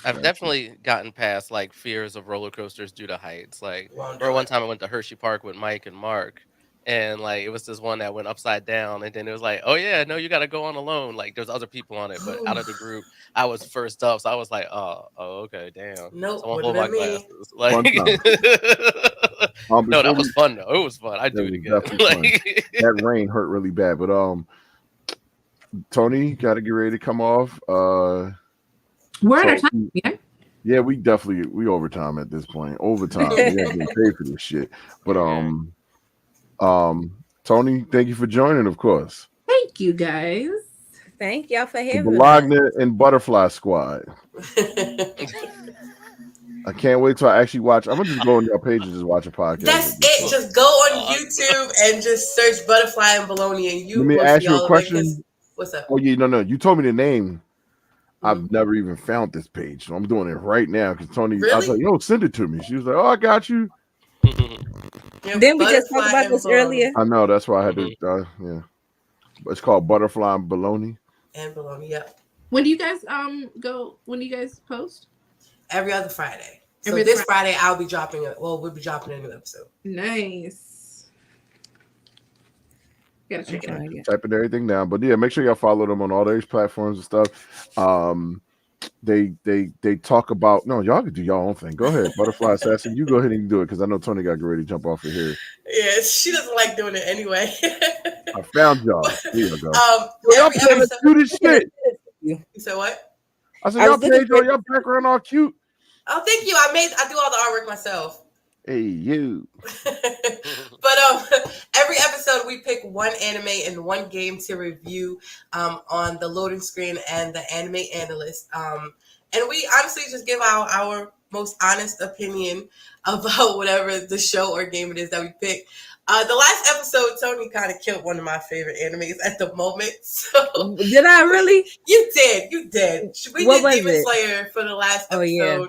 I've definitely gotten past like fears of roller coasters due to heights. Like, or one time I went to Hershey Park with Mike and Mark, and like it was this one that went upside down, and then it was like, oh yeah, no, you got to go on alone. Like there's other people on it, but out of the group, I was first up, so I was like, oh okay, damn. Nope, someone hold my glasses. Like, no, that was fun though. It was fun. I'd do it again. Like, that rain hurt really bad, but Tony, got to get ready to come off. We're at our time. Yeah, we overtime at this point. Overtime. We have to get paid for this shit. But Tony, thank you for joining, of course. Thank you guys. Thank y'all for having the me. Bologna and Butterfly Squad. I can't wait till I actually watch. I'm gonna just go on your page and just watch a podcast. That's it. Just go on YouTube and just search Butterfly and Bologna, and you. Let me ask you a question. What's up? Oh yeah, no. You told me the name. I've never even found this page, so I'm doing it right now because Tony. Really? I was like, "Yo, send it to me." She was like, "Oh, I got you." Didn't we just talk about this earlier? I know. That's why I had to. Yeah, it's called Butterfly and Bologna. And Bologna, yep. When do you guys go? When do you guys post? Every other Friday. So this Friday I'll be dropping it. Well, we'll be dropping a new episode. Nice. Gotta check it out. Typing everything down, but yeah, make sure y'all follow them on all these platforms and stuff. They talk about y'all can do y'all own thing. Go ahead, Butterfly Assassin. You go ahead and do it because I know Tony got to get ready to jump off of here. Yeah, she doesn't like doing it anyway. I found y'all. Here you go. Y'all do this shit. You said what? I said y'all page on your background all cute. Oh, thank you. I do all the artwork myself. Hey, you. But every episode we pick one anime and one game to review on the loading screen and the anime analyst. And we honestly just give our most honest opinion about whatever the show or game it is that we pick. The last episode, Tony kind of killed one of my favorite animes at the moment. So did I really? You did. We did Demon Slayer for the last episode. Oh, yeah.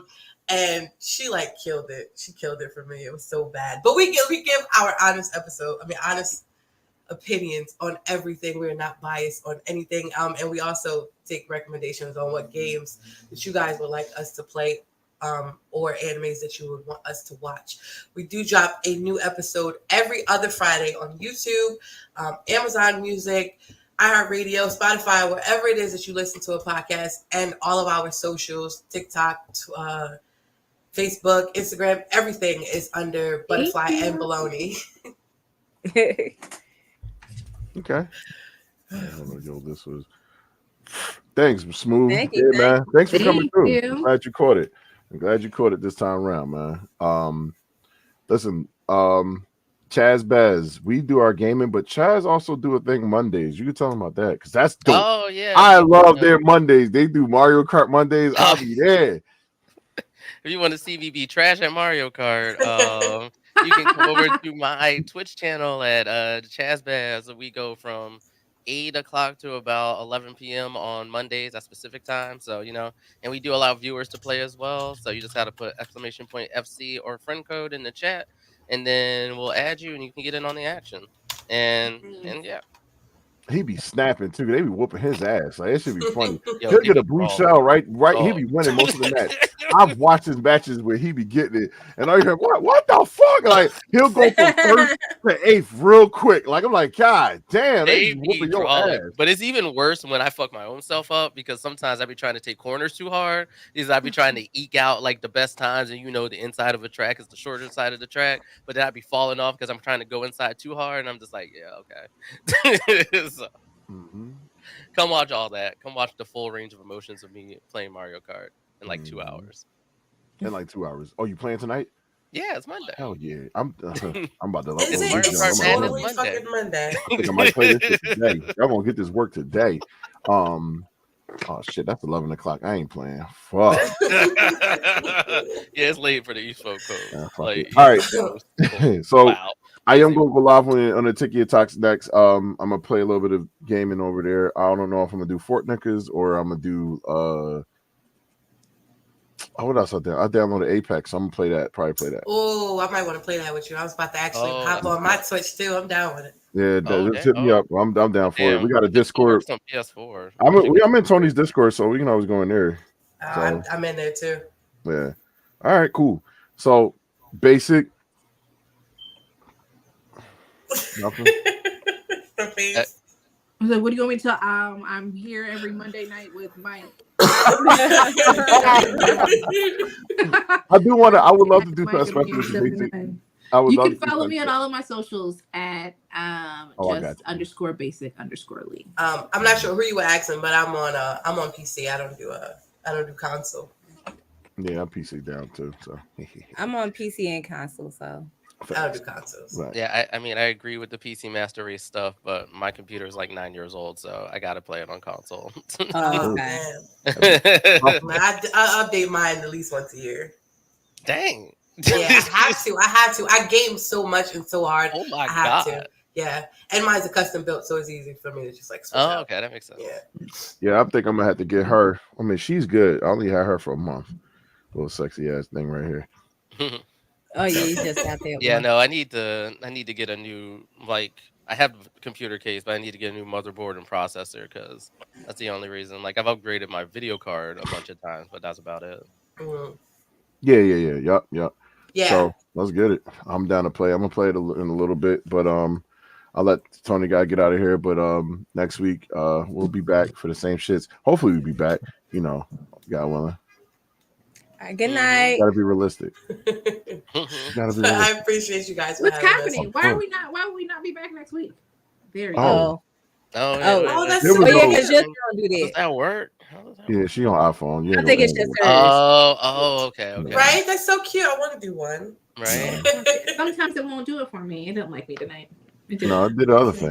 And she like killed it. She killed it for me. It was so bad. But we give our honest opinions on everything. We're not biased on anything. And we also take recommendations on what games that you guys would like us to play, or animes that you would want us to watch. We do drop a new episode every other Friday on YouTube, Amazon Music, iHeartRadio, Spotify, wherever it is that you listen to a podcast, and all of our socials, TikTok, Facebook, Instagram, everything is under Butterfly and Bologna. Okay. I don't know, this was. Thanks, Smooth. Thank you, man. Thanks for coming through. You. I'm glad you caught it. This time around, man. Listen, Chaz Baz, we do our gaming, but Chaz also do a thing Mondays. You can tell them about that because that's dope. Oh yeah, I love their Mondays. They do Mario Kart Mondays. I'll be there. If you want to see me be trash at Mario Kart, you can come over to my Twitch channel at Chaz Baz. We go from 8 o'clock to about 11 p.m. on Mondays. That's Pacific time. So, and we do allow viewers to play as well. So you just got to put !FC or friend code in the chat, and then we'll add you and you can get in on the action. And yeah. he be snapping too. They be whooping his ass. Like it should be funny. Yo, He'll he get a be blue raw. shell right. He Oh. be winning most of the match. I've watched his matches where he be getting it, and I hear what the fuck? Like he'll go from first to eighth real quick. Like I'm like, God damn, they They be be whooping your brawling. ass. But it's even worse when I fuck my own self up because sometimes I be trying to take corners too hard. Because I be trying to eke out like the best times, and the inside of a track is the shorter side of the track. But then I be falling off because I'm trying to go inside too hard, and I'm just like, yeah, okay. So, come watch all that. Come watch the full range of emotions of me playing Mario Kart in like 2 hours. In like 2 hours. Oh, you playing tonight? Yeah, it's Monday. Hell yeah. I'm about to Is it? It's totally fucking Monday. I think I might play this shit today. Y'all gonna get this work today. Oh shit, that's 11 o'clock. I ain't playing. Fuck. Yeah, it's late for the East Folk Code. Yeah, fuck Like, it. All right. So wow. I am gonna go live on the Tiki Talks next. I'm gonna play a little bit of gaming over there. I don't know if I'm gonna do Fortnite or I'm gonna do what else I downloaded Apex. So I'm gonna play that. Probably play that. Oh, I might want to play that with you. I was about to actually hop on my Twitch too. I'm down with it. Yeah, just hit me up. I'm down for it. We got a Discord. On PS4. I'm in Tony's Discord, so we can always go in there. So, I'm in there too. yeah. All right, cool. So basic. Nothing. I was like, what do you want me to? I'm here every Monday night with Mike. I do want to. I would love to do that special with basic. You can follow me on all of my socials at _basic_Lee. I'm not sure who you were asking, but I'm on PC. I don't do console. Yeah, I'm PC down too. So I'm on PC and console, so I don't do consoles. Right. Yeah, I mean, I agree with the PC Master Race stuff, but my computer is like 9 years old, so I gotta play it on console. Oh man, I update mine at least once a year. Dang. Yeah, I have to. I game so much and so hard. Oh my I have God. to. Yeah, and mine's a custom built, so it's easy for me to just like switch Oh, out. okay, that makes sense. yeah, I think I'm gonna have to get her. I mean, she's good. I only had her for a month. Little sexy ass thing right here. Oh yeah, you just got that. Yeah, one. no, I need to get a new, like, I have a computer case, but I need to get a new motherboard and processor because that's the only reason. Like, I've upgraded my video card a bunch of times, but that's about it. Mm-hmm. Yeah. Yep. Yeah. So let's get it. I'm down to play. I'm gonna play it in a little bit, but I'll let Tony guy get out of here. But next week we'll be back for the same shits. Hopefully we'll be back. God willing. Good night. Gotta be realistic. Gotta be realistic. I appreciate you guys. What's happening? Why would we not be back next week? There you Oh. go. Oh, that's There we yeah, go. because just don't do Does that. that work? Yeah, she on iPhone. Yeah, I think it's just hers. Okay. Right? That's so cute. I want to do one. Right. Sometimes it won't do it for me. It didn't like me tonight. No, I did the other thing.